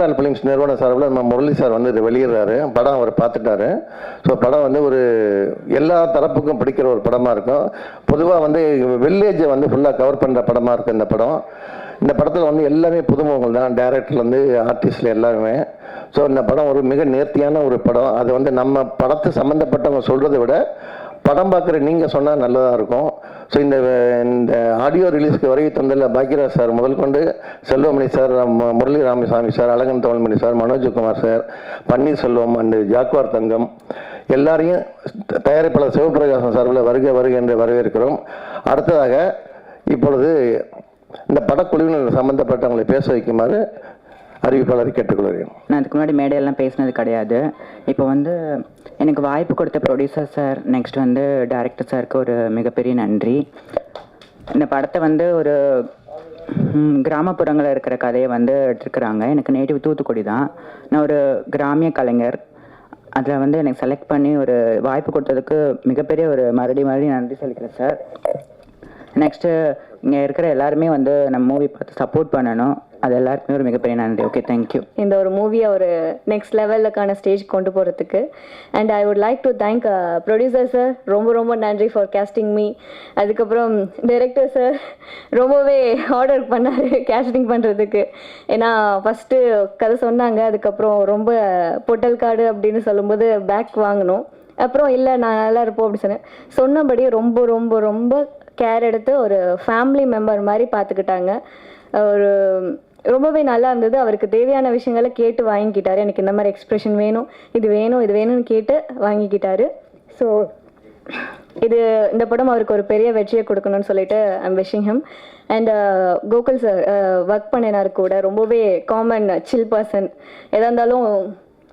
T&R Films நிறுவன சார்பில் நம்ம முரளி சார் வந்து வெளியிடுறாரு. படம் அவர் பார்த்துட்டாரு. ஸோ படம் வந்து ஒரு எல்லா தரப்புக்கும் பிடிக்கிற ஒரு படமாக இருக்கும். பொதுவாக வந்து வில்லேஜை வந்து ஃபுல்லாக கவர் பண்ணுற படமாக இருக்கும் இந்த படம். இந்த படத்தில் வந்து எல்லாமே புதுமுகங்கள் தான், டைரக்டர்லேருந்து ஆர்டிஸ்டில் எல்லாருமே. ஸோ இந்த படம் ஒரு மிக நேர்த்தியான ஒரு படம். அது வந்து நம்ம படத்தை சம்மந்தப்பட்டவங்க சொல்கிறத விட படம் பார்க்குற நீங்கள் சொன்னால் நல்லதாக இருக்கும். ஸோ இந்த ஆடியோ ரிலீஸ்க்கு வரைக்கும் தந்தில் பாக்யராஜ் சார் முதல் கொண்டு Selvamani sir, Murali Ramasamy sir, Azhagan Thavazhmani sir, Manojkumar sir, Panneerselvam and Jaguar Thangam எல்லாரையும் தயாரிப்பாளர் சிவபிரகாசம் சார்பில் வருக வருக என்று வரவேற்கிறோம். அடுத்ததாக இப்பொழுது இந்த படக்குழுவினர் சம்பந்தப்பட்டவங்களை பேச வைக்குமாறு அறிவிப்பாளரை கேட்டுக்கொள்கிறேன். நான் அதுக்கு முன்னாடி மேடையெல்லாம் பேசினது கிடையாது. இப்போ வந்து எனக்கு வாய்ப்பு கொடுத்த ப்ரொடியூசர் சார், நெக்ஸ்ட் வந்து டைரக்டர் சாருக்கு ஒரு மிகப்பெரிய நன்றி. இந்த படத்தை வந்து ஒரு கிராமப்புறங்களில் இருக்கிற கதையை வந்து எடுத்துருக்குறாங்க. எனக்கு நேட்டிவ் தூத்துக்குடி தான். நான் ஒரு கிராமிய கலைஞர். அதில் வந்து எனக்கு செலக்ட் பண்ணி ஒரு வாய்ப்பு கொடுத்ததுக்கு மிகப்பெரிய ஒரு மறுபடியும் நன்றி சொல்லிக்கிறேன் சார். நெக்ஸ்ட்டு இங்கே இருக்கிற எல்லாருமே வந்து நம்ம மூவி பார்த்து சப்போர்ட் பண்ணணும். அது எல்லாருக்குமே ஒரு மிகப்பெரிய நன்றி. Okay, thank you. இந்த ஒரு மூவியை ஒரு நெக்ஸ்ட் லெவலுக்கான ஸ்டேஜ் கொண்டு போகிறதுக்கு and I would like to thank producer sir, ரொம்ப ரொம்ப நன்றி ஃபார் கேஸ்டிங் மீ. அதுக்கப்புறம் டைரக்டர் சார் ரொம்பவே ஆர்டர் பண்ணார் கேஸ்டிங் பண்ணுறதுக்கு. ஏன்னா ஃபஸ்ட்டு கதை சொன்னாங்க, அதுக்கப்புறம் ரொம்ப பொட்டல் காடு அப்படின்னு சொல்லும்போது பேக் வாங்கினோம். அப்புறம் இல்லை நான் நல்லா இருப்போம் அப்படின்னு சொன்னபடி ரொம்ப ரொம்ப ரொம்ப கேர் எடுத்து ஒரு ஃபேமிலி மெம்பர் மாதிரி பார்த்துக்கிட்டாங்க. ஒரு ரொம்பவே நல்லா இருந்தது. அவருக்கு தேவையான விஷயங்களை கேட்டு வாங்கிக்கிட்டாரு. எனக்கு இந்த மாதிரி எக்ஸ்ப்ரெஷன் வேணும், இது வேணும், இது வேணும்னு கேட்டு வாங்கிக்கிட்டாரு. ஸோ இந்த படம் அவருக்கு ஒரு பெரிய வெற்றியை கொடுக்கணும்னு சொல்லிட்டு I'm wishing him. And Gokul sir work பண்ணினார் கூட. ரொம்பவே காமன் சில் பர்சன். எதாக இருந்தாலும்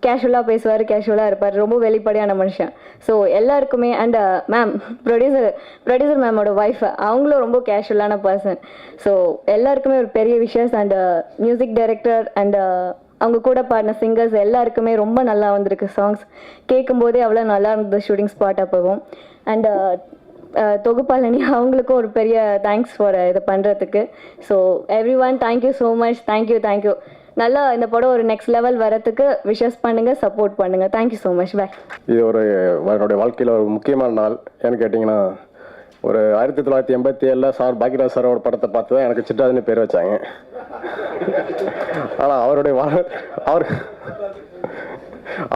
கேஷுவலாக பேசுவார், கேஷுவலாக இருப்பார். ரொம்ப வெளிப்படையான மனுஷன். ஸோ எல்லாருக்குமே அண்ட் மேம் ப்ரொடியூசர் மேமோட ஒய்ஃப், அவங்களும் ரொம்ப கேஷுவலான பர்சன். ஸோ எல்லாருக்குமே ஒரு பெரிய wishes. And music director and அவங்க கூட பாடின சிங்கர்ஸ் எல்லாருக்குமே ரொம்ப நல்லா வந்திருக்கு. சாங்ஸ் கேட்கும்போதே அவ்வளோ நல்லா இருந்தது ஷூட்டிங் ஸ்பாட் அப்போவும். அண்ட் தொகுப்பாளனி அவங்களுக்கும் ஒரு பெரிய தேங்க்ஸ் ஃபார் இதை பண்ணுறதுக்கு. So every one thank you so much. Thank you. நல்லா இந்த படம் ஒரு நெக்ஸ்ட் லெவல் வரத்துக்கு விஷஸ் பண்ணுங்கள், சப்போர்ட் பண்ணுங்கள். Thank you so much. பேக். இது என்னுடைய வாழ்க்கையில் ஒரு முக்கியமான நாள். ஏன்னு கேட்டிங்கன்னா, ஒரு 1987 சார் பாக்யராஜ் சாரோட படத்தை பார்த்து தான் எனக்கு சிட்டாதுன்னு பேர் வச்சாங்க. ஆனால்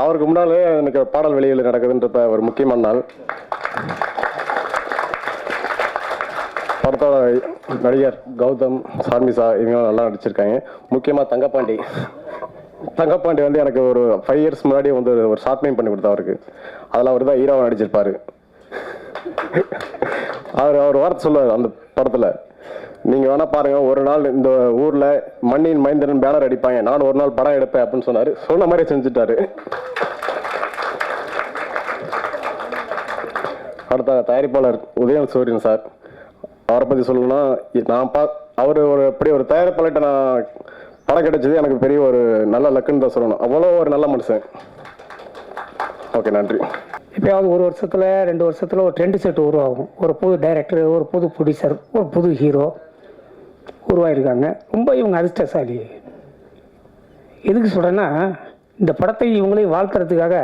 அவருக்கு முன்னாலே எனக்கு பாடல் வெளியில் நடக்குதுன்றப்ப ஒரு முக்கியமான நாள். படத்தோட நடிகர் கௌதம், சார்மிசா இவங்க நல்லா நடிச்சிருக்காங்க. முக்கியமாக தங்கப்பாண்டி வந்து எனக்கு ஒரு 5 இயர்ஸ் முன்னாடி வந்து ஒரு ஷார்ட் ஃபிலிம் பண்ணி கொடுத்தா அவருக்கு. அதில் அவர் தான் ஹீரோவாக நடிச்சிருப்பாரு. அவர் வார்த்தை சொல்லுவார் அந்த படத்தில், நீங்கள் வேணால் பாருங்கள், ஒரு நாள் இந்த ஊரில் மண்ணின் மைந்தரன் பேனர் அடிப்பாங்க, நான் ஒரு நாள் படம் எடுப்பேன் அப்படின்னு சொன்னார். சொன்ன மாதிரி செஞ்சுட்டாரு. அடுத்த தயாரிப்பாளர் உதயன் சூரியன் சார், அவரை பற்றி சொல்லணும்னா, அவர் எப்படி ஒரு தயாரிப்பாளர்கிட்ட நான் படம் கிடைச்சது எனக்கு பெரிய ஒரு நல்ல லக்குன்னு தான் சொல்லணும். அவ்வளோ ஒரு நல்ல மனுஷன். ஓகே, நன்றி. இப்போயாவது ஒரு வருஷத்தில் 2 வருஷத்தில் ஒரு ட்ரெண்ட் செட் உருவாகும். ஒரு புது டைரக்டர், ஒரு புது ப்ரொடியூசர், ஒரு புது ஹீரோ உருவாயிருக்காங்க. ரொம்ப இவங்க அதிர்ஷ்டசாலி. எதுக்கு சொல்கிறேன்னா, இந்த படத்தை இவங்களையும் வாழ்த்துறதுக்காக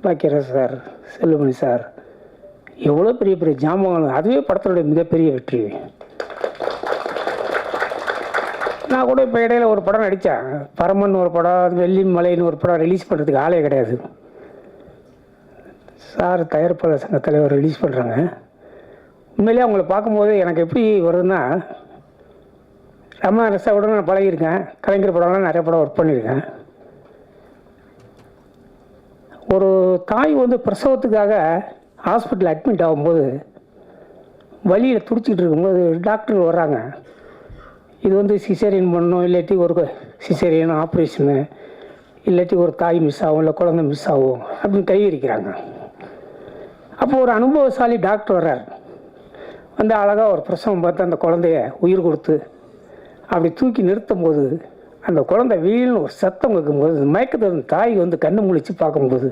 பாக்யராஜ் சார், செல்வமணி சார் எவ்வளோ பெரிய ஜாமான். அதுவே படத்தினுடைய மிகப்பெரிய வெற்றி. நான் கூட இப்போ இடையில ஒரு படம் நடித்தேன். பரமன் ஒரு படம், வெள்ளி மலைன்னு ஒரு படம் ரிலீஸ் பண்ணுறதுக்கு ஆளே கிடையாது. சார் தயாரிப்பாளர் சங்க தலைவர் ரிலீஸ் பண்ணுறாங்க. உண்மையிலேயே அவங்கள பார்க்கும்போது எனக்கு எப்படி வருதுன்னா, ரமணா ரசாவோட நான் பழகியிருக்கேன். கலைஞர் படம்லாம் நிறைய படம் ஒர்க் பண்ணியிருக்கேன். ஒரு தாய் வந்து பிரசவத்துக்காக ஹாஸ்பிட்டல் அட்மிட் ஆகும்போது வலியில் துடிச்சிக்கிட்டு இருக்கும்போது டாக்டர் வர்றாங்க. இது வந்து சிசேரியன் பண்ணணும், இல்லாட்டி ஒரு சிசேரியன் ஆப்ரேஷனு, இல்லாட்டி ஒரு தாய் மிஸ் ஆகும், இல்லை குழந்தை மிஸ் ஆகும் அப்படின்னு கை விரிக்கிறாங்க. அப்போ ஒரு அனுபவசாலி டாக்டர் வர்றார். வந்து அழகாக ஒரு பிரசவம் பார்த்து அந்த குழந்தைய உயிர் கொடுத்து அப்படி தூக்கி நிறுத்தும் போது அந்த குழந்தை வீழ்னு ஒரு சத்தம் கேட்கும்போது, மயக்கத்தை தாய் வந்து கண்ணு முழிச்சு பார்க்கும்போது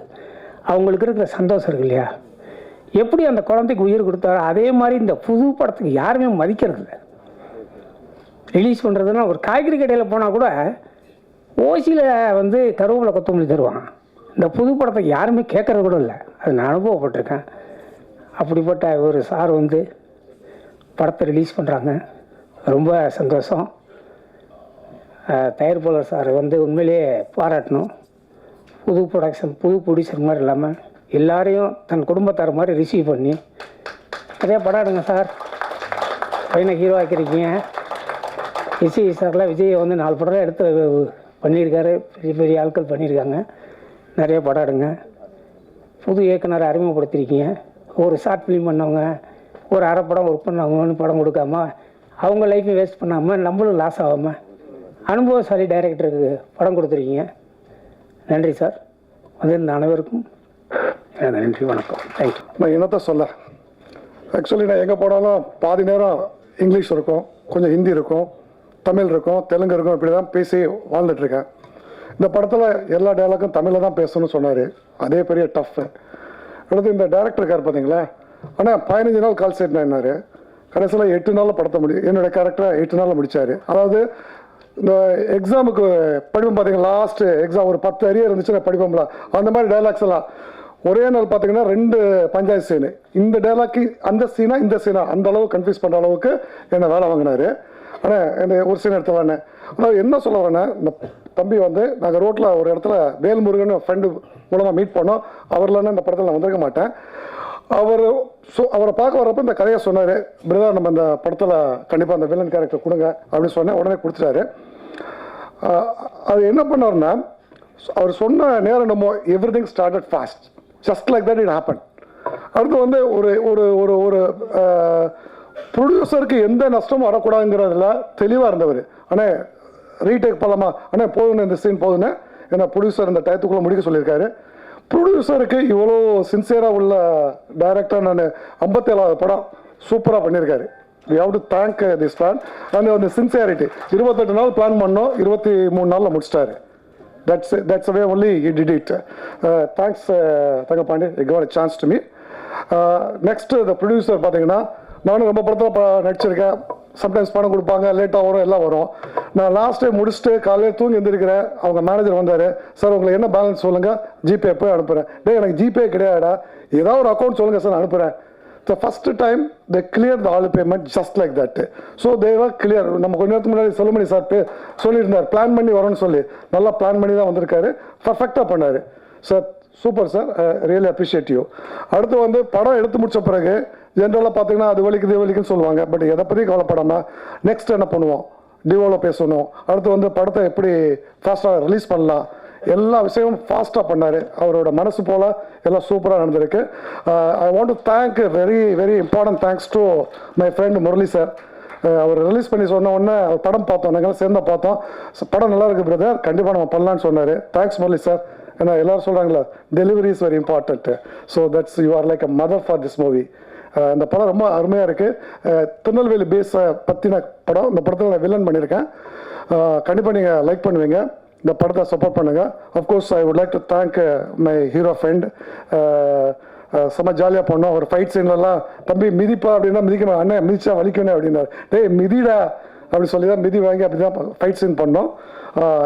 அவங்களுக்கு இருக்கிற சந்தோஷம் இருக்கு இல்லையா? எப்படி அந்த குழந்தைக்கு உயிர் கொடுத்தாரோ அதே மாதிரி இந்த புது படத்துக்கு யாருமே மதிக்கிறது இல்லை. ரிலீஸ் பண்ணுறதுன்னா ஒரு காய்கறி கடையில் போனால் கூட ஓசியில் வந்து கருவேப்பிலை கொத்தமல்லி தருவான். இந்த புது படத்தை யாருமே கேட்குறது கூட இல்லை. அது நான் அனுபவப்பட்டிருக்கேன். அப்படிப்பட்ட ஒரு சார் வந்து படத்தை ரிலீஸ் பண்ணுறாங்க, ரொம்ப சந்தோஷம். தயாரிப்பாளர் சார் வந்து உண்மையிலேயே பாராட்டணும். புது ப்ரொடியூசர் மாதிரி இல்லாமல் எல்லாரையும் தன் குடும்பத்தார் மாதிரி ரிசீவ் பண்ணி நிறையா படம் எடுங்க சார். பையனை ஹீரோ ஆக்கியிருக்கீங்க. விஜய் சார்லாம் விஜயை வந்து 4 படம் எடுத்து பண்ணியிருக்காரு. பெரிய பெரிய ஆட்கள் பண்ணியிருக்காங்க. நிறைய படம் எடுங்க. புது இயக்குனரை அறிமுகப்படுத்தியிருக்கீங்க. ஒரு ஷார்ட் ஃபிலிம் பண்ணவங்க, ஒரு அரை படம் ஒர்க் பண்ணவங்கன்னு படம் கொடுக்காம அவங்க லைஃப்பை வேஸ்ட் பண்ணாமல் நம்மளும் லாஸ் ஆகாமல் அனுபவசாலி டைரக்டருக்கு படம் கொடுத்துருக்கீங்க. நன்றி சார். அது இந்த அனைவருக்கும் நன்றி, வணக்கம், தேங்க்யூ. நான் என்னத்த சொல்ல, ஆக்சுவலி நான் எங்கே போனாலும் பாதி நேரம் இங்கிலீஷ் இருக்கும், கொஞ்சம் ஹிந்தி இருக்கும், தமிழ் இருக்கும், தெலுங்கு இருக்கும், இப்படி தான் பேசி வாழ்ந்துட்டுருக்கேன். இந்த படத்தில் எல்லா டைலாக்கும் தமிழில் தான் பேசணும்னு சொன்னார். அதே பெரிய டஃப்பு. அடுத்து இந்த டேரக்டர் இருக்கார் பார்த்தீங்களா, ஆனால் 15 நாள் கால் செட் என்னார். கடைசியில் 8 நாளில் படத்தை என்னோடய கேரக்டரை 8 நாளில் முடித்தார். அதாவது இந்த எக்ஸாமுக்கு படிப்போம் பார்த்தீங்கன்னா, லாஸ்ட்டு எக்ஸாம் ஒரு 10 அரியர் இருந்துச்சுன்னா படிப்போம்ல, அந்த மாதிரி டைலாக்ஸ் எல்லாம் ஒரே நாள் பார்த்தீங்கன்னா 2 பஞ்சாயத்து சீனு. இந்த டைலாக்கு அந்த சீனா இந்த சீனா அந்த அளவு கன்ஃபியூஸ் பண்ணுற அளவுக்கு என்னை வேலை வாங்கினார். ஆனால் என்ன ஒரு சீன் எடுத்து வரேன். ஆனால் என்ன சொல்ல வரேன்னா, இந்த தம்பி வந்து நாங்கள் ரோட்டில் ஒரு இடத்துல வேல்முருகன் ஃப்ரெண்டு மூலமாக மீட் பண்ணோம். அவர்லன்னா இந்த படத்தில் நான் வந்திருக்க மாட்டேன். அவரை பார்க்க வரப்போ இந்த கதையை சொன்னார். இப்படிதான் நம்ம இந்த படத்தில் கண்டிப்பாக அந்த வில்லன் கேரக்டர் கொடுங்க அப்படின்னு சொன்னேன். உடனே கொடுத்துட்டாரு. அது என்ன பண்ணார்னா, அவர் சொன்ன நேரம் நம்ம everything started fast, just like that it happen. அடுத்து வந்து ஒரு ஒரு ஒரு ஒரு ப்ரொடியூசருக்கு எந்த நஷ்டமும் வரக்கூடாதுங்கிறதுல தெளிவாக இருந்தவர். ஆனால் ரீடேக் பண்ணலாமா, ஆனால் போதுன்னு இந்த சீன் போதுன்னு ஏன்னா ப்ரொடியூசர் இந்த டயத்துக்குள்ளே முடிக்க சொல்லியிருக்காரு. ப்ரொடியூசருக்கு இவ்வளோ சின்சியராக உள்ள டைரக்டர் நான் 57வது படம் சூப்பராக பண்ணியிருக்காரு. We have to thank this man அந்த சின்சியாரிட்டி. 28 நாள் பிளான் பண்ணோம், 23 நாளில் முடிச்சிட்டாரு. That's the way only he did it. Thanks, Thangapandi. You got a chance to me. Next, the producer பார்த்தீங்கன்னா, நானும் ரொம்ப படத்தில் நடிச்சிருக்கேன். சம்டைம்ஸ் படம் கொடுப்பாங்க, லேட்டாக வரும், எல்லாம் வரும். நான் லாஸ்ட் டைம் முடிச்சுட்டு காலையில் தூங்கி எழுந்திருக்கிறேன். அவங்க மேனேஜர் வந்தார். சார் உங்களுக்கு என்ன பேலன்ஸ் சொல்லுங்கள், ஜிபே போய் அனுப்புகிறேன். எனக்கு ஜிபே கிடையாடா, ஏதாவது ஒரு அக்கௌண்ட் சொல்லுங்கள் சார், அனுப்புகிறேன். The first time they cleared the all payment just like that. So they were clear. நம்ம கொஞ்ச நேரத்துக்கு முன்னாடி செல்லுமணி சார் சொல்லியிருந்தார் பிளான் பண்ணி வரோன்னு சொல்லி. நல்லா பிளான் பண்ணி தான் வந்திருக்காரு. பர்ஃபெக்டாக பண்ணார் sir. Super sir, really appreciate you. அடுத்து வந்து படம் எடுத்து முடிச்ச பிறகு ஜென்ரலாக பார்த்தீங்கன்னா அது வலிக்குன்னு சொல்லுவாங்க. பட் எதை பற்றி கவலைப்படாமல் நெக்ஸ்ட் என்ன பண்ணுவோம், டிவோவில் பேசணும். அடுத்து வந்து படத்தை எப்படி ஃபாஸ்ட்டாக ரிலீஸ் பண்ணலாம், எல்லா விஷயமும் ஃபாஸ்ட்டாக பண்ணார். அவரோட மனசு போல் எல்லாம் சூப்பராக நடந்திருக்கு. I want to thank very very important thanks to my friend Murali sir. அவர் ரிலீஸ் பண்ணி சொன்ன உடனே அவர் படம் பார்த்தோம், நாங்கள் சேர்ந்து பார்த்தோம். படம் நல்லா இருக்குது பிரதர், கண்டிப்பாக நம்ம பண்ணலான்னு சொன்னார். Thanks Murali sir. ஏன்னா எல்லோரும் சொல்கிறாங்களா, delivery is very important. So that's you are like a mother for this movie. இந்த படம் ரொம்ப அருமையாக இருக்குது. திருநெல்வேலி பேஸை பற்றின படம். இந்த படத்தில் நான் வில்லன் பண்ணியிருக்கேன். கண்டிப்பாக நீங்கள் லைக் பண்ணுவீங்க. இந்த படத்தை சப்போர்ட் பண்ணுங்கள். Of course I would like to thank my hero friend. செம்ம ஜாலியாக பண்ணோம். அவர் ஃபைட் சீன்லலாம் தம்பி மிதிப்பா அப்படின்னா மிதிக்கணும், அண்ணன் மிதிச்சா வலிக்கணும் அப்படின்னாரு. டேய் மிதிடா அப்படி சொல்லி தான் மிதி வாங்கி அப்படி தான் ஃபைட் சீன் பண்ணோம்.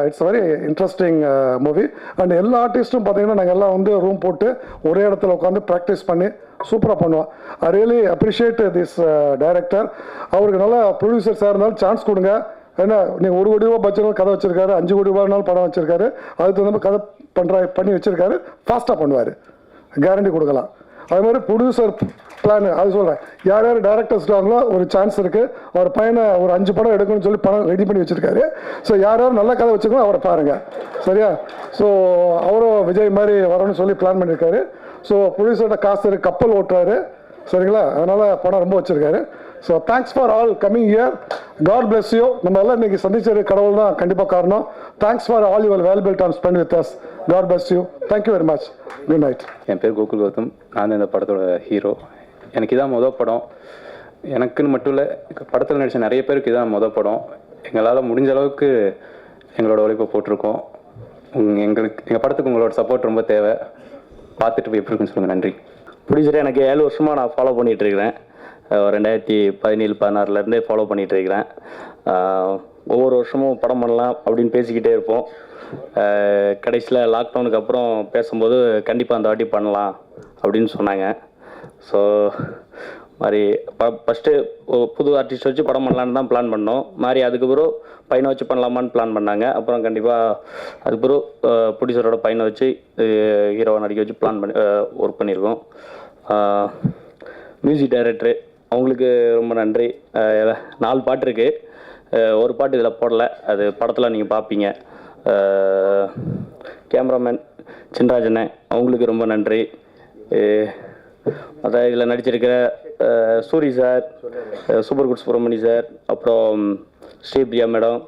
It's very interesting movie. And எல்லா ஆர்டிஸ்ட்டும் பார்த்தீங்கன்னா நாங்கள் எல்லாம் வந்து ரூம் போட்டு ஒரே இடத்துல உட்காந்து ப்ராக்டிஸ் பண்ணி சூப்பராக பண்ணுவோம். I really appreciate this director. அவருக்கு நல்லா ப்ரொடியூசர்ஸாக இருந்தாலும் சான்ஸ் கொடுங்க. ஏன்னா நீங்கள் 1 கோடி ரூபா பட்ஜெட் கதை வச்சிருக்காரு, 5 கோடி ரூபாய்னாலும் படம் வச்சிருக்காரு. அதுக்கு வந்து கதை பண்ணி வச்சிருக்காரு. ஃபாஸ்ட்டாக பண்ணுவார், கேரண்டி கொடுக்கலாம். அது மாதிரி ப்ரொடியூசர் பிளான் அது சொல்கிறேன். யார் யார் டேரக்டர்ஸ் இருக்காங்களோ ஒரு சான்ஸ் இருக்குது. அவர் பையனை ஒரு 5 படம் எடுக்கணும்னு சொல்லி படம் ரெடி பண்ணி வச்சுருக்காரு. ஸோ யார் யார் நல்ல கதை வச்சுக்கணும் அவரை பாருங்கள், சரியா? ஸோ அவரும் விஜய் மாதிரி வரணும்னு சொல்லி பிளான் பண்ணியிருக்காரு. ஸோ ப்ரொடியூசர்கிட்ட காசு இருக்குது, கப்பல் ஓட்டுறாரு, சரிங்களா? அதனால் படம் ரொம்ப வச்சுருக்காரு. So thanks for all coming here. God bless you. நம்ம எல்லாம் இன்னைக்கு சந்திச்சது கடவுள் தான் கண்டிப்பாக காரணம். Thanks for all your valuable time spend with us. God bless you. Thank you very much. Good night. என் பேர் கோகுல் கௌதம். நான் இந்த படத்தோட ஹீரோ. எனக்கு இதான் மொதல் படம். எனக்குன்னு மட்டும் இல்லை, படத்தில் நடித்த நிறைய பேருக்கு இதான் மொதல் படம். எங்களால் முடிஞ்ச அளவுக்கு எங்களோட உழைப்பை போட்டிருக்கோம். எங்கள் படத்துக்கு உங்களோட சப்போர்ட் ரொம்ப தேவை. பார்த்துட்டு போய் எப்படி இருக்குன்னு சொல்லுங்கள். நன்றி. ப்ரொடியூசர் எனக்கு 7 வருஷமாக நான் ஃபாலோ பண்ணிகிட்ருக்கிறேன். 2017-16 ஃபாலோ பண்ணிகிட்ருக்கிறேன். ஒவ்வொரு வருஷமும் படம் பண்ணலாம் அப்படின்னு பேசிக்கிட்டே இருப்போம். கடைசியில் லாக்டவுனுக்கு அப்புறம் பேசும்போது கண்டிப்பாக அந்த வாட்டி பண்ணலாம் அப்படின்னு சொன்னாங்க. ஸோ மாதிரி ஃபஸ்ட்டு புது ஆர்டிஸ்ட் வச்சு படம் பண்ணலான்னு தான் பிளான் பண்ணோம். மாதிரி அதுக்கப்புறம் பையனை வச்சு பண்ணலாமான்னு பிளான் பண்ணாங்க. அப்புறம் கண்டிப்பாக அதுக்கப்புறம் ப்ரொடியூசரோட பையனை வச்சு ஹீரோவை நடிக்க வச்சு பிளான் பண்ணி ஒர்க் பண்ணியிருக்கோம். மியூசிக் டைரக்டரு அவங்களுக்கு ரொம்ப நன்றி. 4 பாட்டு இருக்குது, ஒரு பாட்டு இதில் போடலை, அது படத்தில் நீங்கள் பார்ப்பீங்க. கேமராமேன் சின்ராஜனே அவங்களுக்கு ரொம்ப நன்றி. அதான் இதில் நடிச்சிருக்கிற Soori sir, super good Subramani sir, அப்புறம் ஸ்ரீபிரியா மேடம்,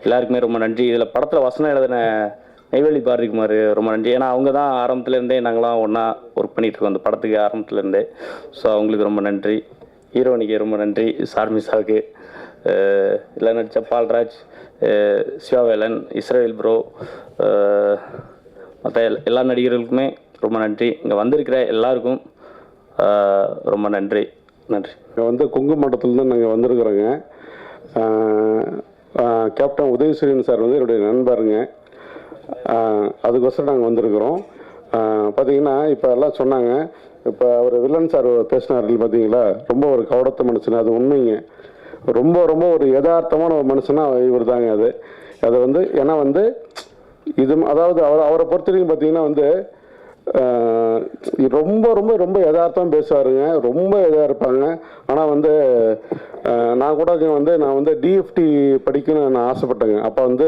எல்லாருக்குமே ரொம்ப நன்றி. இதில் படத்தில் வசனம் எழுதின நெய்வேலி பாரதிக்குமார் ரொம்ப நன்றி. ஏன்னா அவங்க தான் ஆரம்பத்துலேருந்தே நாங்களாம் ஒன்றா ஒர்க் பண்ணிகிட்ருக்கோம் அந்த படத்துக்கு ஆரம்பத்துலேருந்தே. ஸோ அவங்களுக்கு ரொம்ப நன்றி. ஹீரோனிக்கு ரொம்ப நன்றி, சார்மிசாவுக்கு, இதில் நடித்த பால்ராஜ், சிவாவேலன், இஸ்ரேல் ப்ரோ, மற்ற எல்லா நடிகர்களுக்குமே ரொம்ப நன்றி. இங்கே வந்திருக்கிற எல்லாருக்கும் ரொம்ப நன்றி. இங்கே வந்து கொங்கு மண்டலத்துலேருந்து நாங்கள் வந்திருக்கிறோங்க. கேப்டன் உதயசூரியன் சார் வந்து என்னுடைய நண்பருங்க. அதுக்கோசரம் நாங்கள் வந்திருக்கிறோம். பார்த்தீங்கன்னா இப்போ எல்லாம் சொன்னாங்க, இப்போ அவர் வில்லன் சார் பேசினார் பார்த்தீங்களா, ரொம்ப ஒரு கவடத்த மனுஷன். அது உண்மைங்க. ரொம்ப ரொம்ப ஒரு யதார்த்தமான ஒரு மனுஷனாக இவர் தாங்க. அது வந்து ஏன்னா வந்து இது அதாவது அவரை பொறுத்த வரைக்கும் பார்த்தீங்கன்னா வந்து ரொம்ப ரொம்ப ரொம்ப யதார்த்தம் பேசுவாருங்க, ரொம்ப இதாக இருப்பாங்க. ஆனால் வந்து நான் கூட வந்து நான் வந்து டிஎஃப்டி படிக்கணும்னு நான் ஆசைப்பட்டேங்க. அப்போ வந்து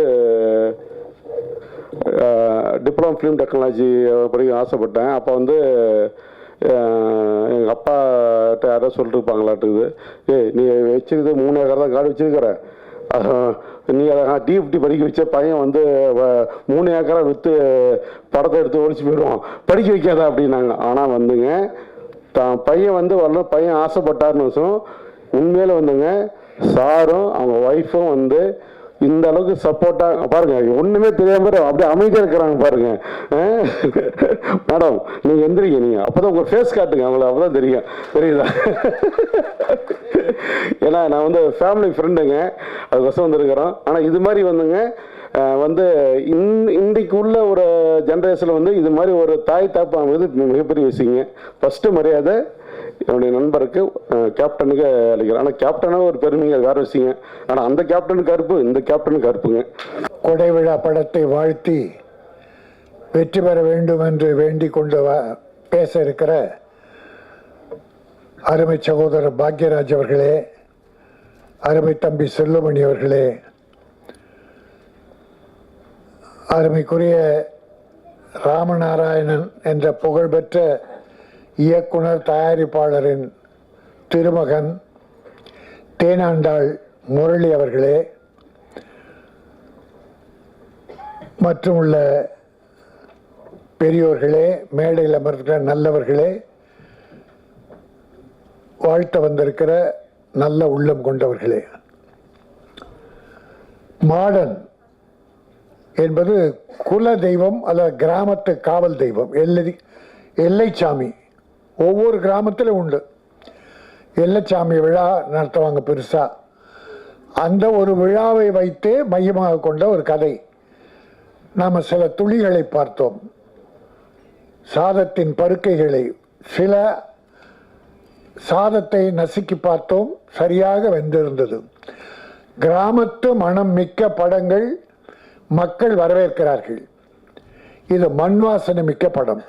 டிப்ளமோ ஃபிலிம் டெக்னாலஜி படிக்க ஆசைப்பட்டேன். அப்போ வந்து எங்கள் அப்பாட்ட யாரோ சொல்லிருப்பாங்களாட்டுக்குது, நீ வச்சுருக்குது 3 ஏக்கர் தான் காடு வச்சுருக்கிற, நீ அதை டிஎஃப்டி படிக்க வச்ச பையன் வந்து 3 ஏக்கரை விற்று படத்தை எடுத்து ஒழிச்சு போயிடுவான், படிக்க வைக்காதா அப்படின்னாங்க. ஆனால் வந்துங்க தான் பையன் வந்து வரல, பையன் ஆசைப்பட்டாருன்னு வச்சோம். உண்மையில வந்துங்க சாரும் அவங்க ஒய்ஃபும் வந்து இந்த அளவுக்கு சப்போர்ட்டாக பாருங்க, ஒன்றுமே தெரியாம அப்படியே அமைதியாக இருக்கிறாங்க பாருங்க. மேடம் நீங்கள் எந்திரிங்க, நீங்கள் அப்போ தான் உங்கள் ஃபேஸ் காட்டுங்க அவங்கள, அப்போ தான் தெரியுதா? ஏன்னா நான் வந்து ஃபேமிலி ஃப்ரெண்டுங்க, அதுக்கோசம் வந்துருக்கிறோம். ஆனால் இது மாதிரி வந்துங்க வந்து இன்றைக்கு உள்ள ஒரு ஜென்ரேஷனில் வந்து இது மாதிரி ஒரு தாய் தாப்பு அமைது மிகப்பெரிய விஷயங்க. ஃபஸ்ட்டு மரியாதை என்னுடைய நண்பருக்கு கேப்டனுக்கு அளிக்கிறேன். ஆனால் கேப்டனாக ஒரு பெருமைங்க, வேறு விஷயங்க. ஆனால் அந்த கேப்டனுக்கு கருப்பு, இந்த கேப்டனுக்கு கருப்புங்க. கொடை விழா படத்தை வாழ்த்தி வெற்றி பெற வேண்டும் என்று வேண்டிக் கொண்டு பேச இருக்கிற அருமை சகோதரர் பாக்யராஜ் அவர்களே, அருமை தம்பி செல்லுமணி அவர்களே, அருமைக்குரிய ராமநாராயணன் என்ற புகழ்பெற்ற இயக்குனர் தயாரிப்பாளரின் திருமகன் தேனாண்டாள் முரளி அவர்களே, மற்றும் உள்ள பெரியோர்களே, மேடையில் அமர்ந்திருக்கிற நல்லவர்களே, வாழ்த்த வந்திருக்கிற நல்ல உள்ளம் கொண்டவர்களே. மாடன் என்பது குல தெய்வம் அல்ல கிராமத்து காவல் தெய்வம், எல்லைச்சாமி. ஒவ்வொரு கிராமத்திலும் உண்டு. எல்லைச்சாமி விழா நடத்துவாங்க பெருசா. அந்த ஒரு விழாவை வைத்தே மையமாக கொண்ட ஒரு கதை. நாம் சில துளிகளை பார்த்தோம், சாதத்தின் பருக்கைகளை, சில சாதத்தை நசுக்கி பார்த்தோம், சரியாக வெந்திருந்தது. கிராமத்து மனம் மிக்க படங்கள் மக்கள் வரவேற்கிறார்கள். இது மண் வாசனை மிக்க படம்.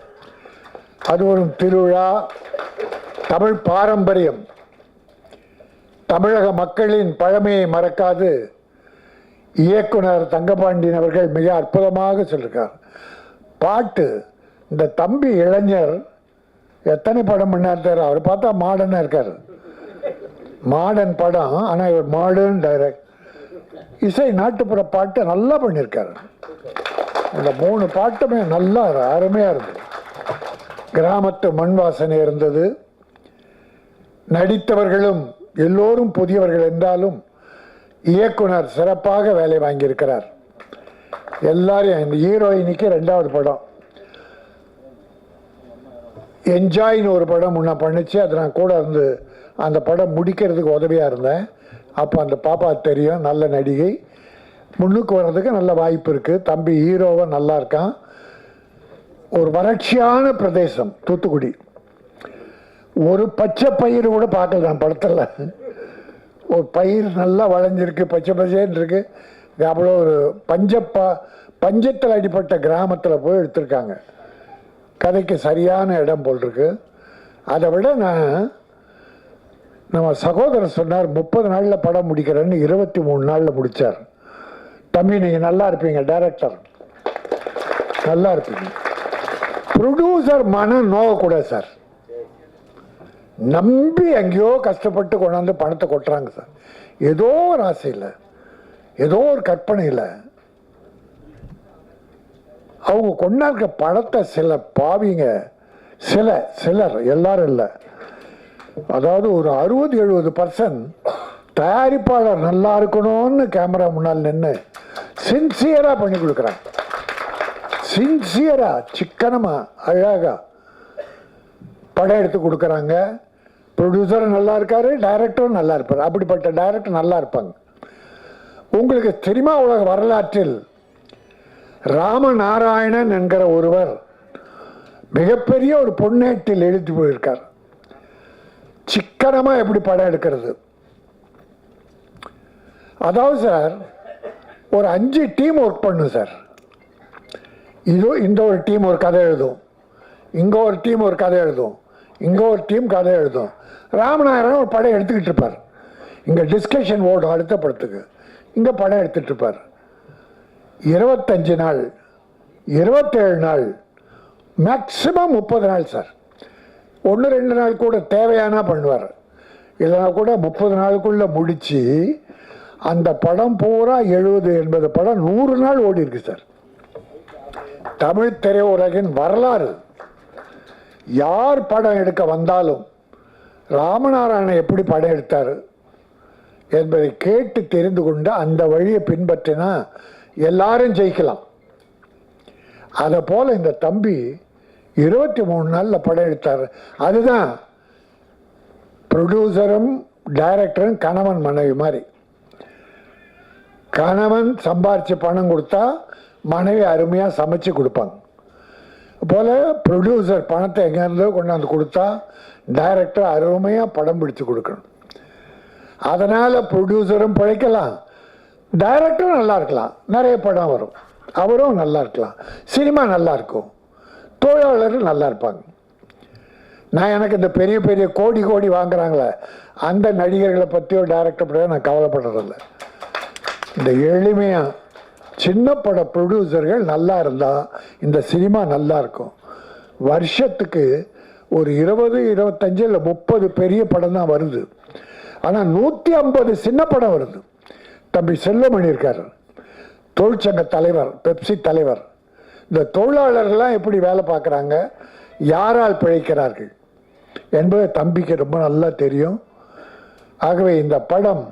அது ஒரு திருவிழா, தமிழ் பாரம்பரியம், தமிழக மக்களின் பழமையை மறக்காது இயக்குனர் தங்கபாண்டியன் அவர்கள் மிக அற்புதமாக சொல்லியிருக்கார். பாட்டு, இந்த தம்பி இளைஞர் எத்தனை படம் பண்ணார், அவர் பார்த்தா மாடர்னா இருக்கார். மாடர்ன் படம், ஆனால் இவர் மாடர்ன் டைரக்ட். இசை நாட்டுப்புற பாட்டு நல்லா பண்ணியிருக்காரு. இந்த 3 பாட்டுமே நல்லா அருமையாக இருந்தது. கிராமத்து மண் வாசனை இருந்தது. நடித்தவர்களும் எல்லோரும் புதியவர்கள் என்றாலும் இயக்குனர் சிறப்பாக வேலை வாங்கியிருக்கிறார். எல்லாரையும், இந்த ஹீரோயினிக்கு 2வது படம் என்ஜாய்னு ஒரு படம் முன்ன பண்ணிச்சு. அது நான் கூட இருந்து அந்த படம் முடிக்கிறதுக்கு உதவியாக இருந்தேன். அப்போ அந்த பாப்பா தெரியும், நல்ல நடிகை. முன்னுக்கு வர்றதுக்கு நல்ல வாய்ப்பு இருக்குது. தம்பி ஹீரோவை நல்லா இருக்கான். ஒரு வறட்சியான பிரதேசம் தூத்துக்குடி. ஒரு பச்சை பயிர் கூட பார்க்கல நான் படத்தில். ஒரு பயிர் நல்லா வளைஞ்சிருக்கு, பச்சை பச்சைன்னு இருக்கு. அவ்வளோ ஒரு பஞ்சத்தில் அடிப்பட்ட கிராமத்தில் போய் எடுத்திருக்காங்க. கதைக்கு சரியான இடம் போல் இருக்கு. அதை விட நம்ம சகோதரர் சொன்னார் 30 நாளில் படம் முடிக்கிறேன்னு 23 நாளில் முடித்தார். தம்பி நீங்கள் நல்லா இருப்பீங்க, டைரக்டர் நல்லா இருப்பீங்க. ப்ரொடியூசர் மனம் நோகக்கூடாது சார். நம்பி எங்கேயோ கஷ்டப்பட்டு கொண்டாந்து பணத்தை கொட்டுறாங்க சார். ஏதோ ஒரு ஆசையில், ஏதோ ஒரு கற்பனையில் அவங்க கொண்டாடுற படத்தை சில பாவிங்க, சிலர் எல்லாரும் இல்லை, அதாவது ஒரு 60-70% தயாரிப்பாளர் நல்லா இருக்கணும்னு கேமரா முன்னால் நின்று சின்சியராக பண்ணி கொடுக்குறாங்க. சின்சியராக சிக்கனமாக அழகாக படம் எடுத்து கொடுக்குறாங்க. ப்ரொடியூசரும் நல்லா இருக்காரு, டைரக்டரும் நல்லா இருப்பார். அப்படிப்பட்ட டைரக்டர் நல்லா இருப்பாங்க. உங்களுக்கு சினிமா உலக வரலாற்றில் ராமநாராயணன் என்கிற ஒருவர் மிகப்பெரிய ஒரு பொன்னேட்டில் எழுதி போயிருக்கார். சிக்கனமாக எப்படி படம் எடுக்கிறது. அதாவது சார் ஒரு 5 டீம் ஒர்க் பண்ணும் சார். இந்த ஒரு டீம் ஒரு கதை எழுதும், இங்கே ஒரு டீம் ஒரு கதை எழுதும், இங்கே ஒரு டீம் கதை எழுதும். ராமநாராயணன் ஒரு படம் எடுத்துக்கிட்டு இருப்பார். இங்கே டிஸ்கஷன் ஓடும் அடுத்த படத்துக்கு, இங்கே படம் எடுத்துகிட்டு இருப்பார். 25 நாள், 27 நாள், மேக்சிமம் 30 நாள் சார். 1-2 நாள் கூட தேவையானா பண்ணுவார். இல்லைனா கூட 30 நாளுக்குள்ளே முடித்து அந்த படம் பூரா 70-80 படம் 100 நாள் ஓடி இருக்கு சார். தமிழ் திரையுலகின் வரலாறு. யார் படம் எடுக்க வந்தாலும் ராமநாராயணன் எப்படி படம் எடுத்தார் என்பதை கேட்டு தெரிந்து கொண்டு அந்த வழியை பின்பற்றினா எல்லாரும் ஜெயிக்கலாம். அதை போல இந்த தம்பி 23 நாளில் படம் எடுத்தார். அதுதான் ப்ரொடியூசரும் டைரக்டரும் கணவன் மனைவி மாதிரி. கணவன் சம்பாரிச்சு பணம் கொடுத்தா மனைவி அருமையாக சமைச்சு கொடுப்பாங்க. போல் ப்ரொடியூசர் பணத்தை எங்கேருந்தோ கொண்டாந்து கொடுத்தா டைரக்டர் அருமையாக படம் பிடிச்சு கொடுக்கணும். அதனால் ப்ரொடியூசரும் பிழைக்கலாம், டைரக்டரும் நல்லா இருக்கலாம், நிறைய படம் வரும், அவரும் நல்லா இருக்கலாம், சினிமா நல்லா இருக்கும், தொழிலாளர்கள் நல்லா இருப்பாங்க. நான் எனக்கு இந்த பெரிய பெரிய கோடி வாங்குறாங்களே அந்த நடிகர்களை பற்றியோ டைரக்டர் பற்றியோ நான் கவலைப்படுறதில்லை. இந்த எளிமையாக சின்ன பட ப்ரொடியூசர்கள் நல்லா இருந்தால் இந்த சினிமா நல்லா இருக்கும். வருஷத்துக்கு ஒரு 20-25 இல்லை 30 பெரிய படம் தான் வருது. ஆனால் 150 சின்ன படம் வருது. தம்பி செல்வமணி இருக்கார், தொழிற்சங்க தலைவர், பெப்சி தலைவர். இந்த தொழிலாளர்கள்லாம் எப்படி வேலை பார்க்குறாங்க, யாரால் பிழைக்கிறார்கள் என்பது தம்பிக்கு ரொம்ப நல்லா தெரியும். ஆகவே இந்த படம்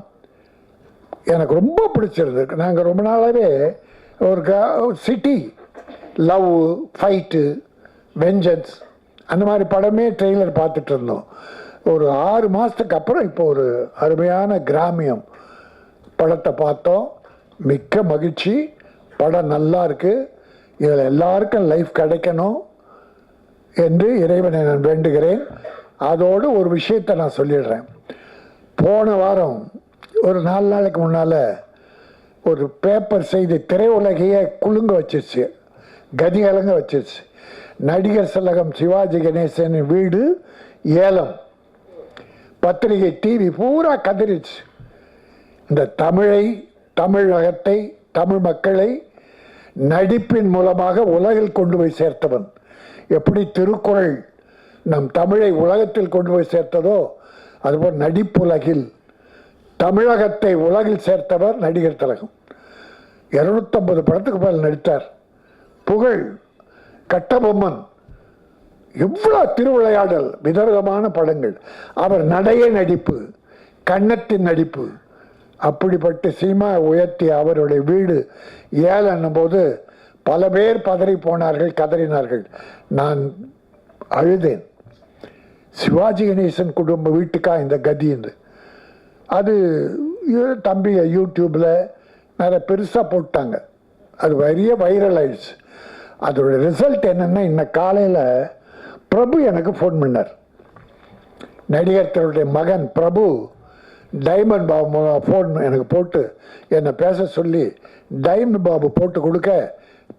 எனக்கு ரொம்ப பிடிச்சிருக்கு. நாங்கள் ரொம்ப நாளாகவே ஒரு சிட்டி லவ், ஃபைட்டு, வெஞ்சன்ஸ் அந்த மாதிரி படமே ட்ரெய்லர் பார்த்துட்டு இருந்தோம். ஒரு 6 மாதத்துக்கு அப்புறம் இப்போ ஒரு அருமையான கிராமியம் படத்தை பார்த்தோம். மிக்க மகிழ்ச்சி. படம் நல்லா இருக்குது. இதில் எல்லாருக்கும் லைஃப் கிடைக்கணும் என்று இறைவனை நான் வேண்டுகிறேன். அதோடு ஒரு விஷயத்தை நான் சொல்லிடுறேன். போன வாரம் ஒரு 4 நாளைக்கு முன்னால் ஒரு பேப்பர் செய்தி திரையுலகையே குலுங்க வச்சிருச்சு, கதி கலங்க வச்சிருச்சு. நடிகர் திலகம் சிவாஜி கணேசன் வீடு ஏலம். பத்திரிகை டிவி பூரா கதறிச்சு. இந்த தமிழகத்தை, தமிழ் மக்களை நடிப்பின் மூலமாக உலகில் கொண்டு போய் சேர்த்தவன். எப்படி திருக்குறள் நம் தமிழை உலகத்தில் கொண்டு போய் சேர்த்ததோ அதுபோல் நடிப்புலகில் தமிழகத்தை உலகில் சேர்த்தவர் நடிகர் திலகம். 250 படத்துக்கு மேல் நடித்தார். புகழ், கட்டபொம்மன், எவ்வளோ திருவிளையாடல், விதவிதமான படங்கள். அவர் நடைய நடிப்பு, கன்னத்தின் நடிப்பு. அப்படிப்பட்ட சினிமா உயர்த்திய அவருடைய வீடு ஏலம் போது பல பேர் பதறி போனார்கள், கதறினார்கள். நான் அழுதேன். சிவாஜி கணேசன் குடும்ப வீட்டுக்கா இந்த கதி என்று. அது தம்பி யூடியூப்பில் நிறைய பெருசாக போட்டாங்க. அது பெரிய வைரல் ஆயிடுச்சு. அதோட ரிசல்ட் என்னென்னா, இன்னும் காலையில் பிரபு எனக்கு ஃபோன் பண்ணார். நடிகர்களுடைய மகன் பிரபு டைமண்ட் பாபு ஃபோன் எனக்கு போட்டு என்னை பேச சொல்லி டைமண்ட் பாபு போட்டு கொடுக்க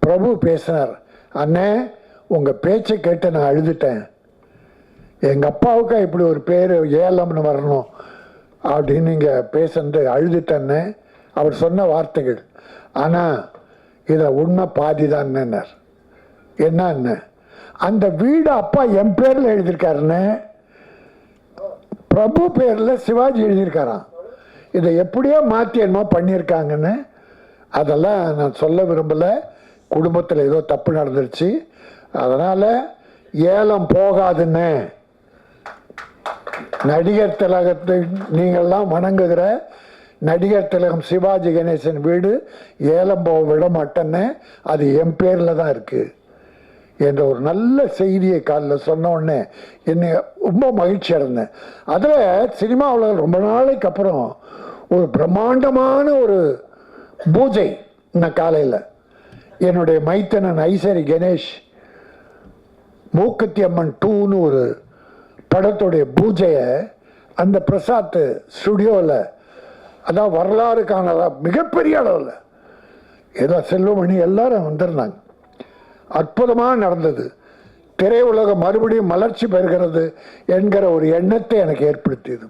பிரபு பேசினார். அண்ணே, உங்கள் பேச்சை கேட்டு நான் அழுதுட்டேன். எங்கள் அப்பாவுக்கா இப்படி ஒரு பேர் ஏலம்னு வரணும் அப்படின்னு நீங்கள் பேசுறது அழுதுட்டேன்னு அவர் சொன்ன வார்த்தைகள். ஆனால் இதில் உண்மை பாதி தான்னர். என்ன, அந்த வீடு அப்பா என் பேரில் எழுதியிருக்காருன்னு, பிரபு பேரில் சிவாஜி எழுதியிருக்காராம். இதை எப்படியோ மாற்றி என்னமோ பண்ணியிருக்காங்கன்னு அதெல்லாம் நான் சொல்ல விரும்பலை. குடும்பத்தில் ஏதோ தப்பு நடந்துருச்சு, அதனால் ஏலம் போகாதுன்னு நடிகர் திலகத்தை நீங்கள்லாம் வணங்குகிற நடிகர் திலகம் சிவாஜி கணேசன் வீடு ஏலம் போக விட மாட்டேன்னு, அது என் பேரில் தான் இருக்குது என்ற ஒரு நல்ல செய்தியை காலில் சொன்ன உடனே என்னை ரொம்ப மகிழ்ச்சி அடைந்தேன். அதில் சினிமாவில் ரொம்ப நாளைக்கு அப்புறம் ஒரு பிரம்மாண்டமான ஒரு பூஜை இன்னும் காலையில் என்னுடைய மைத்தனன் ஐசரி கணேஷ் மூக்குத்தி அம்மன் 2ன்னு ஒரு படத்துடைய பூஜையை அந்த பிரசாத் ஸ்டுடியோவில், அதான் வரலாறு காணல மிகப்பெரிய அளவில் ஏதோ செல்வமணி எல்லாரும் வந்திருந்தாங்க. அற்புதமாக நடந்தது. திரையுலகம் மறுபடியும் மலர்ச்சி பெறுகிறது என்கிற ஒரு எண்ணத்தை எனக்கு ஏற்படுத்தியது.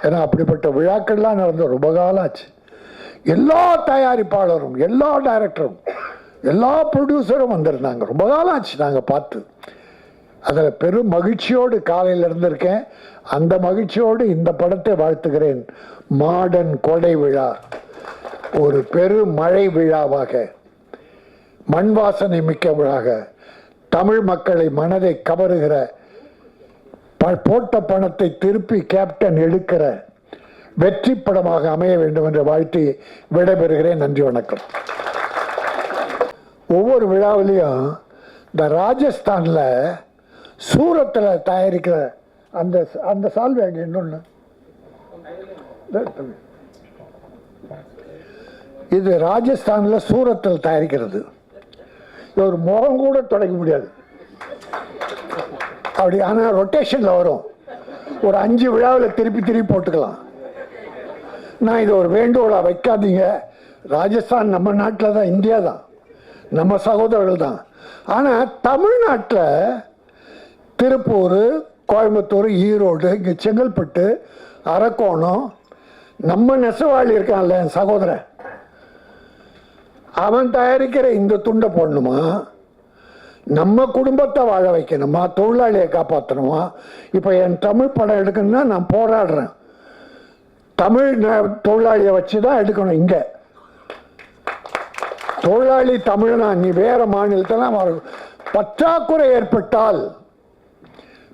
ஏன்னா அப்படிப்பட்ட விழாக்கள்லாம் நடந்து ரொம்ப காலம் ஆச்சு. எல்லா தயாரிப்பாளரும், எல்லா டைரக்டரும், எல்லா ப்ரொடியூசரும் வந்திருந்தாங்க. ரொம்ப காலம் ஆச்சு நாங்கள் பார்த்து. அதில் பெரும் மகிழ்ச்சியோடு காலையில் இருந்திருக்கேன். அந்த மகிழ்ச்சியோடு இந்த படத்தை வாழ்த்துகிறேன். மாடன் கொடை விழா ஒரு பெரும் மழை விழாவாக, மண் வாசனை மிக்க விழாக, தமிழ் மக்களை மனதை கவருகிற, போட்ட பணத்தை திருப்பி கேப்டன் எடுக்கிற வெற்றி படமாக அமைய வேண்டும் என்ற வாழ்த்தி விடைபெறுகிறேன். நன்றி, வணக்கம். ஒவ்வொரு விழாவிலையும் இந்த ராஜஸ்தானில் சூரத்தில் தயாரிக்கிற அந்த அந்த சால்வை அங்கே இன்னொன்று, இது ராஜஸ்தானில் சூரத்தில் தயாரிக்கிறது. ஒரு முகம் கூட தொடக்க முடியாது அப்படி. ஆனால் ரொட்டேஷனில் வரும். ஒரு 5 விழாவில் திருப்பி திருப்பி போட்டுக்கலாம். நான் இது ஒரு வேண்டுகோளாக வைக்காதீங்க. ராஜஸ்தான் நம்ம நாட்டில் தான், இந்தியா தான், நம்ம சகோதரர்கள் தான். ஆனால் தமிழ்நாட்டில் திருப்பூர், கோயம்புத்தூர், ஈரோடு, இங்கே செங்கல்பட்டு, அரக்கோணம், நம்ம நெசவாளி இருக்கான்ல என் சகோதரன், அவன் தயாரிக்கிற இந்த துண்டை போடணுமா? நம்ம குடும்பத்தை வாழ வைக்கணுமா? தொழிலாளியை காப்பாற்றணுமா? இப்போ என் தமிழ் படம் எடுக்கணும்னா நான் போராடுறேன். தமிழ் தொழிலாளியை வச்சு தான் எடுக்கணும். இங்கே தொழிலாளி தமிழனா, நீ வேற மாநிலத்தில் பற்றாக்குறை ஏற்பட்டால்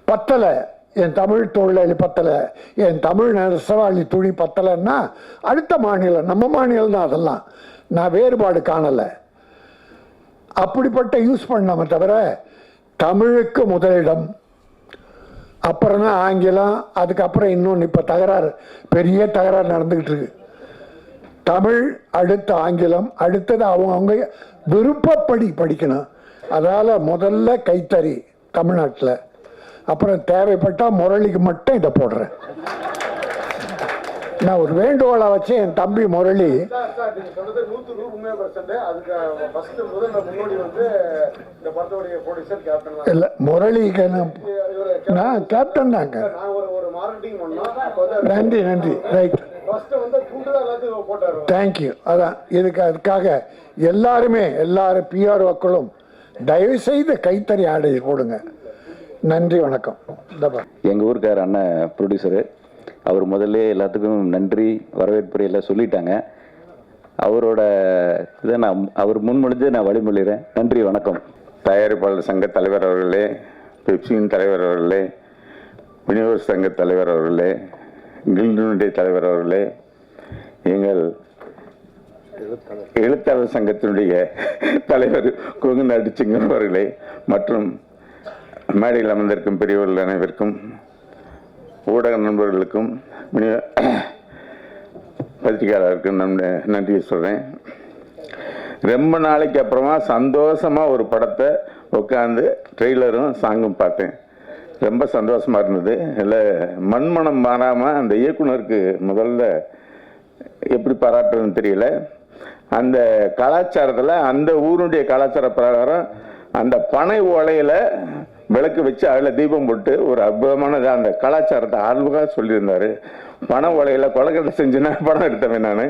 பத்தலை, என் தமிழ் தொழிலாளி பத்தலை, என் தமிழ் நெசவாளி துணி பத்தலைன்னா அடுத்த மாநிலம், நம்ம மாநிலம் தான். அதெல்லாம் நான் வேறுபாடு காணலை. அப்படிப்பட்ட யூஸ் பண்ணாம தவிர தமிழுக்கு முதலிடம், அப்புறம் தான் ஆங்கிலம், அதுக்கப்புறம் இன்னொன்று இப்போ தகராறு, பெரிய தகராறு நடந்துக்கிட்டு இருக்கு. தமிழ் அடுத்த ஆங்கிலம், அடுத்தது அவங்க விருப்பப்படி படிக்கணும். அதனால் முதல்ல கைத்தறி தமிழ்நாட்டில், அப்புறம் தேவைப்பட்டால் முரளிக்கு மட்டும் இதை போடுறேன். நான் ஒரு வேண்டுகோளை வச்சு என் தம்பி முரளி, இல்லை முரளிக்கு நான் கேப்டன் தாங்க. நன்றி நன்றி, ரைட், தேங்க்யூ. அதான் அதுக்காக எல்லாருமே, எல்லாரும் பிஆர்ஓக்களும் தயவு செய்து கைத்தறி ஆடை போடுங்க. நன்றி, வணக்கம். எங்கள் ஊருக்கார அண்ணன் ப்ரொடியூசரு, அவர் முதல்ல எல்லாத்துக்கும் நன்றி, வரவேற்புரை எல்லாம் சொல்லிட்டாங்க. அவரோட இதை அவர் முன்மொழிஞ்சு நான் வழிமொழிகிறேன். நன்றி, வணக்கம். தயாரிப்பாளர் சங்க தலைவர் அவர்களே, பெப்சியின் தலைவர் அவர்களே, விநியோக சங்க தலைவர் அவர்களே, கில்டுனுடைய தலைவர் அவர்களே, எங்கள் எழுத்தாளர் சங்கத்தினுடைய தலைவர் கொங்குநாடு சிங்கம் அவர்களே, மற்றும் மேடையில் அமர்ந்திருக்கும் பெரியவர்கள் அனைவருக்கும், ஊடக நண்பர்களுக்கும், பத்திரிகையாளருக்கும் நன்றியை சொல்கிறேன். ரொம்ப நாளைக்கு அப்புறமா சந்தோஷமாக ஒரு படத்தை உட்காந்து ட்ரெய்லரும் சாங்கும் பார்த்தேன். ரொம்ப சந்தோஷமாக இருந்தது. இல்லை மண்மனம் மாறாமல் அந்த இயக்குனருக்கு முதல்ல எப்படி பாராட்டுறதுன்னு தெரியல. அந்த கலாச்சாரத்தில் அந்த ஊருடைய கலாச்சார பிரகாரம் அந்த பனை ஓலையில் விளக்கு வச்சு அதில் தீபம் போட்டு ஒரு அற்புதமானது அந்த கலாச்சாரத்தை ஆர்வமாக சொல்லியிருந்தார். பனை ஓலையில் கொலக்கட்டை செஞ்சுன்னா படம் எடுத்தவன் நான்.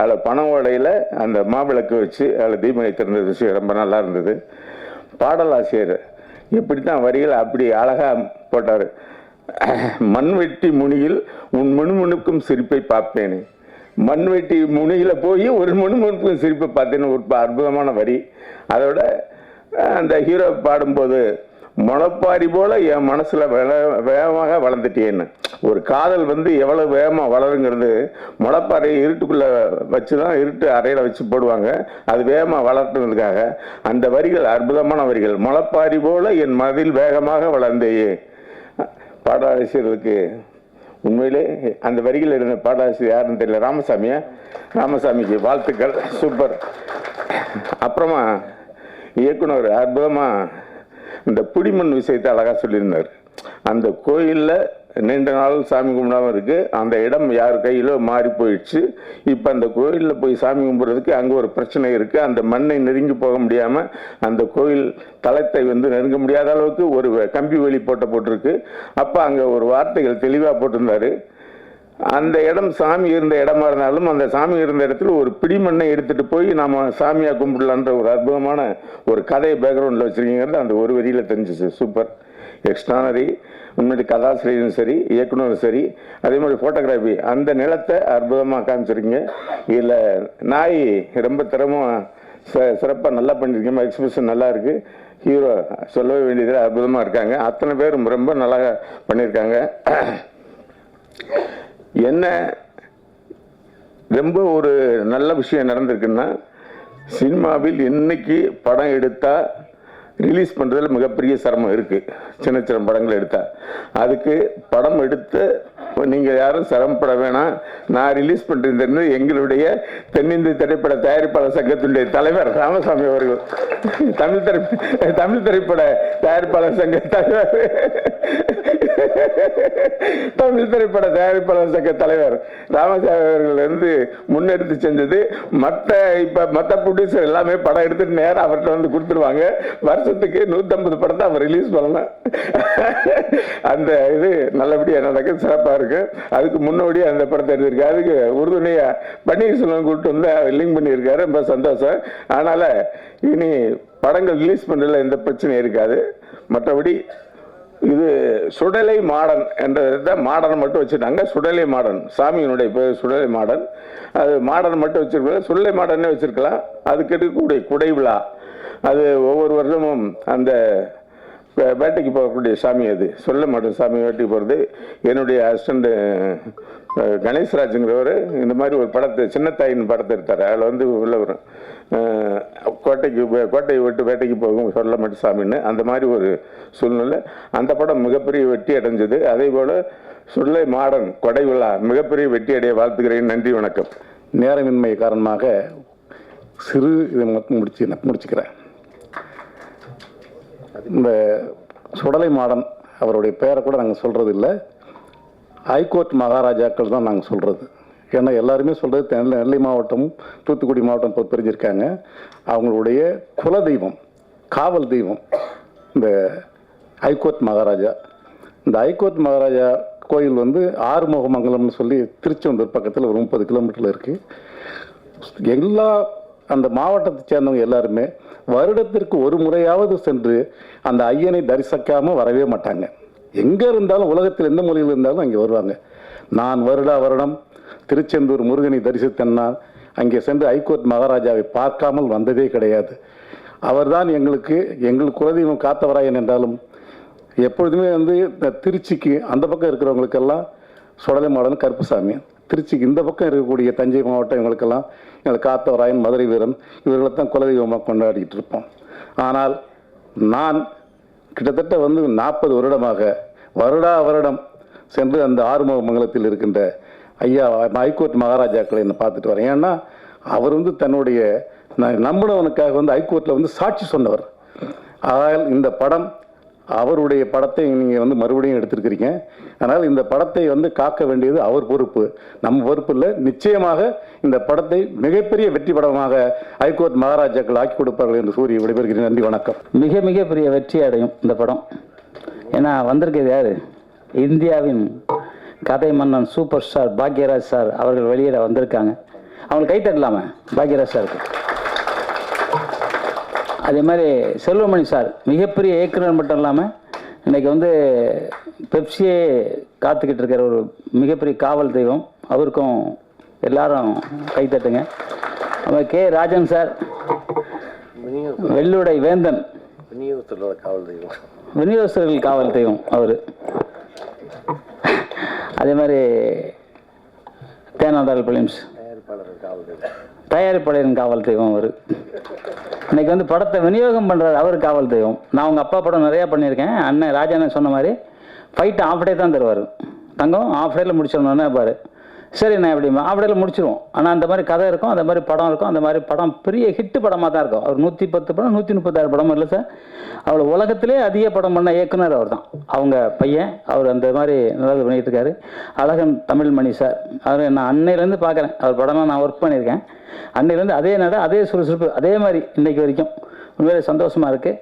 அதில் பனை ஓலையில் அந்த மாவிளக்கு வச்சு அதில் தீபம் வைத்திருந்த விஷயம் ரொம்ப நல்லா இருந்தது. பாடலாசிரியர் இப்படி தான் வரிகள் அப்படி அழகாக போட்டார். மண்வெட்டி முனியில் உன் முணுமுணுக்கும் சிரிப்பை பார்ப்பேனே. மண்வெட்டி முனியில் போய் ஒரு முணுமுணுக்கும் சிரிப்பை பார்த்தேன்னு ஒரு அற்புதமான வரி. அதோட அந்த ஹீரோ பாடும்போது முளைப்பாரி போல என் மனசுல வேகமாக வளர்ந்துட்டேன்னு. ஒரு காதல் எவ்வளவு வேகமாக வளருங்கிறது முளைப்பாறை இருட்டுக்குள்ள வச்சுதான் இருட்டு அறையில வச்சு போடுவாங்க. அது வேகமாக வளர்த்துறதுக்காக அந்த வரிகள் அற்புதமான வரிகள். முளைப்பாரி போல என் மனதில் வேகமாக வளர்ந்தேயே. பாடலாசிரியர்களுக்கு உண்மையிலே அந்த வரிகள் இருந்த பாடலாசிரியர் யாருன்னு தெரியல, ராமசாமியா, ராமசாமிக்கு வாழ்த்துக்கள். சூப்பர். அப்புறமா இயக்குனர் அற்புதமா இந்த புடிமண் விஷயத்தை அழகாக சொல்லியிருந்தார். அந்த கோயிலில் நீண்ட நாள் சாமி கும்பிடாமல் இருக்கு. அந்த இடம் யார் கையிலோ மாறி போயிடுச்சு. இப்போ அந்த கோயிலில் போய் சாமி கும்பிட்றதுக்கு அங்கே ஒரு பிரச்சனை இருக்கு. அந்த மண்ணை நெருங்கி போக முடியாமல் அந்த கோயில் தளத்தை நெருங்க முடியாத அளவுக்கு ஒரு கம்பி வேலி போட்டிருக்கு. அப்போ அங்கே ஒரு வார்த்தைகள் தெளிவாக போட்டிருந்தாரு. அந்த இடம் சாமி இருந்த இடமா இருந்தாலும் அந்த சாமி இருந்த இடத்துல ஒரு பிடிமண்ணை எடுத்துட்டு போய் நாம சாமியா கும்பிடலான்ற ஒரு அற்புதமான ஒரு கதையை பேக்ரவுண்டில் வச்சிருக்கீங்கிறது அந்த ஒரு வரியில தெரிஞ்சிச்சு. Super, extraordinary. உண்மையிலே கதாசிரியரும் சரி, இயக்குனரும் சரி, அதே மாதிரி ஃபோட்டோகிராஃபி அந்த நிலத்தை அற்புதமாக காமிச்சிருக்கீங்க. இதில் நாய் ரொம்ப சிறப்பாக நல்லா பண்ணியிருக்கீங்க. எக்ஸ்பிரஷன் நல்லா இருக்கு. ஹீரோ சொல்லவே வேண்டியதில் அற்புதமாக இருக்காங்க. அத்தனை பேரும் ரொம்ப நல்லா பண்ணியிருக்காங்க. என்ன ரொம்ப ஒரு நல்ல விஷயம் நடந்திருக்குன்னா, சினிமாவில் இன்னைக்கு படம் எடுத்தா ரிலீஸ் பண்ணுறதுல மிகப்பெரிய சிரமம் இருக்குது. சின்ன சின்ன படங்கள் எடுத்தால் அதுக்கு படம் எடுத்து நீங்கள் யாரும் சிரமப்பட வேணாம். நான் ரிலீஸ் பண்ணிருந்தேன்னு எங்களுடைய தென்னிந்திய திரைப்பட தயாரிப்பாளர் சங்கத்தினுடைய தலைவர் ராமசாமி அவர்கள், தமிழ் திரைப்பட தயாரிப்பாளர் சங்க தலைவர், தமிழ் திரைப்பட தயாரிப்பாளர் சங்க தலைவர் ராமசாமி அவர்கள் முன்னெடுத்து செஞ்சது. மற்ற ப்ரொடியூசர் எல்லாமே படம் எடுத்துட்டு நேரம் அவர்கிட்ட கொடுத்துருவாங்க. வருஷத்துக்கு 150 படத்தை அவர் ரிலீஸ் பண்ணலாம். அந்த இது நல்லபடியா நடக்க சிறப்பா இருக்கு. அதுக்கு முன்னோடியே அந்த படத்தை எடுத்திருக்காரு. அதுக்கு உறுதுணையா பன்னீர்செல்வம் கூப்பிட்டு லிங்க் பண்ணியிருக்காரு. ரொம்ப சந்தோஷம். அதனால இனி படங்கள் ரிலீஸ் பண்றதுல எந்த பிரச்சனையும் இருக்காது. மற்றபடி இது சுடலை மாடன் என்றதை மாடன் மட்டும் வச்சுட்டாங்க. சுடலை மாடன் சாமியினுடைய பேர் சுடலை மாடன். அது மாடன் மட்டும் வச்சிருக்கலாம், சுடலை மாடனே வச்சிருக்கலாம். அதுக்கு இருக்கக்கூடிய குடை விழா அது ஒவ்வொரு வருஷமும் அந்த வேட்டைக்கு போகக்கூடிய சாமி. அது சொல்ல மாட்டேன் சாமி வேட்டைக்கு போகிறது. என்னுடைய அசிஸ்டண்ட் கணேஷ்ராஜுங்கிறவர் இந்த மாதிரி ஒரு படத்தை சின்னத்தாயின் படத்தை எடுத்தார். அதில் உள்ள வரும் கோட்டையை விட்டு வேட்டைக்கு போகும் சொல்ல மாட்டேன் சாமின்னு. அந்த மாதிரி ஒரு சூழ்நிலை. அந்த படம் மிகப்பெரிய வெற்றி அடைஞ்சது. அதே போல் சுடலை மாடன் கொடை விழா மிகப்பெரிய வெற்றி அடைய வாழ்த்துக்கிறேன். நன்றி, வணக்கம். நேரமின்மை காரணமாக சிறு இதை மட்டும் முடிச்சுக்கிறேன். இந்த சுடலை மாடன் அவருடைய பெயரை கூட நாங்கள் சொல்கிறது இல்லை, ஹைகோர்ட் மகாராஜாக்கள் தான் நாங்கள் சொல்கிறது. ஏன்னா எல்லாருமே சொல்கிறது நெல்லை மாவட்டம் தூத்துக்குடி மாவட்டம் பிரிஞ்சிருக்காங்க. அவங்களுடைய குல தெய்வம் காவல் தெய்வம் இந்த ஹைகோர்ட் மகாராஜா. இந்த ஹைகோர்ட் மகாராஜா கோயில் ஆறுமுகமங்கலம்னு சொல்லி திருச்செந்தூர் பக்கத்தில் ஒரு 30 கிலோமீட்டரில் இருக்குது. எல்லா அந்த மாவட்டத்தை சேர்ந்தவங்க எல்லாருமே வருடத்திற்கு ஒரு முறையாவது சென்று அந்த ஐயனை தரிசிக்காமல் வரவே மாட்டாங்க. எங்கே இருந்தாலும் உலகத்தில் எந்த மொழியில் இருந்தாலும் அங்கே வருவாங்க. நான் வருடம் திருச்செந்தூர் முருகனை தரிசித்தேன்னா அங்கே சென்று ஹைகோர்ட் மகாராஜாவை பார்க்காமல் வந்ததே கிடையாது. அவர்தான் எங்கள் குலதெய்வம் காத்தவராயன் என்றாலும் எப்பொழுதுமே திருச்சிக்கு அந்த பக்கம் இருக்கிறவங்களுக்கெல்லாம் சுடலை மாடன் கருப்புசாமி, திருச்சிக்கு இந்த பக்கம் இருக்கக்கூடிய தஞ்சை மாவட்டம் இவங்களுக்கெல்லாம் எங்களுக்கு காத்தவராயன் மதுரை வீரன் இவர்களை தான் குலதெய்வமாக கொண்டாடிட்டு இருப்போம். ஆனால் நான் கிட்டத்தட்ட 40 வருடமாக வருடம் சென்று அந்த ஆறுமுகமங்கலத்தில் இருக்கின்ற ஐயா ஹைகோர்ட் மகாராஜாக்களை பார்த்துட்டு வரேன். ஏன்னா அவர் தன்னுடைய நான் நம்பினவனுக்காக வந்து ஹைகோர்ட்டில் வந்து சாட்சி சொன்னவர். ஆகையால் இந்த படம் அவருடைய படத்தை நீங்கள் வந்து மறுபடியும் எடுத்திருக்கிறீங்க. அதனால் இந்த படத்தை வந்து காக்க வேண்டியது அவர் பொறுப்பு, நம்ம பொறுப்பு இல்லை. நிச்சயமாக இந்த படத்தை மிகப்பெரிய வெற்றி படமாக ஹைகோர்ட் மகாராஜாக்கள் ஆக்கி கொடுப்பார்கள் என்று கூறி விடைபெறுகிறேன். நன்றி, வணக்கம். மிக மிக பெரிய வெற்றி அடையும் இந்த படம். ஏன்னா வந்திருக்கிறது யார்? இந்தியாவின் கதை மன்னன் சூப்பர் ஸ்டார் பாக்யராஜ் சார் அவர்கள் வெளியிட வந்திருக்காங்க. அவங்களுக்கு கை தட்டலாமா பாக்யராஜ் சாருக்கு? அதே மாதிரி செல்வமணி சார் மிகப்பெரிய இயக்குனர் மட்டும் இல்லாமல் இன்றைக்கி வந்து பெப்சியே காத்துக்கிட்டு இருக்கிற ஒரு மிகப்பெரிய காவல் தெய்வம். அவருக்கும் எல்லாரும் கைத்தட்டுங்க. அப்புறம் கே ராஜன் சார் வெள்ளுடை வேந்தன், விநியோகஸ்தர்கள் காவல் தெய்வம் அவர். அதே மாதிரி தேனாண்டால் பிலிம்ஸ் தயாரிப்பாளரின் காவல் தெய்வம் அவர். இன்னைக்கு வந்து படத்தை விநியோகம் பண்ணுறாரு அவர் காவல் தெய்வம். நான் அவங்க அப்பா படம் நிறையா பண்ணியிருக்கேன். அண்ணன் ராஜாண்ணன் சொன்ன மாதிரி ஃபைட்டு ஆஃப் டே தான் தருவார். தங்கம் ஆஃப் டேயில் முடிச்சிடணுன்னு பாரு. சரி நான் எப்படிமா ஆஃப் டேயில் முடிச்சிடுவோம். ஆனால் அந்த மாதிரி கதை இருக்கும், அந்த மாதிரி படம் இருக்கும். அந்த மாதிரி படம் பெரிய ஹிட்டு படமாக தான் இருக்கும். அவர் 110 படம் 136 படம் இல்லை சார். அவ்வளோ உலகத்திலே அதிக படம் பண்ண இயக்குனர் அவர் தான். அவங்க பையன் அவர் அந்த மாதிரி நல்லது பண்ணிகிட்டு இருக்காரு. அழகன் தமிழ்மணி சார், அவர் நான் அன்னையிலேருந்து பார்க்குறேன். அவர் படமாக நான் ஒர்க் பண்ணியிருக்கேன். அன்னையிலேருந்து அதே நட அதே சுறுசுறுப்பு அதே மாதிரி இன்றைக்கு வரைக்கும் உண்மையிலே சந்தோஷமாக இருக்குது.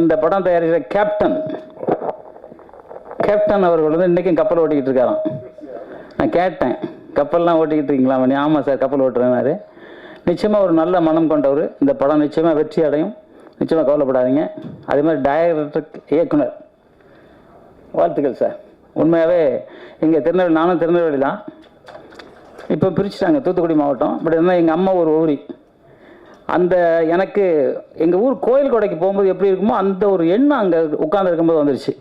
இந்த படம் தயாரிக்கிற கேப்டன் அவர்கள் வந்து இன்றைக்கும் கப்பல் ஓட்டிக்கிட்டு இருக்காராம். நான் கேட்டேன், கப்பல்லாம் ஓட்டிக்கிட்டு இருக்கீங்களா மணி? ஆமாம் சார் கப்பல் ஓட்டுறேன்னாரு. நிச்சயமாக ஒரு நல்ல மனம் கொண்டவர். இந்த படம் நிச்சயமாக வெற்றி அடையும், நிச்சயமாக கவலைப்படாதீங்க. அதே மாதிரி டைரக்டர் இயக்குனர் வாழ்த்துக்கள் சார். உண்மையாகவே இங்கே திருநெல்வேலி, நானும் திருநெல்வேலி தான். இப்போ பிரிச்சுட்டாங்க தூத்துக்குடி மாவட்டம். பட் இருந்தால் எங்கள் அம்மா ஒரு ஊரி. அந்த எனக்கு எங்கள் ஊர் கோயில் கொடைக்கு போகும்போது எப்படி இருக்குமோ அந்த ஒரு எண்ணம் அங்கே உட்கார்ந்து இருக்கும்போது வந்துருச்சு.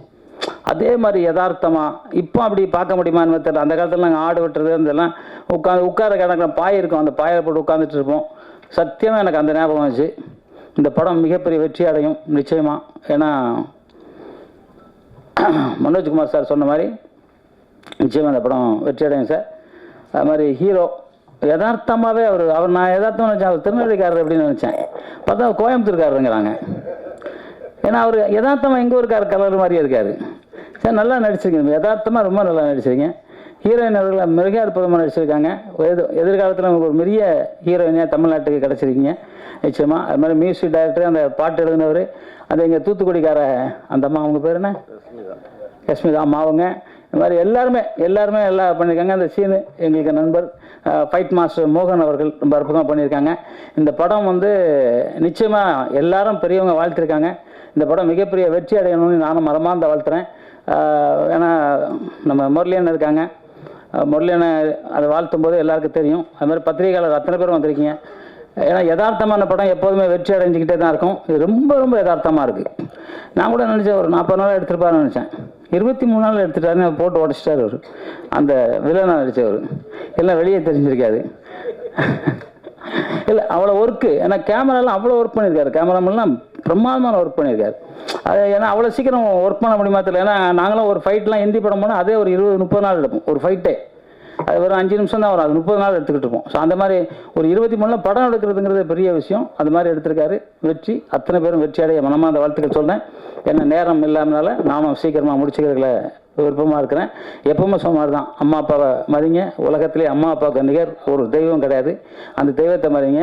அதே மாதிரி யதார்த்தமாக இப்போ அப்படி பார்க்க முடியுமான்னு தெரியல. அந்த காலத்தில் நாங்கள் ஆடு வெட்டுறது இதெல்லாம் உட்கார கிடக்கிற பாய் இருக்கும், அந்த பாயை போட்டு உட்காந்துட்டு இருப்போம். சத்தியமாக எனக்கு அந்த ஞாபகம் வந்துச்சு. இந்த படம் மிகப்பெரிய வெற்றி அடையும் நிச்சயமாக. ஏன்னா மனோஜ்குமார் சார் சொன்ன மாதிரி நிச்சயமாக இந்த படம் வெற்றி அடையும் சார். அது மாதிரி ஹீரோ யதார்த்தமாகவே அவர் நான் யதார்த்தமாக நினச்சேன் அவர் திருநெல்வேலிக்காரர் அப்படின்னு நினச்சேன். பார்த்தா கோயம்புத்தூர்காரருங்கிறாங்க. ஏன்னா அவர் யதார்த்தமாக எங்கே ஊருக்கார கலர் மாதிரியே இருக்கார். சார் நல்லா நடிச்சிருக்கீங்க, யதார்த்தமாக ரொம்ப நல்லா நடிச்சிருக்கீங்க. ஹீரோயின் அவர்களை மிக அற்புதமாக நடிச்சிருக்காங்க. எதிர்காலத்தில் நமக்கு ஒரு பெரிய ஹீரோயினாக தமிழ்நாட்டுக்கு கிடச்சிருக்கீங்க நிச்சயமாக. அது மாதிரி மியூசிக் டைரக்டர், அந்த பாட்டு எழுதினவர், அந்த எங்கள் தூத்துக்குடிக்கார அந்த அம்மா, அவங்க பேர் என்ன, யஸ்மிதா அம்மா, அவங்க இந்த மாதிரி எல்லாருமே எல்லாம் பண்ணியிருக்காங்க. அந்த சீனு எங்களுக்கு நண்பர் ஃபைட் மாஸ்டர் மோகன் அவர்கள் ரொம்ப அற்புதமாக பண்ணியிருக்காங்க. இந்த படம் வந்து நிச்சயமாக எல்லாரும் பெரியவங்க வாழ்த்திருக்காங்க. இந்த படம் மிகப்பெரிய வெற்றி அடையணும்னு நானும் மரமார்ந்த வாழ்த்துறேன். ஏன்னா நம்ம முரளியன் இருக்காங்க, முரளியனை அதை வாழ்த்தும் போது எல்லாருக்கும் தெரியும். அது மாதிரி பத்திரிகையாளர் அத்தனை பேரும் வந்திருக்கீங்க. ஏன்னா யதார்த்தமான படம் எப்போதுமே வெற்றி அடைஞ்சிக்கிட்டே தான் இருக்கும். இது ரொம்ப யதார்த்தமாக இருக்குது. நான் கூட நினச்சேன் ஒரு 40 நாள் எடுத்துருப்பாருன்னு நினச்சேன். 23 நாள் எடுத்துட்டாருன்னு போட்டு உடச்சிட்டார் அவர். அந்த வில்லனை நடித்தவர் எல்லாம் வெளியே தெரிஞ்சிருக்காது. இல்லை அவ்வளோ ஒர்க்கு. ஏன்னா கேமராலாம் அவ்வளோ ஒர்க் பண்ணியிருக்காரு. கேமராமெல்லாம் பிரமாதமான ஒர்க் பண்ணியிருக்காரு. அது ஏன்னா அவ்வளோ சீக்கிரம் ஒர்க் பண்ண முடியுமா தெரியல. ஏன்னா நாங்களும் ஒரு ஃபைட்லாம் ஹிந்தி படம் போனால் அதே ஒரு 20-30 நாள் எடுப்போம் ஒரு ஃபைட்டே. அது ஒரு 5 நிமிஷம் தான் வரும், அது 30 நாள் எடுத்துக்கிட்டு இருப்போம். ஸோ அந்த மாதிரி ஒரு 23 படம் எடுக்கிறதுங்கிறது பெரிய விஷயம். அது மாதிரி எடுத்திருக்காரு. வெற்றி அத்தனை பேரும் வெற்றி அடைய மனமார்ந்த வாழ்த்துக்கள் சொல்கிறேன். ஏன்னா நேரம் இல்லாமனால நானும் சீக்கிரமாக முடிச்சுக்கிறதுல விருப்பமாக இருக்கிறேன். எப்பவுமே சொன்னார் தான், அம்மா அப்பாவை மதிங்க. உலகத்திலே அம்மா அப்பாவுக்கு நிகர் ஒரு தெய்வம் கிடையாது. அந்த தெய்வத்தை மதிங்க.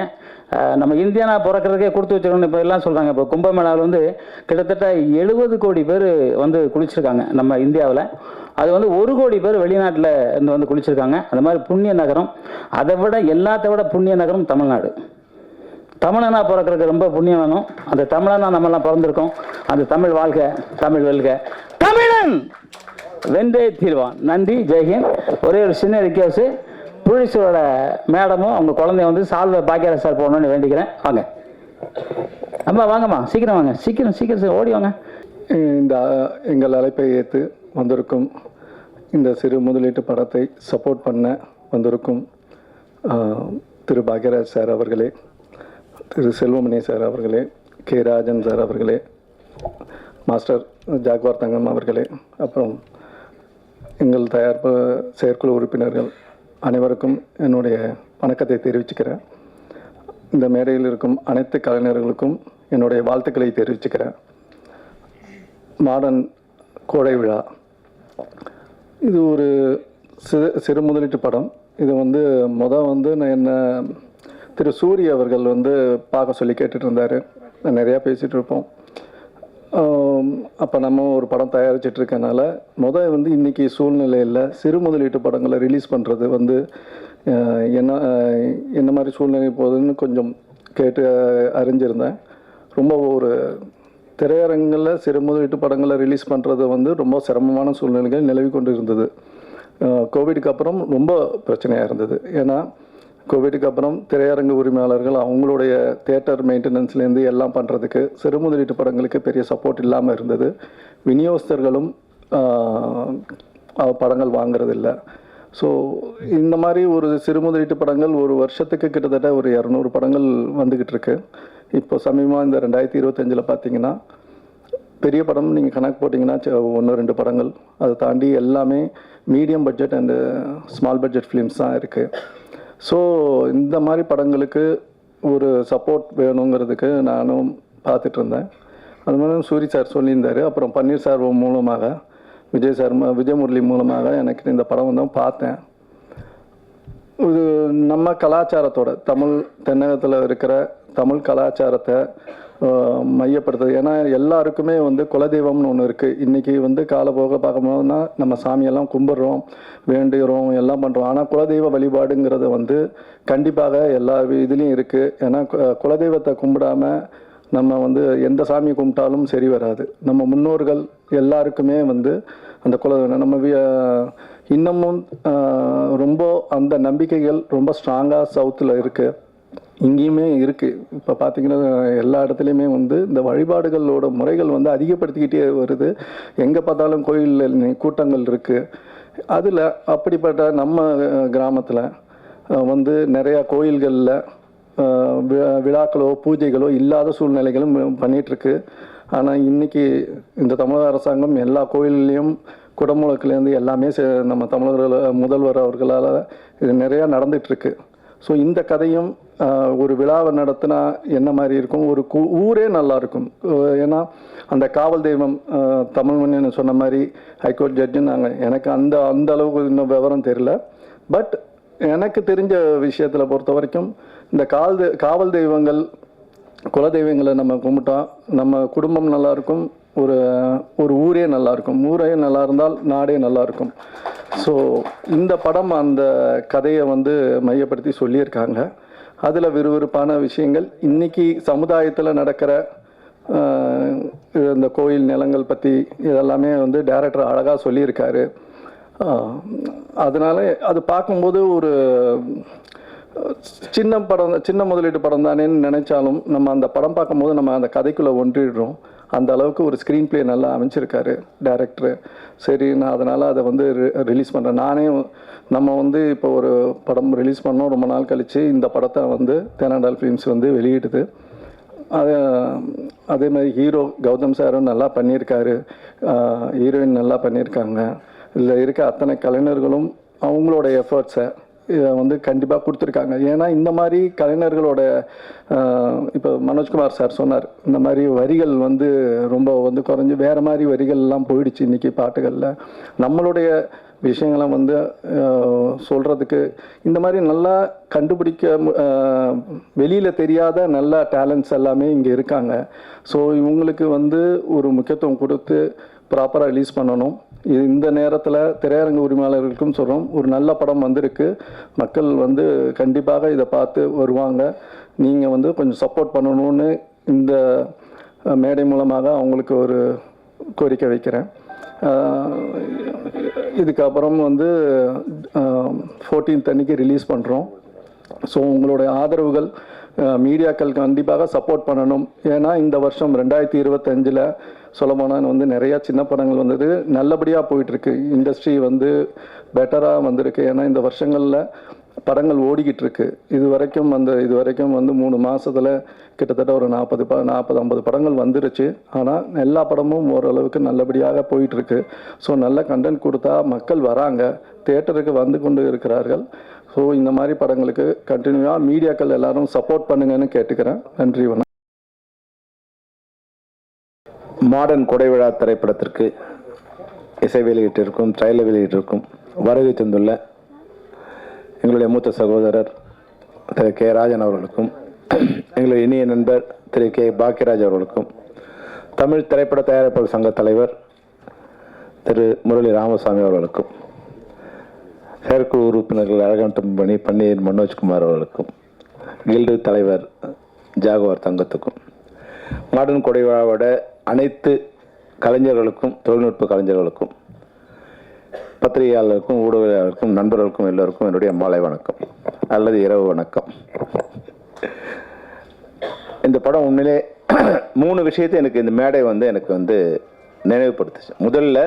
நம்ம இந்தியானா பிறக்கிறதுக்கே கொடுத்து வச்சுக்கணும்னு இப்போ எல்லாம் சொல்கிறாங்க. இப்போ கும்பமேளாவில் வந்து கிட்டத்தட்ட 70 கோடி பேர் வந்து குளிச்சிருக்காங்க நம்ம இந்தியாவில். அது வந்து 1 கோடி பேர் வெளிநாட்டில் இருந்து வந்து குளிச்சிருக்காங்க. அந்த மாதிரி புண்ணிய நகரம், அதை விட எல்லாத்த விட புண்ணிய நகரம் தமிழ்நாடு. தமிழனா பிறக்கிறதுக்கு ரொம்ப புண்ணியம் வேணும். அந்த தமிழனா நம்மெல்லாம் பிறந்திருக்கோம். அந்த தமிழ் வாழ்க, தமிழ் வெல்க, தமிழன் வென்றே தீர்வான். நன்றி, ஜெய்ஹிந்த். ஒரே ஒரு சின்ன ரிக்வெஸ்ட், புலிசோட மேடமும் அவங்க குழந்தைய வந்து சால்வை பாக்கியராஜ் சார் போடணும்னு வேண்டிக்கிறேன். வாங்க அம்மா, வாங்கம்மா, சீக்கிரம் வாங்க, சீக்கிரம் ஓடி வாங்க. இந்த எங்கள் அழைப்பை ஏற்று வந்திருக்கும் இந்த சிறு முதலீட்டு படத்தை சப்போர்ட் பண்ண வந்திருக்கும் திரு பாக்யராஜ் சார் அவர்களே, திரு செல்வமணி சார் அவர்களே, கே ராஜன் சார் அவர்களே, மாஸ்டர் ஜாக்வார் தங்கம் அவர்களே, அப்புறம் எங்கள் தயாரிப்பு செயற்குழு உறுப்பினர்கள் அனைவருக்கும் என்னுடைய வணக்கத்தை தெரிவிச்சுக்கிறேன். இந்த மேடையில் இருக்கும் அனைத்து கலைஞர்களுக்கும் என்னுடைய வாழ்த்துக்களை தெரிவிச்சுக்கிறேன். மாடர்ன் கோடை விழா இது ஒரு சிறு முதலீட்டு படம். இது வந்து நான் என்ன திரு சூரிய அவர்கள் வந்து பார்க்க சொல்லி கேட்டுட்டு இருந்தார். நிறையா பேசிகிட்டு இருப்போம். அப்போ நம்ம ஒரு படம் தயாரிச்சிட்டு இருக்கனால வந்து இன்றைக்கி சூழ்நிலையில் சிறு முதலீட்டு படங்களை ரிலீஸ் பண்ணுறது வந்து என்ன மாதிரி சூழ்நிலை போகுதுன்னு கொஞ்சம் கேட்டு அறிஞ்சிருந்தேன். ரொம்ப ஒரு திரையரங்கில் சிறு முதலீட்டு படங்களை ரிலீஸ் பண்ணுறது வந்து ரொம்ப சிரமமான சூழ்நிலைகள் நிலவி கொண்டு இருந்தது. கோவிடுக்கு அப்புறம் ரொம்ப பிரச்சனையாக இருந்தது. ஏன்னா கோவிடுக்கு அப்புறம் திரையரங்கு உரிமையாளர்கள் அவங்களுடைய தியேட்டர் மெயின்டெனன்ஸ்லேருந்து எல்லாம் பண்ணுறதுக்கு சிறு முதலீட்டு படங்களுக்கு பெரிய சப்போர்ட் இல்லாமல் இருந்தது. விநியோகஸ்தர்களும் படங்கள் வாங்குறதில்லை. ஸோ இந்த மாதிரி ஒரு சிறு முதலீட்டு படங்கள் ஒரு வருஷத்துக்கு கிட்டத்தட்ட ஒரு 200 படங்கள் வந்துக்கிட்டு இருக்கு. இப்போ சமீபமாக இந்த 2025 பார்த்தீங்கன்னா பெரிய படம் நீங்கள் கணக்கு போட்டிங்கன்னா 1-2 படங்கள், அதை தாண்டி எல்லாமே medium budget and small budget films தான் இருக்குது. ஸோ இந்த மாதிரி படங்களுக்கு ஒரு சப்போர்ட் வேணுங்கிறதுக்கு நானும் பார்த்துட்டு இருந்தேன். அது மாதிரி சூரி சார் சொல்லியிருந்தார். அப்புறம் பன்னீர் சார் மூலமாக விஜய் முரளி மூலமாக எனக்கு இந்த படம் வந்து பார்த்தேன். இது நம்ம கலாச்சாரத்தோட தமிழ் தென்னகத்தில் இருக்கிற தமிழ் கலாச்சாரத்தை மையப்படுத்துது. ஏன்னா எல்லாருக்குமே வந்து குலதெய்வம்னு ஒன்று இருக்குது. இன்றைக்கி வந்து காலப்போக பார்க்கும்போதுனா நம்ம சாமியெல்லாம் கும்பிட்றோம், வேண்டுகிறோம், எல்லாம் பண்ணுறோம். ஆனால் குலதெய்வ வழிபாடுங்கிறது வந்து கண்டிப்பாக எல்லா இதுலேயும் இருக்குது. ஏன்னா குலதெய்வத்தை கும்பிடாமல் நம்ம வந்து எந்த சாமியை கும்பிட்டாலும் சரி வராது. நம்ம முன்னோர்கள் எல்லாருக்குமே வந்து அந்த நம்ம இன்னமும் ரொம்ப அந்த நம்பிக்கைகள் ரொம்ப ஸ்ட்ராங்காக சவுத்தில் இருக்குது, இங்கேயுமே இருக்குது. இப்போ பார்த்திங்கன்னா எல்லா இடத்துலையுமே வந்து இந்த வழிபாடுகளோட முறைகள் வந்து அதிகப்படுத்திக்கிட்டே வருது. எங்கே பார்த்தாலும் கோயில் கூட்டங்கள் இருக்குது. அதில் அப்படிப்பட்ட நம்ம கிராமத்தில் வந்து நிறையா கோயில்களில் விழாக்களோ பூஜைகளோ இல்லாத சூழ்நிலைகளும் பண்ணிகிட்ருக்கு. ஆனால் இன்றைக்கி இந்த தமிழக அரசாங்கம் எல்லா கோயில்லையும் குடமுழக்குலேருந்து எல்லாமே நம்ம தமிழர்கள் முதல்வர் அவர்களால் இது நிறையா நடந்துகிட்ருக்கு. ஸோ இந்த கதையும் ஒரு விழாவை நடத்தினா என்ன மாதிரி இருக்கும், ஒரு ஊரே நல்லாயிருக்கும். ஏன்னா அந்த காவல் தெய்வம் தமிழ்மணி சொன்ன மாதிரி ஹைகோர்ட் ஜட்ஜுன்னு எனக்கு அந்த அளவுக்கு இன்னும் விவரம் தெரியல. பட் எனக்கு தெரிஞ்ச விஷயத்தில் பொறுத்த வரைக்கும் இந்த காவல் தெய்வங்கள் குலதெய்வங்களை நம்ம கும்பிட்டா நம்ம குடும்பம் நல்லாயிருக்கும், ஒரு ஊரே நல்லாயிருக்கும். ஊரே நல்லா இருந்தால் நாடே நல்லாயிருக்கும். ஸோ இந்த படம் அந்த கதையை வந்து மையப்படுத்தி சொல்லியிருக்காங்க. அதில் விறுவிறுப்பான விஷயங்கள் இன்றைக்கி சமுதாயத்தில் நடக்கிற இந்த கோயில் நிலங்கள் பற்றி இதெல்லாமே வந்து டைரக்டர் அழகாக சொல்லியிருக்காரு. அதனால அது பார்க்கும்போது ஒரு சின்ன முதலீட்டு படம் தானேன்னு நினைச்சாலும் நம்ம அந்த படம் பார்க்கும்போது நம்ம அந்த கதைக்குள்ளே ஒன்றிடுறோம். அந்த அளவுக்கு ஒரு ஸ்க்ரீன் பிளே நல்லா அமைச்சிருக்காரு டைரக்டரு. சரி, நான் அதனால் அதை வந்து ரிலீஸ் பண்ணுறேன். நம்ம வந்து இப்போ ஒரு படம் ரிலீஸ் பண்ணோம், ரொம்ப நாள் கழித்து இந்த படத்தை வந்து தேனாண்டால் ஃபிலிம்ஸ் வந்து வெளியிடுது. அதே மாதிரி ஹீரோ கௌதம் சாரும் நல்லா பண்ணியிருக்காரு, ஹீரோயின் நல்லா பண்ணியிருக்காங்க. இதில் இருக்க அத்தனை கலைஞர்களும் அவங்களோட எஃபர்ட்ஸை வந்து கண்டிப்பாக கொடுத்துருக்காங்க. ஏன்னா இந்த மாதிரி கலைஞர்களோட இப்போ மனோஜ்குமார் சார் சொன்னார், இந்த மாதிரி வரிகள் வந்து ரொம்ப வந்து குறைஞ்சி வேறு மாதிரி வரிகள்லாம் போயிடுச்சு இன்றைக்கி பாட்டுகளில். நம்மளுடைய விஷயங்களை வந்து சொல்கிறதுக்கு இந்த மாதிரி நல்லா கண்டுபிடிக்க வெளியில் தெரியாத நல்ல டேலண்ட்ஸ் எல்லாமே இங்கே இருக்காங்க. ஸோ இவங்களுக்கு வந்து ஒரு முக்கியத்துவம் கொடுத்து ப்ராப்பராக ரிலீஸ் பண்ணணும். இந்த நேரத்தில் திரையரங்கு உரிமையாளர்களுக்கும் சொல்கிறோம், ஒரு நல்ல படம் வந்திருக்கு, மக்கள் வந்து கண்டிப்பாக இதை பார்த்து வருவாங்க. நீங்கள் வந்து கொஞ்சம் சப்போர்ட் பண்ணணும்னு இந்த மேடை மூலமாக அவங்களுக்கு ஒரு கோரிக்கை வைக்கிறேன். இதுக்கப்புறம் வந்து 14th அன்னைக்கு ரிலீஸ் பண்ணுறோம். ஸோ உங்களுடைய ஆதரவுகள் மீடியாக்கள் கண்டிப்பாக சப்போர்ட் பண்ணணும். ஏன்னா இந்த வருஷம் 2025 சொல்லப்போனால் வந்து நிறையா சின்ன படங்கள் வந்தது, நல்லபடியாக போயிட்டுருக்கு. இண்டஸ்ட்ரி வந்து பெட்டராக வந்திருக்கு. ஏன்னா இந்த வருஷங்களில் படங்கள் ஓடிக்கிட்டு இருக்கு. இது வரைக்கும் வந்து 3 மாசத்துல கிட்டத்தட்ட ஒரு 40-50 படங்கள் வந்துருச்சு. ஆனால் எல்லா படமும் ஓரளவுக்கு நல்லபடியாக போயிட்டு இருக்கு. ஸோ நல்ல கண்டென்ட் கொடுத்தா மக்கள் வராங்க, தியேட்டருக்கு வந்து கொண்டு இருக்கிறார்கள். ஸோ இந்த மாதிரி படங்களுக்கு கண்டினியூவாக மீடியாக்கள் எல்லாரும் சப்போர்ட் பண்ணுங்கன்னு கேட்டுக்கிறேன். நன்றி, வணக்கம். மாடர்ன் கொடை விழா திரைப்படத்திற்கு இசை வெளியிட்டிருக்கும், ட்ரைலர் வெளியிட்டிருக்கும் வருகை தந்துள்ள எங்களுடைய மூத்த சகோதரர் திரு கே ராஜன் அவர்களுக்கும், எங்களுடைய இனிய நண்பர் திரு கே பாக்கியராஜ் அவர்களுக்கும், தமிழ் திரைப்பட தயாரிப்பாளர் சங்க தலைவர் திரு முரளி ராமசாமி அவர்களுக்கும், செயற்குழு உறுப்பினர்கள் அழகன் தம்பி பன்னீர் மனோஜ்குமார் அவர்களுக்கும், கில்டு தலைவர் ஜாகுவார் தங்கத்துக்கும், மாடர்ன் கொடை விழாவோட அனைத்து கலைஞர்களுக்கும், தொழில்நுட்ப கலைஞர்களுக்கும், பத்திரிகையாளருக்கும், ஊடகங்களுக்கும், நண்பர்களுக்கும் எல்லோருக்கும் என்னுடைய மாலை வணக்கம் அல்லது இரவு வணக்கம். இந்த படம் உண்மையிலே 3 விஷயத்தை எனக்கு இந்த மேடை எனக்கு நினைவுபடுத்துச்சு. முதல்ல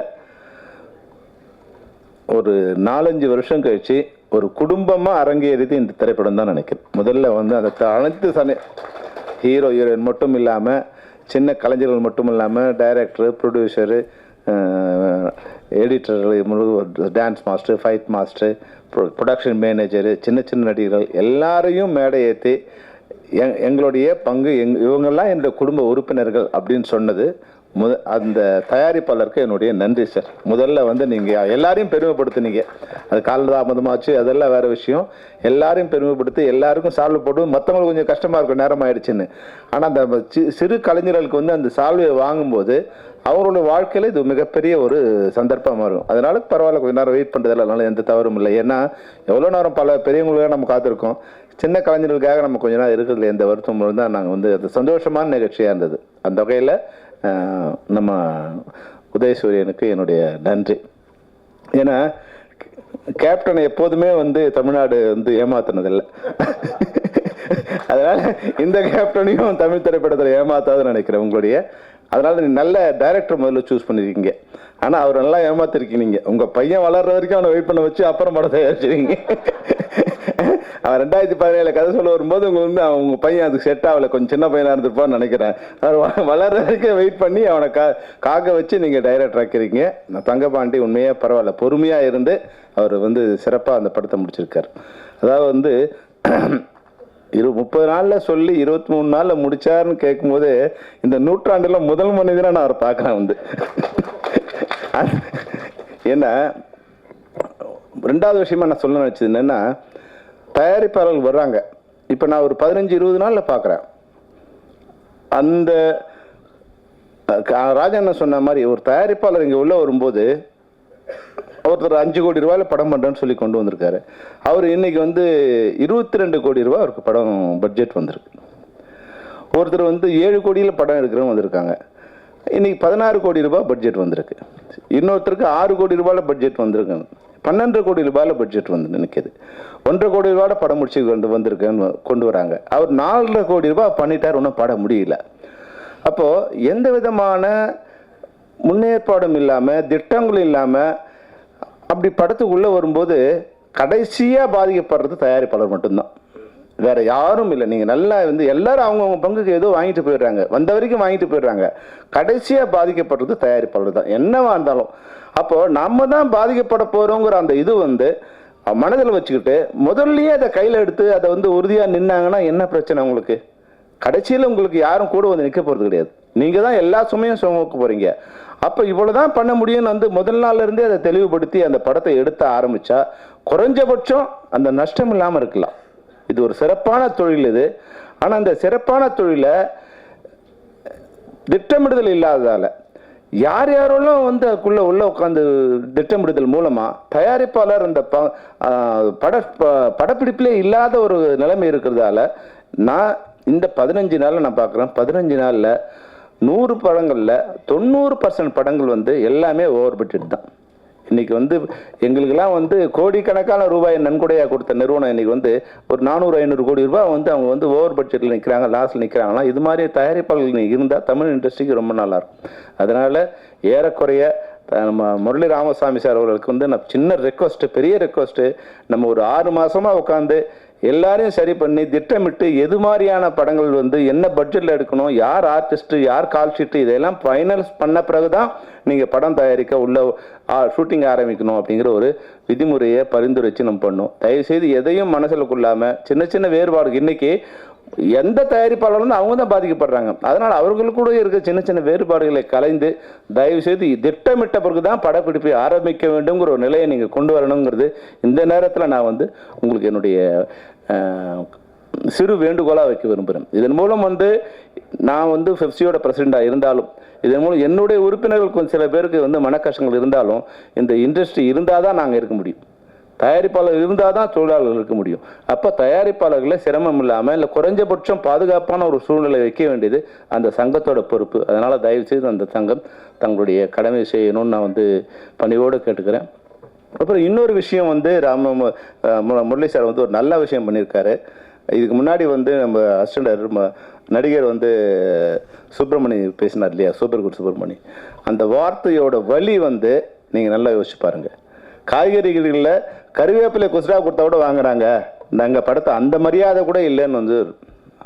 ஒரு 4-5 வருஷம் கழிச்சு ஒரு குடும்பமாக அரங்கேறியது இந்த திரைப்படம் தான் நினைக்கிறேன். முதல்ல அந்த அனைத்து ஹீரோ ஹீரோயின் மட்டும் இல்லாமல், சின்ன கலைஞர்கள் மட்டும் இல்லாமல், director, producer, editor, dance master, fight master, production manager, சின்ன சின்ன நடிகர்கள் எல்லாரையும் மேடை ஏற்றி எங்களுடைய பங்கு இவங்கெல்லாம் என்னுடைய குடும்ப உறுப்பினர்கள் அப்படின்னு சொன்னது அந்த தயாரிப்பாளருக்கு என்னுடைய நன்றி சார். முதல்ல நீங்கள் எல்லாரையும் பெருமைப்படுத்தினீங்க. அது காலதாமதமாச்சு, அதெல்லாம் வேறு விஷயம். எல்லாரையும் பெருமைப்படுத்தி எல்லாருக்கும் சால்வை போட்டு, மற்றவங்களுக்கு கொஞ்சம் கஷ்டமாக இருக்கும் நேரம் ஆயிடுச்சுன்னு. ஆனால் அந்த சிறு கலைஞர்களுக்கு அந்த சால்வையை வாங்கும்போது அவருடைய வாழ்க்கையில் இது மிகப்பெரிய ஒரு சந்தர்ப்பமாக இருக்கும். அதனால பரவாயில்ல, கொஞ்சம் நேரம் வெயிட் பண்ணுறதில்ல, அதனால எந்த தவறும் இல்லை. ஏன்னா எவ்வளோ நேரம் பல பெரியவங்களுக்காக நம்ம காத்திருக்கோம், சின்ன கலைஞர்களுக்காக நம்ம கொஞ்ச நேரம் இருக்கிறதுல எந்த வருத்தமும் தான். நாங்கள் அது சந்தோஷமான நிகழ்ச்சியாக இருந்தது. அந்த வகையில் நம்ம உதயசூரியனுக்கு என்னுடைய நன்றி. ஏன்னா கேப்டனை எப்போதுமே தமிழ்நாடு ஏமாத்தினதில்லை. அதனால இந்த கேப்டனையும் தமிழ் திரைப்படத்தில் ஏமாத்தாதுன்னு நினைக்கிறேன் உங்களுடைய. அதனால நீ நல்ல டைரக்டர் முதல்ல சூஸ் பண்ணியிருக்கீங்க. ஆனால் அவர் நல்லா ஏமாத்திருக்கீங்க. உங்கள் பையன் வளர்ற வரைக்கும் அவனை வெயிட் பண்ண வச்சு அப்புறம் படம் தயாரிச்சிருக்கீங்க. அவன் 2017 கதை சொல்ல வரும்போது உங்கள் பையன் அதுக்கு செட் ஆகலை, கொஞ்சம் சின்ன பையனாக இருந்திருப்பான்னு நினைக்கிறேன். அவர் வளர்ற வரைக்கும் வெயிட் பண்ணி அவனை காக்க வச்சு நீங்கள் டைரக்டர் ஆக்கிறீங்க. தங்கபாண்டி உண்மையாக பரவாயில்ல, பொறுமையாக இருந்து அவர் சிறப்பாக அந்த படத்தை முடிச்சிருக்கார். அதாவது 30 நாளில் சொல்லி 23 நாளில் முடிச்சாருன்னு கேட்கும்போது இந்த நூற்றாண்டில் முதல் மனிதனாக நான் அவரை பார்க்குறேன். ஏன்னா 2வது விஷயமா நான் சொல்ல நினச்சது என்னென்னா, தயாரிப்பாளர்கள் வர்றாங்க. இப்போ நான் ஒரு 15-20 நாளில் பார்க்குறேன். அந்த ராஜண்ணா சொன்ன மாதிரி ஒரு தயாரிப்பாளர் இங்கே உள்ள வரும்போது ஒருத்தர் 5 கோடி ரூபாயில் படம் பண்ணுறேன்னு சொல்லி கொண்டு வந்திருக்காரு. அவர் இன்னைக்கு 22 கோடி ரூபா அவருக்கு படம் பட்ஜெட் வந்திருக்கு. ஒருத்தர் 7 கோடியில் படம் எடுக்கிறவங்க வந்திருக்காங்க. இன்னைக்கு 16 கோடி ரூபாய் பட்ஜெட் வந்திருக்கு. இன்னொருத்தருக்கு 6 கோடி ரூபாயில் பட்ஜெட் வந்திருக்காங்க. 12 கோடி ரூபாயில் பட்ஜெட் நினைக்கிது. 1.5 கோடி ரூபாயோட படம் முடிச்சு வந்திருக்குன்னு கொண்டு வராங்க. அவர் 4.5 கோடி ரூபாய் பண்ணிட்டார், ஒன்றும் படம் முடியல. அப்போது எந்த விதமான முன்னேற்பாடும் இல்லாமல், திட்டங்களும் இல்லாமல் அப்படி படத்துக்குள்ளே வரும்போது கடைசியாக பாதிக்கப்படுறது தயாரிப்பாளர் மட்டும்தான், வேற யாரும் இல்லை. நீங்கள் நல்லா எல்லாரும் அவங்கவுங்க பங்குக்கு ஏதோ வாங்கிட்டு போயிடுறாங்க, வந்த வரைக்கும் வாங்கிட்டு போயிடுறாங்க. கடைசியாக பாதிக்கப்படுறது தயாரிப்பாளர் தான், என்னவா இருந்தாலும். அப்போது நம்ம தான் பாதிக்கப்பட போகிறோங்கிற அந்த இது மனதில் வச்சுக்கிட்டு முதல்லயே அதை கையில் எடுத்து அதை உறுதியாக நின்னாங்கன்னா என்ன பிரச்சனை உங்களுக்கு? கடைசியில் உங்களுக்கு யாரும் கூட நிற்க போகிறது கிடையாது. நீங்கள் தான் எல்லா சுமையும் சுமக்க போகிறீங்க. அப்போ இவ்வளோதான் பண்ண முடியும்னு முதல் நாள்ல இருந்தே அதை தெளிவுபடுத்தி அந்த படத்தை எடுத்த ஆரம்பிச்சா குறைஞ்சபட்சம் அந்த நஷ்டம் இல்லாமல் இருக்கலாம். இது ஒரு சிறப்பான தொழில் இது. ஆனால் அந்த சிறப்பான தொழிலை திட்டமிடுதல் இல்லாததால யார் யாரெல்லாம் அதுக்குள்ள உள்ள உட்காந்து திட்டமிடுதல் மூலமா தயாரிப்பாளர் அந்த படப்பிடிப்பிலே இல்லாத ஒரு நிலைமை இருக்கிறதால நான் இந்த 15 நாளில் நான் பார்க்குறேன். 15 நாளில் 100 படங்களில் 90% படங்கள் எல்லாமே ஓவர் பட்ஜெட் தான். இன்னைக்கு எங்களுக்கெல்லாம் கோடிக்கணக்கான ரூபாய் நன்கொடையாக கொடுத்த நிறுவனம் இன்னைக்கு ஒரு 400-500 கோடி ரூபாய் அவங்க ஓவர் பட்ஜெட்டில் நிற்கிறாங்க, லாஸில் நிற்கிறாங்கன்னா இது மாதிரி தயாரிப்பாளர்கள் இருந்தால் தமிழ் இண்டஸ்ட்ரிக்கு ரொம்ப நல்லாயிருக்கும். அதனால் ஏறக்குறைய நம்ம முரளி ராமசாமி சார் அவர்களுக்கு வந்து நான் சின்ன ரெக்வஸ்ட்டு, பெரிய ரெக்வஸ்ட்டு, நம்ம ஒரு 6 மாதமாக உட்காந்து எல்லாரையும் சரி பண்ணி திட்டமிட்டு எது மாதிரியான படங்கள் வந்து என்ன பட்ஜெட்டில் எடுக்கணும், யார் ஆர்டிஸ்ட்டு, யார் கால் ஷீட்டு, இதெல்லாம் ஃபைனல்ஸ் பண்ண பிறகு தான் நீங்கள் படம் தயாரிக்க உள்ள ஷூட்டிங் ஆரம்பிக்கணும் அப்படிங்கிற ஒரு விதிமுறையை பரிந்துரைச்சு நம்ம பண்ணோம். தயவுசெய்து எதையும் மனசில் கொள்ளாமல் சின்ன சின்ன வேறுபாடு, இன்றைக்கி எந்த தயாரிப்பாளரும் அவங்க தான் பாதிக்கப்படுறாங்க. அதனால் அவர்களுக்கு கூட இருக்க சின்ன சின்ன வேறுபாடுகளை கலைந்து தயவுசெய்து திட்டமிட்ட பிறகு தான் படப்பிடிப்பை ஆரம்பிக்க வேண்டுங்கிற ஒரு நிலையை நீங்கள் கொண்டு வரணுங்கிறது இந்த நேரத்தில் நான் வந்து உங்களுக்கு என்னுடைய சிறு வேண்டுகோளாக வைக்க விரும்புகிறேன். இதன் மூலம் வந்து நான் வந்து ஃபெப்சியோட பிரசிடெண்டாக இருந்தாலும், இதன் மூலம் என்னுடைய உறுப்பினர்களுக்கு கொஞ்சம் சில பேருக்கு வந்து மனக்கஷ்டங்கள் இருந்தாலும், இந்த இண்டஸ்ட்ரி இருந்தால் தான் நாங்கள் இருக்க முடியும். தயாரிப்பாளர் இருந்தால் தான் தொழிலாளர்கள் இருக்க முடியும். அப்போ தயாரிப்பாளர்களை சிரமம் இல்லாமல் இல்லை குறைஞ்சபட்சம் பாதுகாப்பான ஒரு சூழ்நிலை வைக்க வேண்டியது அந்த சங்கத்தோட பொறுப்பு. அதனால் தயவுசெய்து அந்த சங்கம் தங்களுடைய கடமை செய்யணும்னு நான் வந்து பணிவோடு கேட்டுக்கிறேன். அப்புறம் இன்னொரு விஷயம் வந்து முரளி சார் வந்து ஒரு நல்ல விஷயம் பண்ணியிருக்காரு. இதுக்கு முன்னாடி வந்து நம்ம அசிஸ்டன்ட் நடிகர் வந்து சுப்பிரமணி பேசினார் இல்லையா, சூப்பர் குட் சுப்பிரமணி, அந்த வார்த்தையோட வழி வந்து நீங்கள் நல்லா யோசிச்சு பாருங்கள். காய்கறிகளில் கருவேப்பிலை குஸ்ரா கொடுத்தா கூட வாங்குறாங்க, நாங்கள் படத்தை அந்த மரியாதை கூட இல்லைன்னு வந்து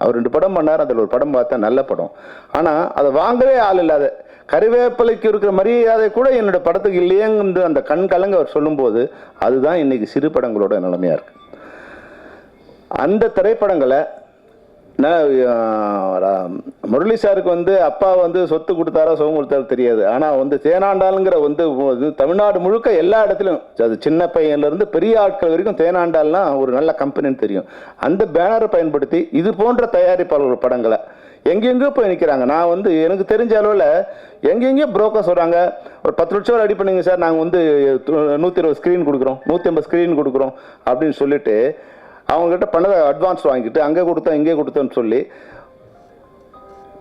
அவர் 2 படம் பண்ணார். அதில் ஒரு படம் பார்த்தா நல்ல படம், ஆனால் அதை வாங்கவே ஆள் இல்லாத, கருவேப்பிலைக்கு இருக்கிற மரியாதை கூட என்னோட படத்துக்கு இல்லையேங்கிற அந்த கண் கலங்க அவர் சொல்லும்போது அதுதான் இன்னைக்கு சிறு படங்களோட நிலைமையாக இருக்குது. அந்த திரைப்படங்களை முரளி சாருக்கு வந்து அப்பா வந்து சொத்து கொடுத்தாரோ சுகம் கொடுத்தாரோ தெரியாது, ஆனால் வந்து தேனாண்டாளுங்கிற வந்து தமிழ்நாடு முழுக்க எல்லா இடத்துலையும், அது சின்ன பையன்லேருந்து பெரிய ஆட்கள் வரைக்கும் தேனாண்டால்னா ஒரு நல்ல கம்பெனின்னு தெரியும். அந்த பேனரை பயன்படுத்தி இது போன்ற தயாரிப்பாளர்கள் படங்களை எங்கெங்கோ போய் நிற்கிறாங்க. நான் வந்து எனக்கு தெரிஞ்ச அளவில் எங்கெங்கேயோ புரோக்கர் சொல்கிறாங்க, ஒரு 10 லட்சம் ரெடி பண்ணுங்க சார், நாங்கள் வந்து 120 ஸ்க்ரீன் கொடுக்குறோம், 150 ஸ்க்ரீன் கொடுக்குறோம் அப்படின்னு சொல்லிட்டு அவங்ககிட்ட பண்ணதை அட்வான்ஸ் வாங்கிட்டு அங்கே கொடுத்தோம் இங்கே கொடுத்தோன்னு சொல்லி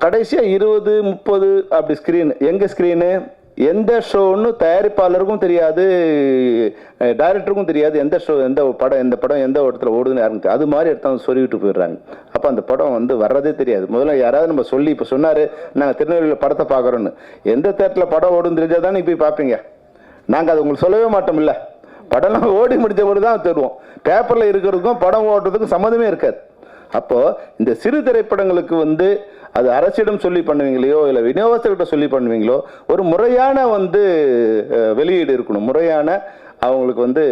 கடைசியாக 20-30 அப்படி ஸ்க்ரீன். எங்கள் ஸ்க்ரீனு எந்த ஷோன்னு தயாரிப்பாளருக்கும் தெரியாது, டைரக்டருக்கும் தெரியாது, எந்த ஷோ எந்த படம் எந்த இடத்துல ஓடுதுன்னு யாருக்கும் தெரியாது. அது மாதிரி எடுத்து சொல்லிவிட்டு போயிடுறாங்க. அப்போ அந்த படம் வந்து வர்றதே தெரியாது. முதல்ல யாராவது நம்ம சொல்லி இப்போ சொன்னார் நாங்கள் திருநெல்வேலியில் படத்தை பார்க்குறோன்னு, எந்த தேட்டரில் படம் ஓடுன்னு தெரிஞ்சால் தான் நீ போய் பார்ப்பீங்க. நாங்கள் அது உங்களுக்கு சொல்லவே மாட்டோம். இல்லை, படம்லாம் ஓடி முடிஞ்ச போது தான் தருவோம். பேப்பரில் இருக்கிறதுக்கும் படம் ஓடுறதுக்கும் சம்மந்தமே இருக்காது. அப்போது இந்த சிறு திரைப்படங்களுக்கு வந்து அது அரசிடம் சொல்லி பண்ணுவீங்களோ இல்லை விநியோகஸ்தர்கிட்ட சொல்லி பண்ணுவீங்களோ ஒரு முறையான வந்து வெளியீடு இருக்கணும். முறையான அவங்களுக்கு வந்து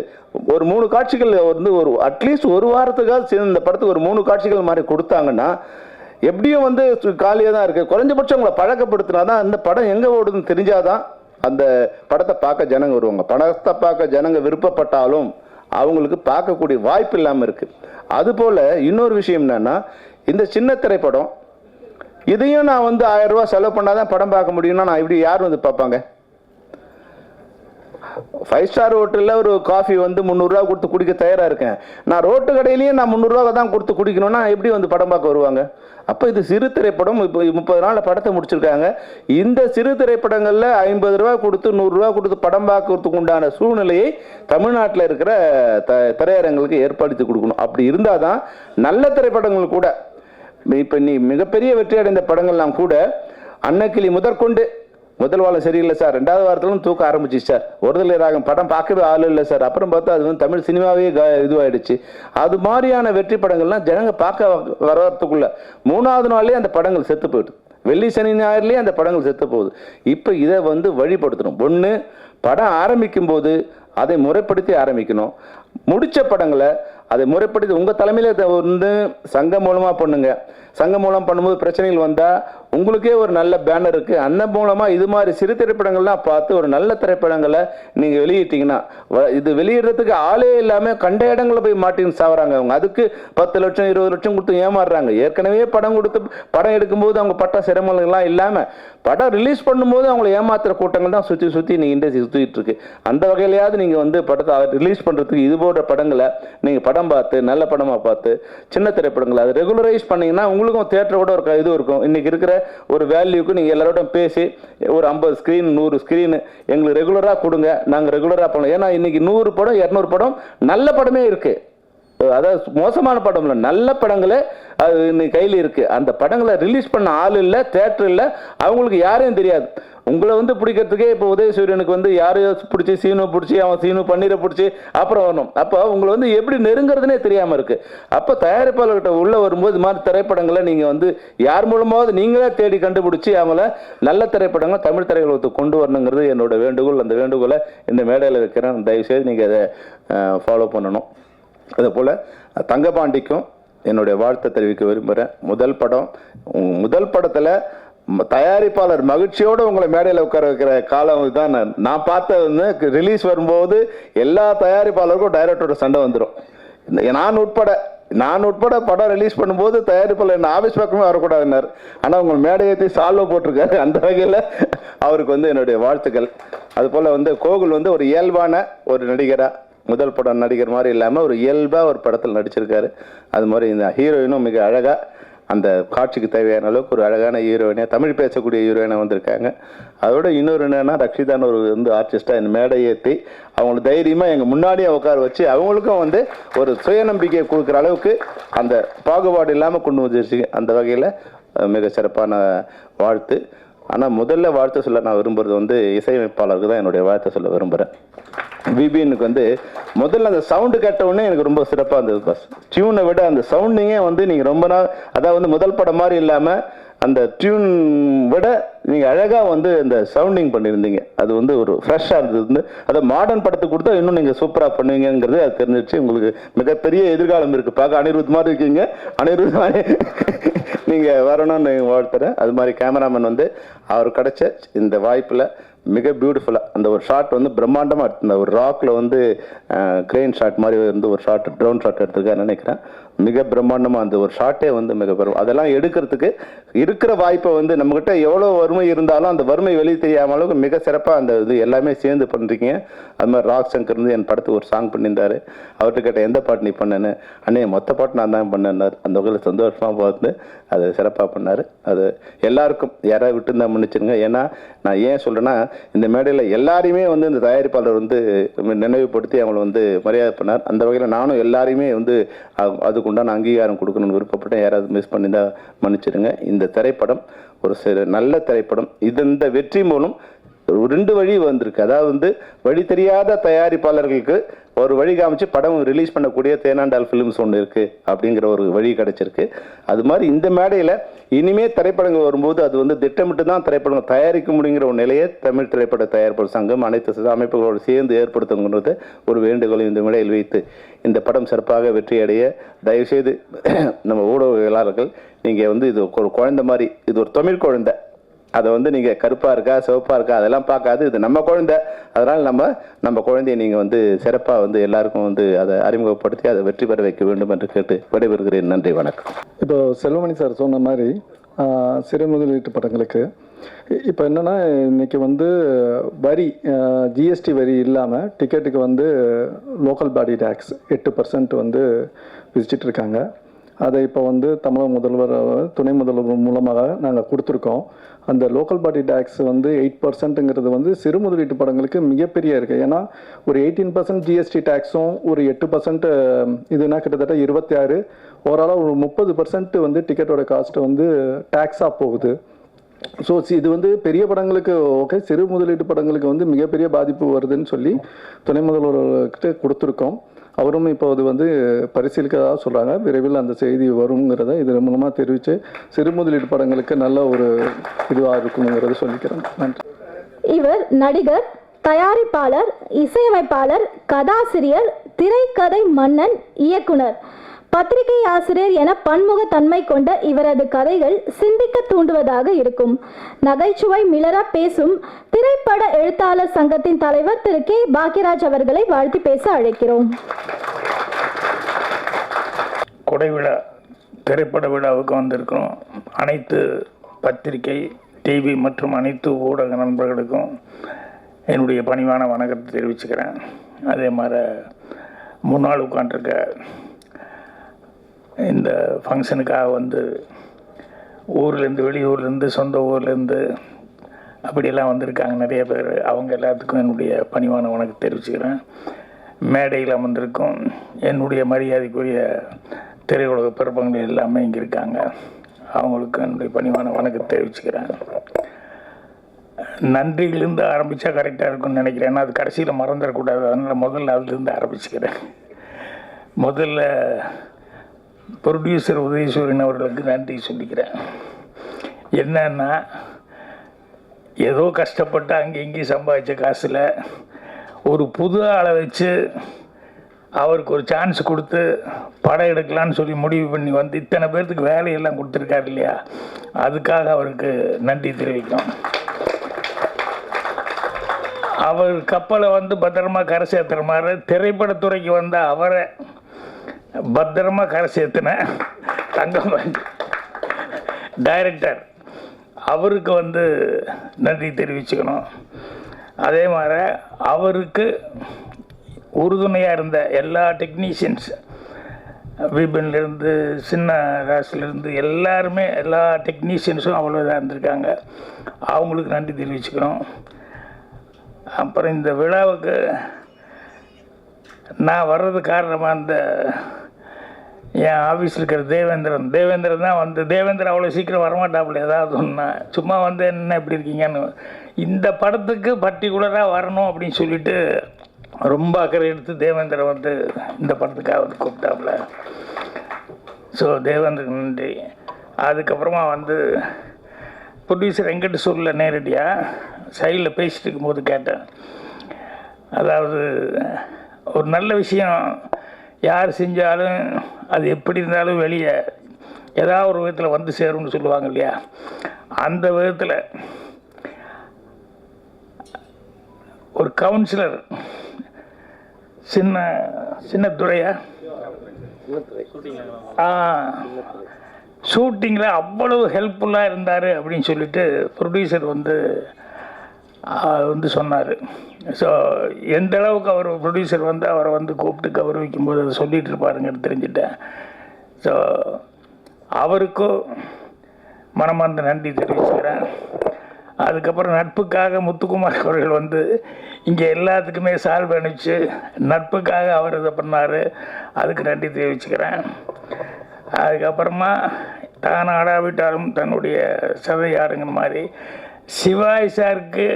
ஒரு 3 காட்சிகள் வந்து ஒரு அட்லீஸ்ட் ஒரு வாரத்துக்காக சேர்ந்து இந்த படத்துக்கு ஒரு 3 காட்சிகள் மாதிரி கொடுத்தாங்கன்னா எப்படியும் வந்து காலியாக தான் இருக்குது. குறைஞ்சபட்சம் உங்களை பழக்கப்படுத்தினா தான் இந்த படம் எங்கே ஓடுதுன்னு தெரிஞ்சாதான் அந்த படத்தை பார்க்க ஜனங்க வருவாங்க. படத்தை பார்க்க ஜனங்க விருப்பப்பட்டாலும் அவங்களுக்கு பார்க்கக்கூடிய வாய்ப்பு இல்லாமல் இருக்குது. அதுபோல் இன்னொரு விஷயம் என்னன்னா, இந்த சின்ன திரைப்படம் இதையும் நான் வந்து 1000 ரூபா செலவு பண்ணாதான் படம் பார்க்க முடியும்னா நான் இப்படி யார் வந்து பார்ப்பாங்க? 5 ஸ்டார் ஹோட்டலில் ஒரு காஃபி வந்து 300 ரூபா கொடுத்து குடிக்க தயாராக இருக்கேன். நான் ரோட்டு கடையிலேயே நான் 300 ரூபா தான் கொடுத்து குடிக்கணும்னா எப்படி வந்து படம் பார்க்க வருவாங்க? அப்போ இது சிறு திரைப்படம். இப்போ 30 நாளில் படத்தை முடிச்சிருக்காங்க. இந்த சிறு திரைப்படங்களில் 50 ரூபா கொடுத்து 100 ரூபா கொடுத்து படம் பார்க்கறதுக்கு உண்டான சூழ்நிலையை தமிழ்நாட்டில் இருக்கிற திரையரங்களுக்கு ஏற்படுத்தி கொடுக்கணும். அப்படி இருந்தால் தான் நல்ல திரைப்படங்கள் கூட, இப்போ நீ மிகப்பெரிய வெற்றி அடைந்த படங்கள்லாம் கூட அன்னக்கிளி முதற்கொண்டு முதல் வாரம் சரியில்லை சார், 2வது வாரத்திலும் தூக்க ஆரம்பிச்சிச்சு சார், ஒருதலை ராகம் படம் பார்க்கவே ஆள் இல்லை சார், அப்புறம் பார்த்தா அது வந்து தமிழ் சினிமாவே இதுவாயிடுச்சு. அது மாதிரியான வெற்றி படங்கள்லாம் ஜனங்க பார்க்க வர்றதுக்குள்ள 3வது நாள்லேயே அந்த படங்கள் செத்து போயிடுது. வெள்ளி சனி ஞாயிறுலேயே அந்த படங்கள் செத்து போகுது. இப்போ இதை வந்து வழிபடுத்தணும். ஒன்று, படம் ஆரம்பிக்கும் போது அதை முறைப்படுத்தி ஆரம்பிக்கணும். முடித்த படங்களை அதை முறைப்படுத்தி உங்கள் தலைமையில் வந்து சங்கம் மூலமாக பண்ணுங்க. சங்கம் மூலம் பண்ணும்போது பிரச்சனைகள் வந்தால் உங்களுக்கே ஒரு நல்ல பேனர் இருக்குது, அந்த மூலமாக இது மாதிரி சிறு திரைப்படங்கள்லாம் பார்த்து ஒரு நல்ல திரைப்படங்களை நீங்கள் வெளியிட்டீங்கன்னா, இது வெளியிடுறதுக்கு ஆளே இல்லாமல் கண்ட இடங்களில் போய் மாட்டின்னு சாவறாங்க அவங்க. அதுக்கு 10 லட்சம் 20 லட்சம் கொடுத்து ஏமாறுறாங்க. ஏற்கனவே படம் கொடுத்து படம் எடுக்கும்போது அவங்க பட்ட சிரமங்கள்லாம் இல்லாமல் படம் ரிலீஸ் பண்ணும்போது அவங்கள ஏமாத்துகிற கூட்டங்கள் தான் சுற்றி நீங்கள் இண்டஸ்ட்ரி சுற்றிட்டு இருக்கு. அந்த வகையிலையாவது நீங்கள் வந்து படத்தை ரிலீஸ் பண்ணுறதுக்கு இது போன்ற படங்களை நீங்கள் படம் பார்த்து நல்ல படமாக பார்த்து சின்ன திரைப்படங்களை அதை ரெகுலரைஸ் பண்ணிங்கன்னா உங்களுக்கும் தியேட்டரோட ஒரு இது இருக்கும். இன்றைக்கி இருக்கிற ஒரு வேல்யூக்கு நீங்கள் எல்லாரோட பேசி ஒரு 50 ஸ்க்ரீன் 100 ஸ்க்ரீன் எங்களுக்கு ரெகுலராக கொடுங்க, நாங்கள் ரெகுலராக பண்ணலாம். ஏன்னா இன்றைக்கி 100 படம் 200 படம் நல்ல படமே இருக்குது. அதாவது மோசமான படம் இல்லை, நல்ல படங்களே அது இன்னைக்கு கையில் இருக்குது. அந்த படங்களை ரிலீஸ் பண்ண ஆள் இல்லை, தேட்டர் இல்லை, அவங்களுக்கு யாரையும் தெரியாது. உங்களை வந்து பிடிக்கிறதுக்கே இப்போ உதயசூரியனுக்கு வந்து யாரையும் பிடிச்சி சீனு பிடிச்சி அவன் சீனு பன்னீரை பிடிச்சி அப்புறம் வரணும். அப்போ உங்களை வந்து எப்படி நெருங்கிறதுனே தெரியாமல் இருக்குது. அப்போ தயாரிப்பாளர்கிட்ட உள்ளே வரும்போது இது மாதிரி திரைப்படங்களை நீங்கள் வந்து யார் மூலமாவது நீங்களே தேடி கண்டுபிடிச்சி அவங்கள நல்ல திரைப்படங்கள் தமிழ் திரையுலகத்துக்கு கொண்டு வரணுங்கிறது என்னோட வேண்டுகோள். அந்த வேண்டுகோளை இந்த மேடையில் வைக்கிறேன். தயவுசெய்து நீங்கள் அதை ஃபாலோ பண்ணணும். அதே போல் தங்கபாண்டிக்கும் என்னுடைய வாழ்த்தை தெரிவிக்க விரும்புகிறேன். முதல் படத்தில் தயாரிப்பாளர் மகிழ்ச்சியோடு உங்களை மேடையில் உட்கார வைக்கிற காலம் இதுதான். நான் பார்த்தது வந்து ரிலீஸ் வரும்போது எல்லா தயாரிப்பாளருக்கும் டைரக்டரோட சண்டை வந்துடும். நான் உட்பட படம் ரிலீஸ் பண்ணும்போது தயாரிப்பாளர் என்ன ஆஃபீஸ் பக்கமே வரக்கூடாதுன்னார். ஆனால் உங்கள் மேடையத்தை சால்வ் போட்டிருக்காரு. அந்த வகையில் அவருக்கு வந்து என்னுடைய வாழ்த்துக்கள். அதுபோல் வந்து கோகுல் வந்து ஒரு இயல்பான ஒரு நடிகராக, முதல் படம் நடிகர் மாதிரி இல்லாமல் ஒரு இயல்பாக ஒரு படத்தில் நடிச்சிருக்காரு. அது மாதிரி இந்த ஹீரோயினும் மிக அழகாக அந்த காட்சிக்கு தேவையான அளவுக்கு ஒரு அழகான ஹீரோயினை, தமிழ் பேசக்கூடிய ஹீரோயினை வந்திருக்காங்க. அதோட இன்னொரு என்னன்னா, ரக்ஷிதான்னு ஒரு வந்து ஆர்டிஸ்டாக இந்த மேடை ஏற்றி அவங்களுக்கு தைரியமாக எங்கள் முன்னாடியே உட்கார வச்சு அவங்களுக்கும் வந்து ஒரு சுயநம்பிக்கையை கொடுக்குற அளவுக்கு அந்த பாகுபாடு இல்லாமல் கொண்டு வந்துருச்சு. அந்த வகையில் மிக சிறப்பான வாழ்த்து. ஆனால் முதல்ல வாழ்த்து சொல்ல நான் விரும்புகிறது வந்து இசையமைப்பாளருக்கு தான் என்னுடைய வாழ்த்தை சொல்ல விரும்புகிறேன். விபிஎனுக்கு வந்து முதல்ல அந்த சவுண்டு கேட்ட உடனே எனக்கு ரொம்ப சிறப்பாக இருந்தது. பஸ் டியூனை விட அந்த சவுண்டிங்கே வந்து நீங்கள் ரொம்ப நாள், அதாவது வந்து முதல் படம் மாதிரி இல்லாமல் அந்த டியூன் விட நீங்கள் அழகாக வந்து அந்த சவுண்டிங் பண்ணியிருந்தீங்க. அது வந்து ஒரு ஃப்ரெஷ்ஷாக இருந்தது. அதை மாடர்ன் படத்துக்கு கொடுத்தா இன்னும் நீங்கள் சூப்பராக பண்ணுவீங்கிறது அது தெரிஞ்சிச்சு. உங்களுக்கு மிகப்பெரிய எதிர்காலம் இருக்குது. பார்க்க அனிருத் மாதிரி இருக்கீங்க. அனிருத் மாதிரி நீங்கள் வரணும்னு வாழ்த்துறேன். அது மாதிரி கேமராமேன் வந்து அவர் கிடைச்ச இந்த வாய்ப்பில் மிக பியூட்டிஃபுல்லாக அந்த ஒரு ஷாட் வந்து பிரம்மாண்டமாக எடுத்து ஒரு ராக்கில் வந்து கிரெயின் ஷாட் மாதிரி வந்து ஒரு ஷாட், ட்ரோன் ஷாட் எடுத்துருக்கான்னு நினைக்கிறேன். மிக பிரம்மாண்டமாக அந்த ஒரு ஷாட்டே வந்து மிக பெரும். அதெல்லாம் எடுக்கிறதுக்கு இருக்கிற வாய்ப்பை வந்து நம்மக்கிட்ட எவ்வளோ வறுமை இருந்தாலும் அந்த வறுமை வெளியே தெரியாம அளவுக்கு மிக சிறப்பாக அந்த இது எல்லாமே சேர்ந்து பண்ணுறீங்க. அது மாதிரி ராக் சங்கர் வந்து என் படத்துக்கு ஒரு சாங் பண்ணியிருந்தாரு. அவர்கிட்ட கேட்ட எந்த பாட்டு நீ பண்ணேன்னு, அண்ணே மொத்த பாட்டு நான் தான் பண்ணேன்னார். அந்த வகையில் சந்தோஷமாக பார்த்து அதை சிறப்பாக பண்ணார். அது எல்லாருக்கும் யாராவது விட்டு இருந்தால் மன்னிச்சிருங்க. ஏன்னா நான் ஏன் சொல்கிறேன்னா, இந்த மேடையில் எல்லாரையுமே வந்து இந்த தயாரிப்பாளர் வந்து நினைவுபடுத்தி அவங்களை வந்து மரியாதை பண்ணார். அந்த வகையில் நானும் எல்லாரையுமே வந்து அதுக்குண்டான அங்கீகாரம் கொடுக்கணும்னு விருப்பப்பட்டேன். யாராவது மிஸ் பண்ணியிருந்தால் மன்னிச்சிடுங்க. இந்த திரைப்படம் ஒரு நல்ல திரைப்படம். இந்த வெற்றி மூலம் 2 வழி வந்திருக்கு. அதாவது வந்து வழி தெரியாத தயாரிப்பாளர்களுக்கு ஒரு வழி காமிச்சு படம் ரிலீஸ் பண்ணக்கூடிய தேனாண்டால் ஃபிலிம்ஸ் ஒன்று இருக்குது அப்படிங்கிற ஒரு வழி கிடைச்சிருக்கு. அது மாதிரி இந்த மேடையில் இனிமே திரைப்படங்கள் வரும்போது அது வந்து திட்டமிட்டு தான் திரைப்படங்கள் தயாரிக்க முடியுங்கிற ஒரு நிலையை தமிழ் திரைப்பட தயாரிப்பாளர் சங்கம் அனைத்து அமைப்புகளோடு சேர்ந்து ஏற்படுத்துங்கிறது ஒரு வேண்டுகோளை இந்த மேடையில் வைத்து இந்த படம் சிறப்பாக வெற்றியடைய தயவுசெய்து நம்ம ஊடகவியலாளர்கள் நீங்கள் வந்து இது ஒரு குழந்தை மாதிரி, இது ஒரு தமிழ் குழந்தை, அதை வந்து நீங்கள் கருப்பாக இருக்கா சிவப்பாக இருக்கா அதெல்லாம் பார்க்காது, இது நம்ம குழந்தை. அதனால் நம்ம குழந்தைய நீங்கள் வந்து சிறப்பாக வந்து எல்லாருக்கும் வந்து அதை அறிமுகப்படுத்தி அதை வெற்றி பெற வைக்க வேண்டும் என்று கேட்டு விடைபெறுகிறேன். நன்றி, வணக்கம். இப்போ செல்வமணி சார் சொன்ன மாதிரி சிறு முதலீட்டு படங்களுக்கு இப்போ என்னென்னா, இன்றைக்கி வந்து வரி ஜிஎஸ்டி வரி இல்லாமல் டிக்கெட்டுக்கு வந்து லோக்கல் பாடி டேக்ஸ் 8% வந்து விதிச்சிட்டு இருக்காங்க. அதை இப்போ வந்து தமிழக முதல்வர் துணை முதல்வர் மூலமாக நாங்கள் கொடுத்துருக்கோம். அந்த லோக்கல் பாடி டேக்ஸ் வந்து 8%ங்கிறது வந்து சிறு முதலீட்டு படங்களுக்கு மிகப்பெரிய இருக்குது. ஏன்னா ஒரு 18% ஜிஎஸ்டி டேக்ஸும் ஒரு 8% இதுனா கிட்டத்தட்ட 26, ஓவராலாக ஒரு 30% வந்து டிக்கெட்டோட காஸ்ட்டு வந்து டேக்ஸாக போகுது. ஸோ இது வந்து பெரிய படங்களுக்கு ஓகே, சிறு முதலீட்டு படங்களுக்கு வந்து மிகப்பெரிய பாதிப்பு வருதுன்னு சொல்லி துணை முதல்வர்கிட்ட கொடுத்துருக்கோம். அவரும் இப்போ அது வந்து பரிசீலிக்கிறதா சொல்கிறாங்க. விரைவில் அந்த செய்தி வருங்கிறத இது மூலமாக தெரிவித்து சிறு முதலீட்டு படங்களுக்கு நல்ல ஒரு இதுவாக இருக்குங்கிறத சொல்லிக்கிறேன். நன்றி. இவர் நடிகர், தயாரிப்பாளர், இசையமைப்பாளர், கதாசிரியர், திரைக்கதை மன்னன், இயக்குனர், பத்திரிகை ஆசிரியர் என பன்முகத்தன்மை கொண்ட இவரது கதைகள் சிந்திக்க தூண்டுவதாக இருக்கும். நகைச்சுவை மிளற பேசும் திரைப்பட எழுத்தாளர் சங்கத்தின் தலைவர் திரு கே பாக்யராஜ் அவர்களை வாழ்த்தி பேச அழைக்கிறோம். கொடை விழா திரைப்பட விழாவுக்கு வந்திருக்கிறோம். அனைத்து பத்திரிகை, டிவி மற்றும் அனைத்து ஊடக நண்பர்களுக்கும் என்னுடைய பணிவான வணக்கத்தை தெரிவிச்சுக்கிறேன். அதே மாதிரி முன்னாள் உட்காண்டிருக்க இந்த ஃபங்க்ஷனுக்காக வந்து ஊர்லேருந்து, வெளியூர்லேருந்து, சொந்த ஊர்லேருந்து அப்படியெல்லாம் வந்திருக்காங்க நிறைய பேர். அவங்க எல்லாத்துக்கும் என்னுடைய பணிவான வணக்கத்தை தெரிவிச்சுக்கிறேன். மேடையில் அமர்ந்திருக்கும் என்னுடைய மரியாதைக்குரிய திரையுலக பிறப்பங்கள் எல்லாமே இங்கே இருக்காங்க. அவங்களுக்கு என்னுடைய பணிவான வணக்கத்தை தெரிவிச்சுக்கிறேன். நன்றியிலிருந்து ஆரம்பித்தா கரெக்டாக இருக்கும்னு நினைக்கிறேன். ஏன்னா அது கடைசியில் மறந்துடக்கூடாது. அதனால் முதல்ல அதுலேருந்து ஆரம்பிச்சுக்கிறேன். முதல்ல ப்ரொடியூசர் உதயசூரியன் அவர்களுக்கு நன்றி சொல்லிக்கிறேன். என்னன்னா, ஏதோ கஷ்டப்பட்டு அங்கே இங்கேயும் சம்பாதிச்ச காசில் ஒரு புது ஆளை வச்சு அவருக்கு ஒரு சான்ஸ் கொடுத்து படம் எடுக்கலான்னு சொல்லி முடிவு பண்ணி வந்து இத்தனை பேர்த்துக்கு வேலையெல்லாம் கொடுத்துருக்காரு இல்லையா, அதுக்காக அவருக்கு நன்றி தெரிவிக்கும். அவர் கப்பலை வந்து பத்திரமா கரை சேர்த்துற மாதிரி திரைப்படத்துறைக்கு வந்த அவரை பத்திரமா கரை சேர்த்துன தங்கமணி டைரக்டர், அவருக்கு வந்து நன்றி தெரிவிச்சுக்கணும். அதே மாதிரி அவருக்கு உறுதுணையாக இருந்த எல்லா டெக்னீஷியன்ஸ், விபின்லேருந்து சின்ன ராசிலேருந்து எல்லாருமே, எல்லா டெக்னீஷியன்ஸும் அவ்வளோ இதாக இருந்திருக்காங்க. அவங்களுக்கு நன்றி தெரிவிச்சுக்கணும். அப்புறம் இந்த விழாவுக்கு நான் வர்றது காரணமாக இந்த என் ஆஃபீஸில் இருக்கிற தேவேந்திரன் தான் வந்து, தேவேந்திரன் அவ்வளோ சீக்கிரம் வரமாட்டாப்புல. ஏதாவது ஒன்று சும்மா வந்து என்ன எப்படி இருக்கீங்கன்னு, இந்த படத்துக்கு பர்டிகுலராக வரணும் அப்படின்னு சொல்லிட்டு ரொம்ப அக்கறை எடுத்து தேவேந்திரன் வந்து இந்த படத்துக்காக வந்து கூப்பிட்டாப்புல. ஸோ தேவேந்திரன் நன்றி. அதுக்கப்புறமா வந்து ப்ரொடியூசர் எங்கிட்ட சொல்ல நேரடியாக சைடில் பேசிட்டு இருக்கும்போது கேட்டேன். அதாவது ஒரு நல்ல விஷயம் யார் செஞ்சாலும் அது எப்படி இருந்தாலும் வெளியே ஏதாவது ஒரு விதத்தில் வந்து சேரும்னு சொல்லுவாங்க இல்லையா, அந்த விதத்தில் ஒரு கவுன்சிலர் சின்ன துறையா ஷூட்டிங்கில் அவ்வளவு ஹெல்ப்ஃபுல்லாக இருந்தார் அப்படின்னு சொல்லிட்டு ப்ரொடியூசர் வந்து சொன்னார். ஸோ எந்த அளவுக்கு அவர் ப்ரொடியூசர் வந்து அவரை வந்து கூப்பிட்டு கௌரவிக்கும் போது அதை சொல்லிகிட்டு இருப்பாருங்கன்னு தெரிஞ்சுட்டேன். ஸோ அவருக்கும் மனமார்ந்த நன்றி தெரிவிச்சுக்கிறேன். அதுக்கப்புறம் நட்புக்காக முத்துக்குமார் அவர்கள் வந்து இங்கே எல்லாத்துக்குமே சால்வ் அனுப்பிச்சு நட்புக்காக அவர் இதை பண்ணார், அதுக்கு நன்றி தெரிவிச்சுக்கிறேன். அதுக்கப்புறமா தான் ஆடாவிட்டாலும் தன்னுடைய சதையாடுங்கிற மாதிரி சிவாஜி சாருக்கு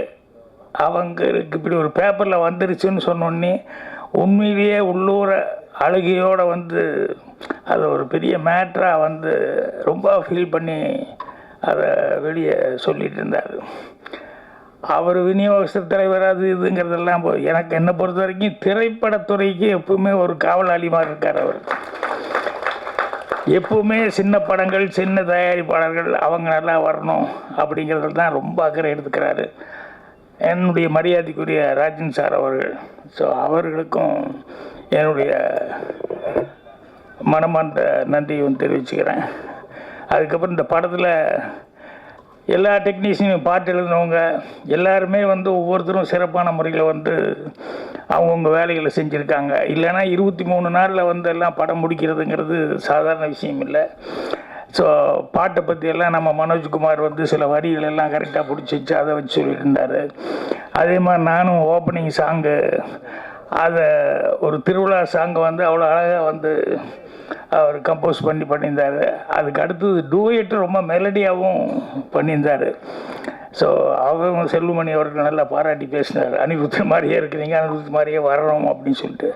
அவங்களுக்கு இப்படி ஒரு பேப்பரில் வந்துருச்சுன்னு சொன்னோன்னே உண்மையிலேயே உள்ளூர அழுகையோடு வந்து அதை ஒரு பெரிய மேட்ராக வந்து ரொம்ப ஃபீல் பண்ணி அதை வெளியே சொல்லிட்டு இருந்தார். அவர் விநியோகஸ்தர் தலைவர் அது இதுங்கிறதெல்லாம் எனக்கு என்னை பொறுத்த வரைக்கும் திரைப்படத்துறைக்கு எப்பவுமே ஒரு காவலாளி மாதிரி இருக்கார். அவர் எப்பவுமே சின்ன படங்கள் சின்ன தயாரிப்பாளர்கள் அவங்க நல்லா வரணும் அப்படிங்கிறதுல தான் ரொம்ப அக்கறை எடுத்துக்கிறாரு. என்னுடைய மரியாதைக்குரிய ராஜன் சார் அவர்கள், ஸோ அவர்களுக்கும் என்னுடைய மனமார்ந்த நன்றியும் தெரிவிச்சுக்கிறேன். அதுக்கப்புறம் இந்த படத்தில் எல்லா டெக்னீஷியனும் பாட்டு எழுதினவங்க எல்லாருமே வந்து ஒவ்வொருத்தரும் சிறப்பான முறையில் வந்து அவங்கவுங்க வேலைகளை செஞ்சுருக்காங்க. இல்லைன்னா 23 நாளில் வந்து எல்லாம் படம் முடிக்கிறதுங்கிறது சாதாரண விஷயம் இல்லை. ஸோ பாட்டை பற்றியெல்லாம் நம்ம மனோஜ்குமார் வந்து சில வரிகள் எல்லாம் கரெக்டாக பிடிச்சி வச்சு அதை வச்சு சொல்லிட்டு இருந்தார். அதே மாதிரி நானும் ஓப்பனிங் சாங்கு அதை ஒரு திருவிழா சாங்கை வந்து அவ்வளோ அழகாக வந்து அவர் கம்போஸ் பண்ணியிருந்தார். அதுக்கு அடுத்தது டூயட்டு ரொம்ப மெலடியாகவும் பண்ணியிருந்தார். ஸோ அவங்க செல்வமணி அவர்கள் நல்லா பாராட்டி பேசினார். அனிருத் மாதிரியே இருக்கிறீங்க, அனிருத் மாதிரியே வரணும் அப்படின்னு சொல்லிட்டு.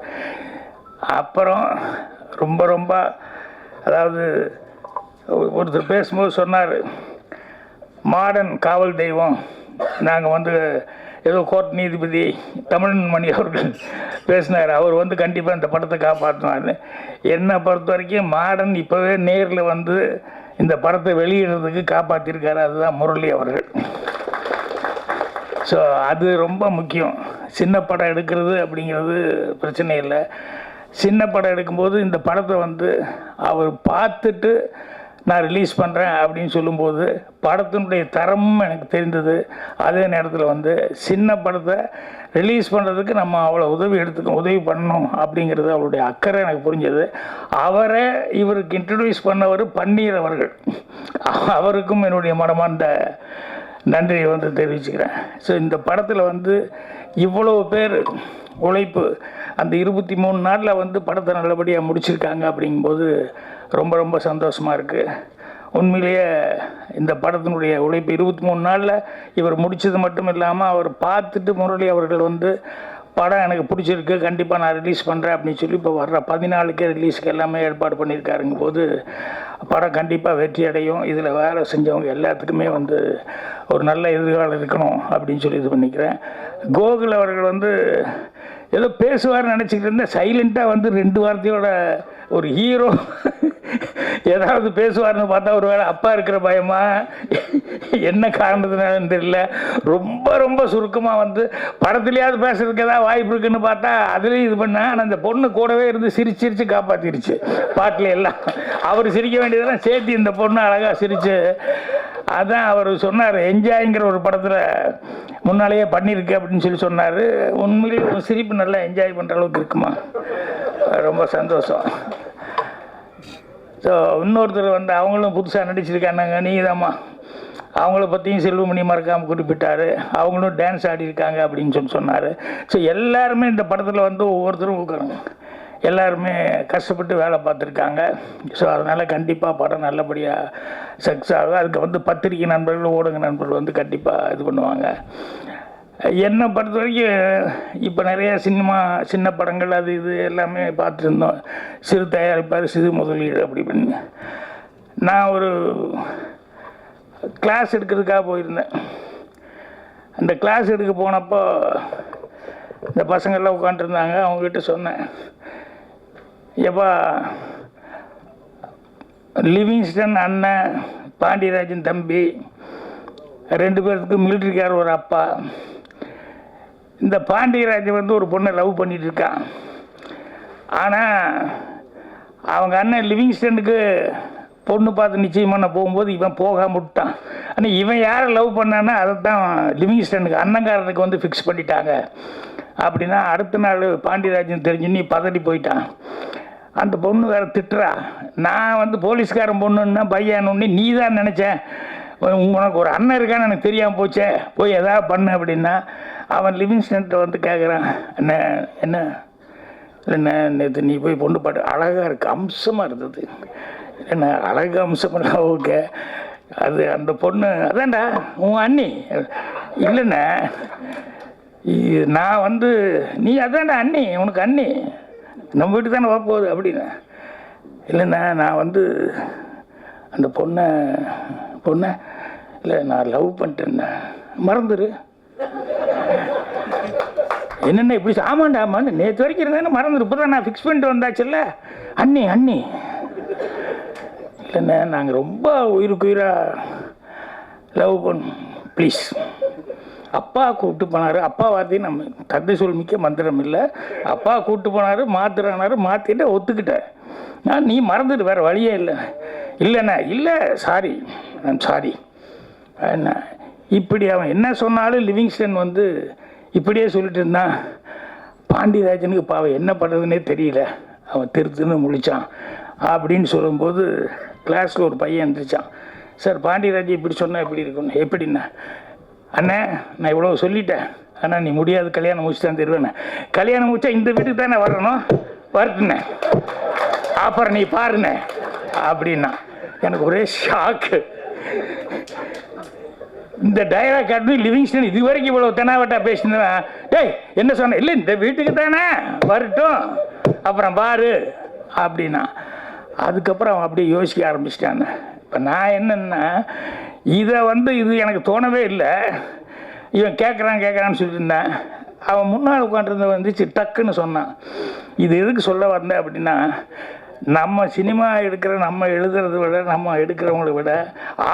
அப்புறம் ரொம்ப ரொம்ப அதாவது ஒருத்தர் பேசும்போது சொன்னார், மாடர்ன் காவல் தெய்வம் நாங்கள் வந்து ஏதோ கோர்ட் நீதிபதி தமிழன் மணி அவர்கள் பேசினார். அவர் வந்து கண்டிப்பாக இந்த படத்தை காப்பாற்றினார். என்னை பொறுத்த வரைக்கும் மாடர்ன் இப்போவே நேரில் வந்து இந்த படத்தை வெளியிடுறதுக்கு காப்பாற்றிருக்காரு. அதுதான் முரளி அவர்கள். ஸோ அது ரொம்ப முக்கியம். சின்ன படம் எடுக்கிறது அப்படிங்கிறது பிரச்சனை இல்லை. சின்ன படம் எடுக்கும்போது இந்த படத்தை வந்து அவர் பார்த்துட்டு நான் ரிலீஸ் பண்ணுறேன் அப்படின்னு சொல்லும்போது படத்தினுடைய தரமும் எனக்கு தெரிந்தது. அதே நேரத்தில் வந்து சின்ன படத்தை ரிலீஸ் பண்ணுறதுக்கு நம்ம அவ்வளோ உதவி பண்ணணும் அப்படிங்கிறது அவருடைய அக்கறை எனக்கு புரிஞ்சது. அவரை இவருக்கு இன்ட்ரடியூஸ் பண்ணவர் பன்னீர் அவர்கள். அவருக்கும் என்னுடைய மனமார்ந்த நன்றியை வந்து தெரிவிச்சுக்கிறேன். ஸோ இந்த படத்தில் வந்து இவ்வளோ பேர் உழைப்பு, அந்த 23 நாளில் வந்து படத்தை நல்லபடியாக முடிச்சிருக்காங்க அப்படிங்கும்போது ரொம்ப ரொம்ப சந்தோஷமாக இருக்குது. உண்மையிலேயே இந்த படத்தினுடைய உழைப்பு 23 நாளில் இவர் முடித்தது மட்டும் இல்லாமல் அவர் பார்த்துட்டு முரளி அவர்கள் வந்து படம் எனக்கு பிடிச்சிருக்கு, கண்டிப்பாக நான் ரிலீஸ் பண்ணுறேன் அப்படின்னு சொல்லி இப்போ வர்ற 14க்கே ரிலீஸுக்கு எல்லாமே ஏற்பாடு பண்ணியிருக்காருங்க போது படம் கண்டிப்பாக வெற்றி அடையும். இதில் வேலை செஞ்சவங்க எல்லாத்துக்குமே வந்து ஒரு நல்ல எதிர்காலம் இருக்கணும் அப்படின்னு சொல்லி இது பண்ணிக்கிறேன். கோகுல் அவர்கள் வந்து ஏதோ பேசுவார்னு நினச்சிக்கிட்டு இருந்தேன், சைலண்ட்டாக வந்து 2 வார்த்தையோட ஒரு ஹீரோ ஏதாவது பேசுவார்னு பார்த்தா ஒரு வேளை அப்பா இருக்கிற பயமா என்ன காரணத்தினாலும் தெரியல, ரொம்ப ரொம்ப சுருக்கமாக வந்து படத்துலையாவது பேசுறதுக்கு ஏதாவது வாய்ப்பு இருக்குன்னு பார்த்தா அதுலேயும் இது பண்ண. ஆனால் அந்த பொண்ணு கூடவே இருந்து சிரிச்சு காப்பாற்றிருச்சு பாட்டில் எல்லாம். அவர் சிரிக்க வேண்டியதெல்லாம் சேர்த்து இந்த பொண்ணு அழகாக சிரிச்சு. அதான் அவர் சொன்னார், என்ஜாய்ங்கிற ஒரு படத்தில் முன்னாலேயே பண்ணியிருக்கு அப்படின்னு சொல்லி சொன்னார். உண்மையிலேயே ஒரு சிரிப்பு நல்லா என்ஜாய் பண்ணுற அளவுக்கு இருக்குமா, ரொம்ப சந்தோஷம். ஸோ இன்னொருத்தர் வந்து அவங்களும் புதுசாக நடிச்சிருக்காங்க, நீதாம்மா, அவங்கள பற்றியும் செல்வமணி மறக்காமல் குறிப்பிட்டார். அவங்களும் டான்ஸ் ஆடியிருக்காங்க அப்படின்னு சொல்லி சொன்னார். ஸோ எல்லாருமே இந்த படத்தில் வந்து ஒவ்வொருத்தரும் எல்லாருமே கஷ்டப்பட்டு வேலை பார்த்துருக்காங்க. ஸோ அதனால் கண்டிப்பாக படம் நல்லபடியாக சக்ஸஸ் ஆகும். அதுக்கு வந்து பத்திரிகை நண்பர்கள், ஊடக நண்பர்கள் வந்து கண்டிப்பாக இது பண்ணுவாங்க. என்னை பொறுத்த வரைக்கும் இப்போ நிறைய சின்ன படங்கள் அது இது எல்லாமே பார்த்துருந்தோம். சிறு தயாரிப்பார், சிறு முதலீடு அப்படி பண்ணி. நான் ஒரு கிளாஸ் எடுக்கிறதுக்காக போயிருந்தேன். அந்த கிளாஸ் எடுக்க போனப்போ இந்த பசங்கள்லாம் உட்காந்துருந்தாங்க. அவங்ககிட்ட சொன்னேன், எப்பா லிவிங்ஸ்டன் அண்ணன், பாண்டியராஜன் தம்பி 2 பேருக்கு மிலிட்ரிக்கார ஒரு அப்பா. இந்த பாண்டியராஜன் வந்து ஒரு பொண்ணை லவ் பண்ணிட்டு இருக்கான். ஆனால் அவங்க அண்ணன் லிவிங்ஸ்டனுக்கு பொண்ணு பார்த்து நிச்சயம் பண்ண போகும்போது இவன் போகாம விட்டான். ஆனால் இவன் யாரை லவ் பண்ணான்னா அதை தான் லிவிங்ஸ்டனுக்கு அண்ணங்காரனுக்கு வந்து ஃபிக்ஸ் பண்ணிட்டாங்க. அப்படின்னா அடுத்த நாள் பாண்டியராஜன் தெரிஞ்சு நீ பதறி போயிட்டான். அந்த பொண்ணு வேறு திட்டுறா, நான் வந்து போலீஸ்காரன் பொண்ணுன்னா பையன்னு நீ தான் நினச்சேன், உனக்கு ஒரு அண்ணன் இருக்கான்னு எனக்கு தெரியாமல் போச்சே, போய் எதாவது பண்ணு அப்படின்னா. அவன் லிவிங்ஸ்டன்ட்ட வந்து கேட்குறான், என்ன இல்லைண்ணே நேற்று நீ போய் பொண்ணு பாட்டு அழகாக இருக்கு, அம்சமாக இருந்தது. என்ன அழகு அம்சமெல்லாம் ஓகே, அது அந்த பொண்ணு அதான்டா உன் அண்ணி. இல்லைண்ணே நான் வந்து நீ அதான்டா அண்ணி, உனக்கு அண்ணி நம்ம வீட்டுக்கு தானே வரப்போகுது அப்படின்னு. இல்லைண்ணே நான் வந்து அந்த பொண்ணை இல்லை நான் லவ் பண்ணிட்டேண்ணே, மறந்துரு. என்னென்ன இப்படி ஆமாண்டா ஆமாண்டு நேற்று வரைக்கும் இருந்தேன்னு மறந்துரு, இப்போ தான் நான் ஃபிக்ஸ் பண்ணிட்டு வந்தாச்சுல்ல அண்ணி. இல்லைண்ணே நாங்கள் ரொம்ப உயிராக லவ் பண்ணோம், ப்ளீஸ். அப்பா கூப்பிட்டு போனார், அப்பா வார்த்தையும் நம்ம தந்தை சொல் மிக்க மந்திரம் இல்லை. அப்பா கூப்பிட்டு போனார், மாத்துறானாரு, மாற்றிட்டு ஒத்துக்கிட்டேன். நீ மறந்துட்டு வேறு வழியே இல்லைண்ணா இல்லை சாரி ஐம் சாரி என்ன. இப்படி அவன் என்ன சொன்னாலும் லிவிங்ஸ்டன் வந்து இப்படியே சொல்லிட்டு இருந்தான். பாண்டியராஜனுக்கு பாவம் என்ன பண்ணுறதுனே தெரியல, அவன் திருத்துன்னு முழிச்சான். அப்படின்னு சொல்லும்போது கிளாஸில் ஒரு பையன் இருந்துச்சான், சார் பாண்டியராஜ் இப்படி சொன்னால் எப்படி இருக்குன்னு. எப்படின்னா, அண்ணே நான் இவ்வளோ சொல்லிட்டேன், ஆனால் நீ முடியாது, கல்யாணம் முடிச்சு தான் தருவேண்ணே. கல்யாணம் முடிச்சா இந்த வீட்டுக்கு தானே வரணும், வரட்டுண்ணே, அப்புறம் நீ பாருண்ணே அப்படின்னா. எனக்கு ஒரே ஷாக்கு. இந்த டைலாக் காட்டு லிவிங்ஸ்டன் இது வரைக்கும் இவ்வளோ தெனாவட்டா பேசினா, டேய் என்ன சொன்ன, இல்லை இந்த வீட்டுக்கு தானே வரட்டும் அப்புறம் பாரு அப்படின்னா. அதுக்கப்புறம் அவன் அப்படியே யோசிக்க ஆரம்பிச்சிட்டான்னு. இப்போ நான் என்னன்னா இதை வந்து இது எனக்கு தோணவே இல்லை. இவன் கேட்குறான்னு சொல்லிட்டு இருந்தேன். அவன் முன்னாள் உட்காந்துருந்த வந்துச்சு டக்குன்னு சொன்னான், இது எதுக்கு சொல்ல வந்தேன் அப்படின்னா, நம்ம சினிமா எடுக்கிற நம்ம எழுதுறதை விட நம்ம எடுக்கிறவங்களை விட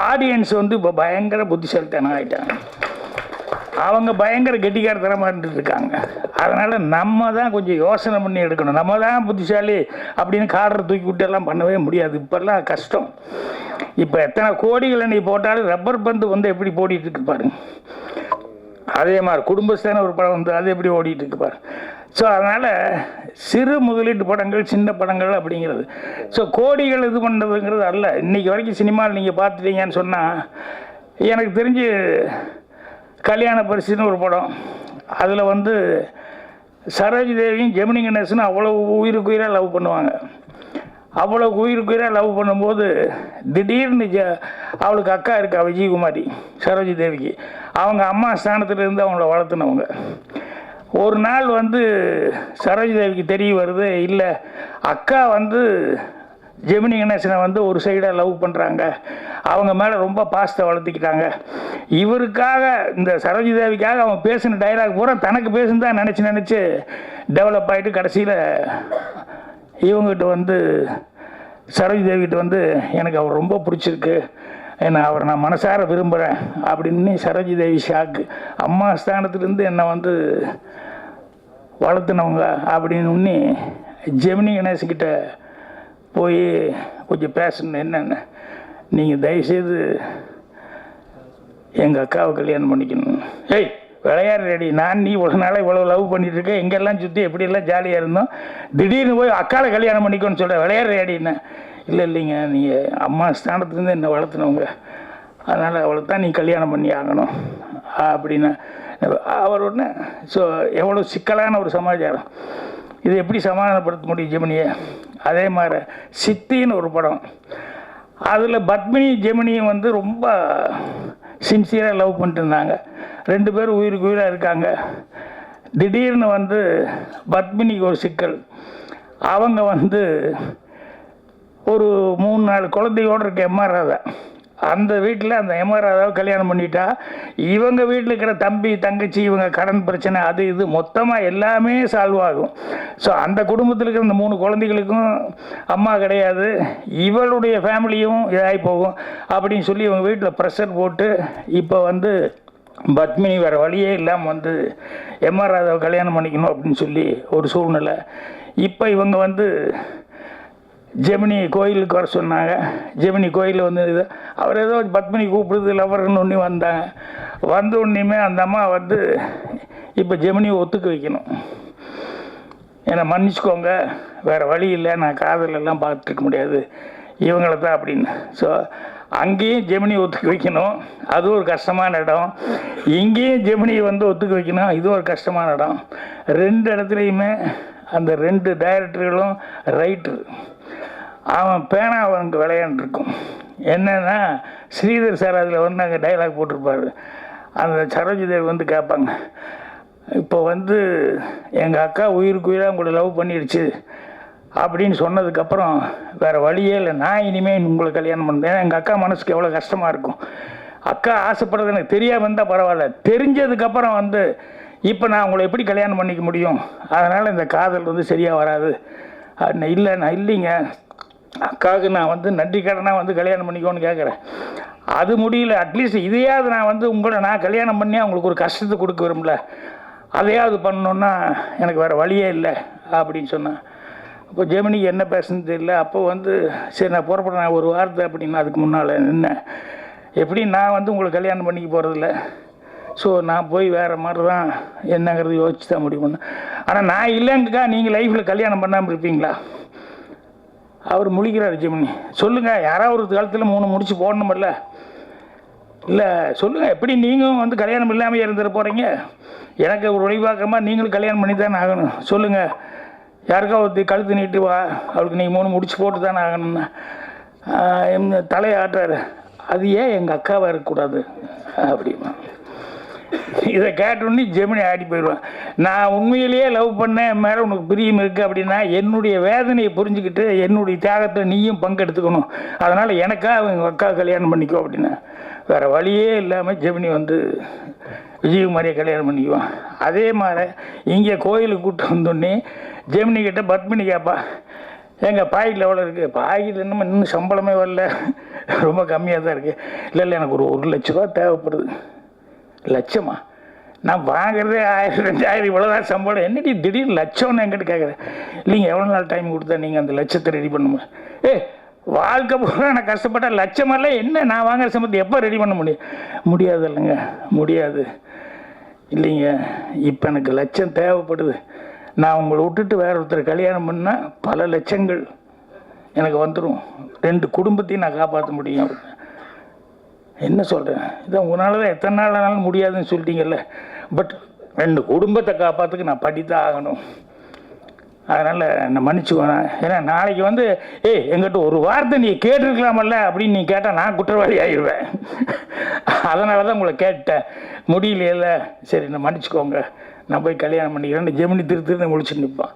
ஆடியன்ஸ் வந்து இப்போ பயங்கர புத்திசாலித்தனம் ஆகிட்டாங்க. அவங்க பயங்கர கெட்டிக்காரத்தனமாக இருந்துட்டு இருக்காங்க. அதனால் நம்ம தான் கொஞ்சம் யோசனை பண்ணி எடுக்கணும். நம்ம தான் புத்திசாலி அப்படின்னு காடரை தூக்கி விட்டு எல்லாம் பண்ணவே முடியாது. இப்போல்லாம் கஷ்டம். இப்போ எத்தனை கோடிகளை நீ போட்டாலும் ரப்பர் பந்து வந்து எப்படி போடிட்டு இருக்கு பாருங்க. அதே மாதிரி குடும்பஸ்தான ஒரு படம் வந்து அது எப்படி ஓடிட்டு இருக்கு பாரு. ஸோ அதனால் சிறு முதலீட்டு படங்கள், சின்ன படங்கள் அப்படிங்கிறது. ஸோ கோடிகள் இது பண்ணுறதுங்கிறது அல்ல. இன்றைக்கி வரைக்கும் சினிமாவில் நீங்கள் பார்த்துட்டீங்கன்னு சொன்னால், எனக்கு தெரிஞ்சு கல்யாண பரிசுன்னு ஒரு படம், அதில் வந்து சரோஜி தேவியும் ஜெமினி கணேசனும் அவ்வளோ உயிருக்கு உயிராக லவ் பண்ணுவாங்க. அவ்வளோ உயிருக்கு உயிராக லவ் பண்ணும்போது திடீர்னு அவளுக்கு அக்கா இருக்கா விஜயகுமாரி, சரோஜி தேவிக்கு. அவங்க அம்மா ஸ்தானத்துலேருந்து அவங்கள வளர்த்துனவங்க. ஒரு நாள் வந்து சரோஜி தேவிக்கு தெரிய வருது, இல்லை அக்கா வந்து ஜெமினி கணேசனை வந்து ஒரு சைடாக லவ் பண்ணுறாங்க, அவங்க மேலே ரொம்ப பாசத்தை வளர்த்திக்கிட்டாங்க. இவருக்காக இந்த சரோஜி தேவிக்காக அவன் பேசின டைலாக் பூரா தனக்கு பேசுன்னு தான் நினச்சி டெவலப் ஆகிட்டு கடைசியில் இவங்ககிட்ட வந்து சரோஜி தேவிகிட்ட வந்து எனக்கு அவர் ரொம்ப பிடிச்சிருக்கு, என்னை அவரை நான் மனசார விரும்புகிறேன் அப்படின்னு சரோஜி தேவி ஷாக்கு. அம்மா ஸ்தானத்துலேருந்து என்னை வந்து வளர்த்துனவங்க அப்படின்னு ஜெமினி கணேசன்கிட்ட போய் கொஞ்சம் பேசணும். என்னென்ன நீங்கள் தயவுசெய்து எங்கள் அக்காவை கல்யாணம் பண்ணிக்கணும். ஏய் விளையாடு ரெடி, நான் நீ ஒரு நாளாக இவ்வளோ லவ் பண்ணிட்டு இருக்கேன், எங்கெல்லாம் சுற்றி எப்படியெல்லாம் ஜாலியாக இருந்தோம், திடீர்னு போய் அக்காவை கல்யாணம் பண்ணிக்கோன்னு சொல்கிறேன், விளையாடு ரெடின்னு. இல்லைங்க, நீங்கள் அம்மா ஸ்தானத்துலேருந்து என்னை வளர்த்துனவங்க, அதனால் அவளை தான் நீ கல்யாணம் பண்ணி ஆகணும் அப்படின்னு அவர் ஒன்று. ஸோ எவ்வளோ சிக்கலான ஒரு சமாச்சாரம். இது எப்படி சமாதானப்படுத்த முடியும் ஜெமினியை? அதே மாதிரி சித்தின்னு ஒரு படம், அதில் பத்மினி ஜெமினியும் வந்து ரொம்ப சின்சியராக லவ் பண்ணிட்டு இருந்தாங்க. 2 பேரும் உயிருக்கு உயிராக இருக்காங்க. திடீர்னு வந்து பத்மினிக்கு ஒரு சிக்கல். அவங்க வந்து ஒரு 3-4 குழந்தையோடு இருக்க எம்ஆர் ராதா, அந்த வீட்டில் அந்த எம்ஆர் ராதாவை கல்யாணம் பண்ணிட்டா இவங்க வீட்டில் இருக்கிற தம்பி தங்கச்சி இவங்க கடன் பிரச்சனை அது இது மொத்தமாக எல்லாமே சால்வ் ஆகும். ஸோ அந்த குடும்பத்தில் இருக்கிற இந்த 3 குழந்தைகளுக்கும் அம்மா கிடையாது, இவளுடைய ஃபேமிலியும் இதாகி போகும் அப்படின்னு சொல்லி இவங்க வீட்டில் ப்ரெஷர் போட்டு இப்போ வந்து பத்மினி வேறு வழியே இல்லாமல் வந்து எம்ஆர் ராதாவை கல்யாணம் பண்ணிக்கணும் அப்படின்னு சொல்லி ஒரு சூழ்நிலை. இப்போ இவங்க வந்து ஜெமினி கோயிலுக்கு வர சொன்னாங்க. ஜெமினி கோயிலில் வந்து இது அவர் ஏதோ பத்மினி கூப்பிடுது லவர்னு ஒன்று வந்தாங்க. வந்த உடனேயுமே அந்த அம்மா வந்து இப்போ ஜெமினியை ஒத்துக்க வைக்கணும், என்னை மன்னிச்சுக்கோங்க, வேறு வழி இல்லை, நான் காதலெல்லாம் பார்த்துருக்க முடியாது இவங்கள தான் அப்படின்னு. ஸோ அங்கேயும் ஜெமினி ஒத்துக்க வைக்கணும், அது ஒரு கஷ்டமான இடம். இங்கேயும் ஜெமினியை வந்து ஒத்துக்க வைக்கணும், இது ஒரு கஷ்டமான இடம். 2 இடத்துலையுமே அந்த 2 டைரக்டர்களும் ரைட்டர். அவன் பேனா அவனுக்கு விளையாண்டுருக்கும். என்னென்னா ஸ்ரீதர் சார் அதில் வந்து அங்கே டைலாக் போட்டிருப்பார். அந்த சரோஜி தேவி வந்து கேட்பாங்க, இப்போ வந்து எங்கள் அக்கா உயிருக்கு உயிராக உங்களை லவ் பண்ணிடுச்சு அப்படின்னு சொன்னதுக்கப்புறம் வேறு வழியே இல்லை, நான் இனிமேல் உங்களை கல்யாணம் பண்ணுறேன். எங்கள் அக்கா மனசுக்கு எவ்வளோ கஷ்டமாக இருக்கும். அக்கா ஆசைப்படுறது எனக்கு தெரியாமல் இருந்தால் பரவாயில்ல, தெரிஞ்சதுக்கப்புறம் வந்து இப்போ நான் உங்களை எப்படி கல்யாணம் பண்ணிக்க முடியும், அதனால் இந்த காதல் வந்து சரியாக வராது. இல்லை நான் இல்லைங்க, அக்காவுக்கு நான் வந்து நன்றி கடனாக வந்து கல்யாணம் பண்ணிக்கோன்னு கேட்குறேன், அது முடியல, அட்லீஸ்ட் இதையாவது நான் வந்து உங்களை நான் கல்யாணம் பண்ணி அவங்களுக்கு ஒரு கஷ்டத்தை கொடுக்க விரும்பல, அதையாவது பண்ணணுன்னா எனக்கு வேறு வழியே இல்லை அப்படின்னு சொன்னேன். அப்போ ஜெமினிக்கு என்ன பேசுன்னு தெரியல. அப்போ வந்து சரி நான் புறப்படுறேன், நான் ஒரு வார்த்தை அப்படின்னு அதுக்கு முன்னால் நின்னேன். எப்படி நான் வந்து உங்களை கல்யாணம் பண்ணிக்க போகிறதில்ல, ஸோ நான் போய் வேறு மாதிரி தான் என்னங்கிறது யோசிச்சு தான் முடிவு பண்ணேன். ஆனால் நான் இல்லைங்கக்கா நீங்கள் லைஃப்பில் கல்யாணம் பண்ணாமல் இருப்பீங்களா? அவர் முழிக்கிறார் ஜெமினி. சொல்லுங்கள், யாராவது ஒரு காலத்தில் 3 முடிச்சு போடணுமில்ல, இல்லை சொல்லுங்கள், எப்படி நீங்களும் வந்து கல்யாணம் இல்லாமல் இருந்துட போகிறீங்க, எனக்கு ஒரு ஒளிவாக்கமாக நீங்களும் கல்யாணம் பண்ணி தானே ஆகணும், சொல்லுங்கள், யாருக்கா ஒரு கழுத்து நீட்டு வா, அவளுக்கு நீங்கள் 3 முடிச்சு போட்டு தானே ஆகணும்னா தலையை ஆட்டுறாரு. அது ஏன் எங்கள் அக்காவாக இருக்கக்கூடாது அப்படிமா. இதை கேட்டோன்னே ஜெமினி ஆடி போயிடுவேன். நான் உண்மையிலேயே லவ் பண்ணேன், என் மேலே உனக்கு பிரியம் இருக்குது அப்படின்னா என்னுடைய வேதனையை புரிஞ்சுக்கிட்டு என்னுடைய தியாகத்தை நீயும் பங்கெடுத்துக்கணும், அதனால் எனக்காக எங்கள் அக்கா கல்யாணம் பண்ணிக்கோ அப்படின்னா வேறு வழியே இல்லாமல் ஜெமினி வந்து விஜயகுமாரியை கல்யாணம் பண்ணிக்குவான். அதே மாதிரி இங்கே கோயிலுக்கு கூப்பிட்டு வந்தோடனே ஜெமினி கிட்ட பத்மினி கேட்பா, எங்கள் பாக்கெட்டில் எவ்வளோ இருக்குது, பாக்கெட்டில் இன்னும் சம்பளமே வரல, ரொம்ப கம்மியாக தான் இருக்குது. இல்லை எனக்கு ஒரு 1 லட்ச ரூபா தேவைப்படுது. லட்சமா? நான் வாங்குறதே 1000-2000 இவ்வளோதான் சம்பளம், என்னடி திடீர்னு லட்சம்னு என்கிட்ட கேட்குறேன். இல்லைங்க, எவ்வளோ நாள் டைம் கொடுத்தா நீங்கள் அந்த லட்சத்தை ரெடி பண்ணுமா? வாழ்க்கை பூரா நான் கஷ்டப்பட்டால் லட்சமெல்லாம் என்ன, நான் வாங்குற சம்பளத்தை எப்போ ரெடி பண்ண முடியாது இல்லைங்க, முடியாது. இல்லைங்க, இப்போ எனக்கு லட்சம் தேவைப்படுது, நான் உங்களை விட்டுட்டு வேற ஒருத்தர் கல்யாணம் பண்ணால் பல லட்சங்கள் எனக்கு வந்துடும், 2 குடும்பத்தையும் நான் காப்பாற்ற முடியும். என்ன சொல்கிறேன், இதான் உங்களால் தான் எத்தனை நாள் ஆனாலும் முடியாதுன்னு சொல்லிட்டீங்கல்ல, பட் 2 குடும்பத்தை காப்பாற்றுக்கு நான் படித்தான் ஆகணும். அதனால் நான் மன்னிச்சுக்கோண்ணா. ஏன்னா நாளைக்கு வந்து எங்கிட்ட ஒரு வார்த்தை நீ கேட்டிருக்கலாமல்ல அப்படின்னு நீ கேட்டால் நான் குற்றவாளி ஆயிடுவேன். அதனால தான் உங்களை கேட்டேன். முடியலையில சரி நான் மன்னிச்சுக்கோங்க, நான் போய் கல்யாணம் பண்ணிக்கிறேன். ஜெமினி திருன்னு முடிச்சுட்டு நிற்பான்.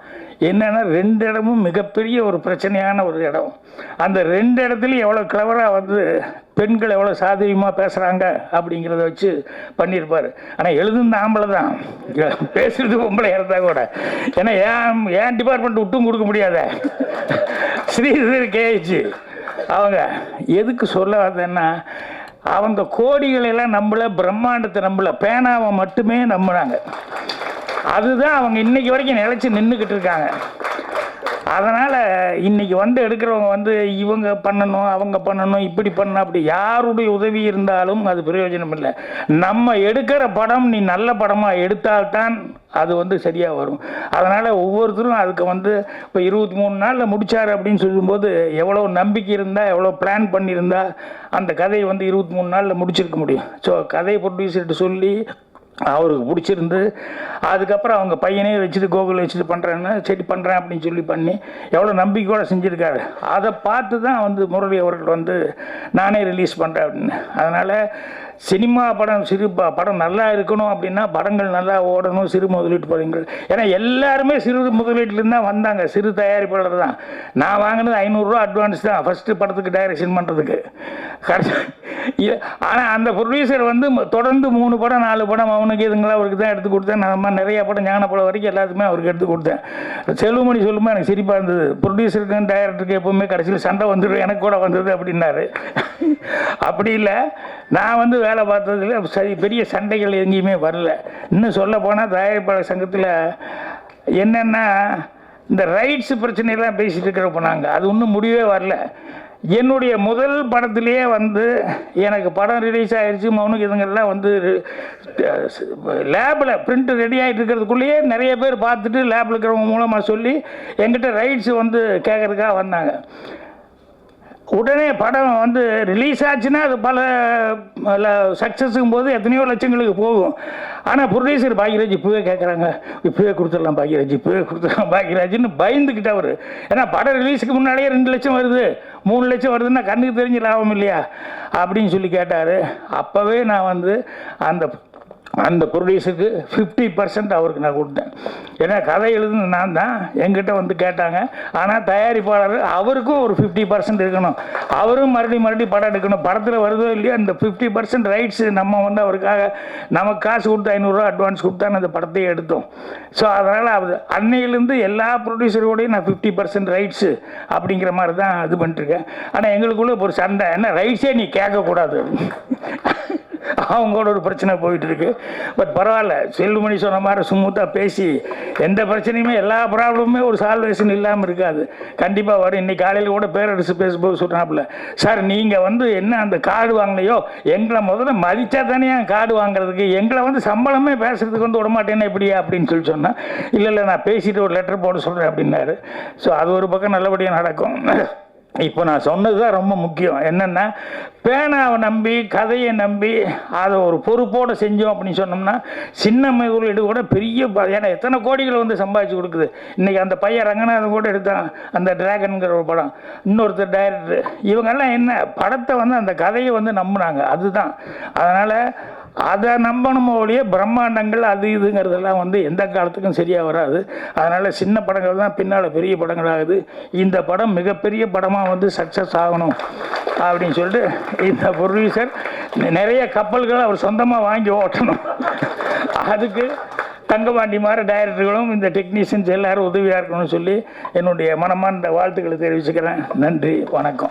என்னென்னா 2 இடமும் மிகப்பெரிய ஒரு பிரச்சனையான ஒரு இடம். அந்த 2 இடத்துலையும் எவ்வளோ கிளவராக வந்து பெண்கள் எவ்வளோ சாதுரியமாக பேசுகிறாங்க அப்படிங்கிறத வச்சு பண்ணியிருப்பார். ஆனால் எழுதுன ஆம்பளை தான், பேசுறது பொம்பளை இருந்தால் கூட. ஏன்னா ஏன் டிபார்ட்மெண்ட் விட்டும் கொடுக்க முடியாத ஸ்ரீதர் கேஹெச் அவங்க எதுக்கு சொல்ல வந்தேன்னா, அவங்க கோடிகளெல்லாம் நம்பல, பிரம்மாண்டத்தை நம்பல, பேனாவை மட்டுமே நம்பினாங்க. அதுதான் அவங்க இன்னைக்கு வரைக்கும் நிலைச்சி நின்றுக்கிட்டு இருக்காங்க. அதனால் இன்னைக்கு வந்து எடுக்கிறவங்க வந்து இவங்க பண்ணணும் அவங்க பண்ணணும் இப்படி பண்ணணும் அப்படி யாருடைய உதவி இருந்தாலும் அது பிரயோஜனம் இல்லை. நம்ம எடுக்கிற படம் நீ நல்ல படமாக எடுத்தால்தான் அது வந்து சரியாக வரும். அதனால் ஒவ்வொருத்தரும் அதுக்கு வந்து இப்போ 23 நாளில் முடித்தார் அப்படின்னு சொல்லும்போது எவ்வளோ நம்பிக்கை இருந்தால் எவ்வளோ பிளான் பண்ணியிருந்தா அந்த கதையை வந்து 23 நாளில் முடிச்சிருக்க முடியும். ஸோ கதை ப்ரொடியூசர்கிட்ட சொல்லி அவருக்கு பிடிச்சிருந்து அதுக்கப்புறம் அவங்க பையனே வச்சுட்டு கோகுல் வச்சுட்டு பண்ணுறேன்னு சரி பண்ணுறேன் அப்படின்னு சொல்லி பண்ணி எவ்வளோ நம்பிக்கையோடு செஞ்சுருக்காரு. அதை பார்த்து தான் வந்து முரளி அவர்கள் வந்து நானே ரிலீஸ் பண்ணுறேன் அப்படின்னு. அதனால் சினிமா படம் படம் நல்லா இருக்கணும் அப்படின்னா படங்கள் நல்லா ஓடணும், சிறு முதலீட்டு படங்கள். ஏன்னா எல்லாருமே சிறு முதலீட்டுலேருந்து தான் வந்தாங்க, சிறு தயாரிப்பாளர் தான். நான் வாங்கினது 500 ரூபா அட்வான்ஸ் தான் ஃபஸ்ட்டு படத்துக்கு டைரக்ஷன் பண்ணுறதுக்கு. ஆனால் அந்த ப்ரொடியூசர் வந்து தொடர்ந்து 3 படம் 4 படம் அவனுக்கு இதுங்களா அவருக்கு தான் எடுத்து கொடுத்தேன். நான் நிறைய படம் ஞான படம் வரைக்கும் எல்லாத்துக்குமே அவருக்கு எடுத்து கொடுத்தேன். செல்வமணி சொல்லும்போது எனக்கு சிரிப்பாக இருந்தது. ப்ரொடியூசருக்கும் டைரக்டருக்கு எப்போவுமே கடைசியில் சண்டை வந்துடும், எனக்கு கூட வந்தது அப்படின்னாரு. அப்படி இல்லை, நான் வந்து வேலை பார்த்ததுல சரி பெரிய சண்டைகள் எங்கேயுமே வரல. இன்னும் சொல்ல போனால் தயாரிப்பாளர் சங்கத்தில் என்னென்னா இந்த ரைட்ஸ் பிரச்சனையெல்லாம் பேசிகிட்டு இருக்கிறப்ப நாங்கள் அது இன்னும் முடிவே வரல. என்னுடைய முதல் படத்துலேயே வந்து எனக்கு படம் ரிலீஸ் ஆகிடுச்சு, மௌனுக்கு இதுங்கெல்லாம் வந்து லேபில் பிரிண்ட் ரெடி ஆகிட்டு இருக்கிறதுக்குள்ளேயே நிறைய பேர் பார்த்துட்டு லேபில் இருக்கிறவங்க மூலமாக சொல்லி என்கிட்ட ரைட்ஸ் வந்து கேட்குறதுக்காக வந்தாங்க. உடனே படம் வந்து ரிலீஸ் ஆச்சுன்னா அது பல சக்ஸஸுக்கும் போது எத்தனையோ லட்சங்களுக்கு போகும். ஆனால் ப்ரொடியூசர் பாக்யராஜ் இப்போவே கேட்குறாங்க, இப்போவே கொடுத்துடலாம் பாக்யராஜ், இப்போவே கொடுத்துடலாம் பாக்யராஜ்னு பயந்துக்கிட்டு அவர். ஏன்னா படம் ரிலீஸுக்கு முன்னாடியே 2 லட்சம் வருது, 3 லட்சம் வருதுன்னா கண்ணுக்கு தெரிஞ்சு லாபம் இல்லையா அப்படின்னு சொல்லி கேட்டார். அப்போவே நான் வந்து அந்த ப்ரொடியூசருக்கு 50% அவருக்கு நான் கொடுத்தேன். ஏன்னா கதை எழுதுன்னு நான் தான், என்கிட்ட வந்து கேட்டாங்க. ஆனால் தயாரிப்பாளர் அவருக்கும் ஒரு 50% இருக்கணும், அவரும் மறுபடியும் படம் எடுக்கணும். படத்தில் வருதோ இல்லையோ அந்த 50% ரைட்ஸ் நம்ம வந்து அவருக்காக நமக்கு காசு கொடுத்து 500 ரூபா அட்வான்ஸ் கொடுத்தா அந்த படத்தையே எடுத்தோம். ஸோ அதனால் அது அன்னையிலேருந்து எல்லா ப்ரொடியூசரோடையும் நான் 50% ரைட்ஸு அப்படிங்கிற மாதிரி தான் இது பண்ணிட்டுருக்கேன். ஆனால் எங்களுக்குள்ளே ஒரு சண்டை, என்ன ரைட்ஸே நீ கேட்கக்கூடாது, அவங்களோட ஒரு பிரச்சனை போயிட்டு இருக்கு. பட் பரவாயில்ல, செல்வமணி சொன்ன மாதிரி ஸ்மூத்தாக பேசி எந்த பிரச்சனையுமே எல்லா ப்ராப்ளமுமே ஒரு சால்வேஷன் இல்லாமல் இருக்காது, கண்டிப்பாக வரும். இன்னைக்கு காலையில் கூட பேரரசு பேசும்போது சொல்கிறாப்புல, சார் நீங்கள் வந்து என்ன அந்த கார்டு வாங்கலையோ எங்களை முதல்ல மதித்தா தானே கார்டு வாங்குறதுக்கு, எங்களை வந்து சம்பளமே பேசுறதுக்கு வந்து விடமாட்டேன்னா எப்படியா அப்படின்னு சொல்லி சொன்னேன். இல்லை நான் பேசிட்டு ஒரு லெட்டர் போட சொல்கிறேன் அப்படின்னாரு. ஸோ அது ஒரு பக்கம் நல்லபடியாக நடக்கும். இப்போ நான் சொன்னது தான் ரொம்ப முக்கியம். என்னென்னா பேனாவை நம்பி கதையை நம்பி அதை ஒரு பொறுப்போடு செஞ்சோம் அப்படின்னு சொன்னோம்னா சின்ன முதலீடு கூட பெரிய, ஏன்னா எத்தனை கோடிகள் வந்து சம்பாதிச்சு கொடுக்குது. இன்றைக்கி அந்த பையன் ரங்கநாதன் கூட எடுத்தான் அந்த டிராகனுங்கிற ஒரு படம், இன்னொருத்தர் டைரக்டர், இவங்கெல்லாம் என்ன படத்தை வந்து அந்த கதையை வந்து நம்பினாங்க, அதுதான். அதனால் அதை நம்பணும் ஒழிய பிரம்மாண்டங்கள் அது இதுங்கிறதெல்லாம் வந்து எந்த காலத்துக்கும் சரியாக வராது. அதனால் சின்ன படங்கள் தான் பின்னால் பெரிய படங்கள் ஆகுது. இந்த படம் மிகப்பெரிய படமாக வந்து சக்ஸஸ் ஆகணும் அப்படின்னு சொல்லிட்டு இந்த ப்ரொடியூசர் நிறைய கப்பல்களை அவர் சொந்தமாக வாங்கி ஓட்டணும். அதுக்கு தங்கபாண்டி மாதிரி டைரக்டர்களும் இந்த டெக்னீஷியன்ஸ் எல்லோரும் உதவியாக இருக்கணும்னு சொல்லி என்னுடைய மனமார்ந்த வாழ்த்துக்களை தெரிவிச்சுக்கிறேன். நன்றி, வணக்கம்.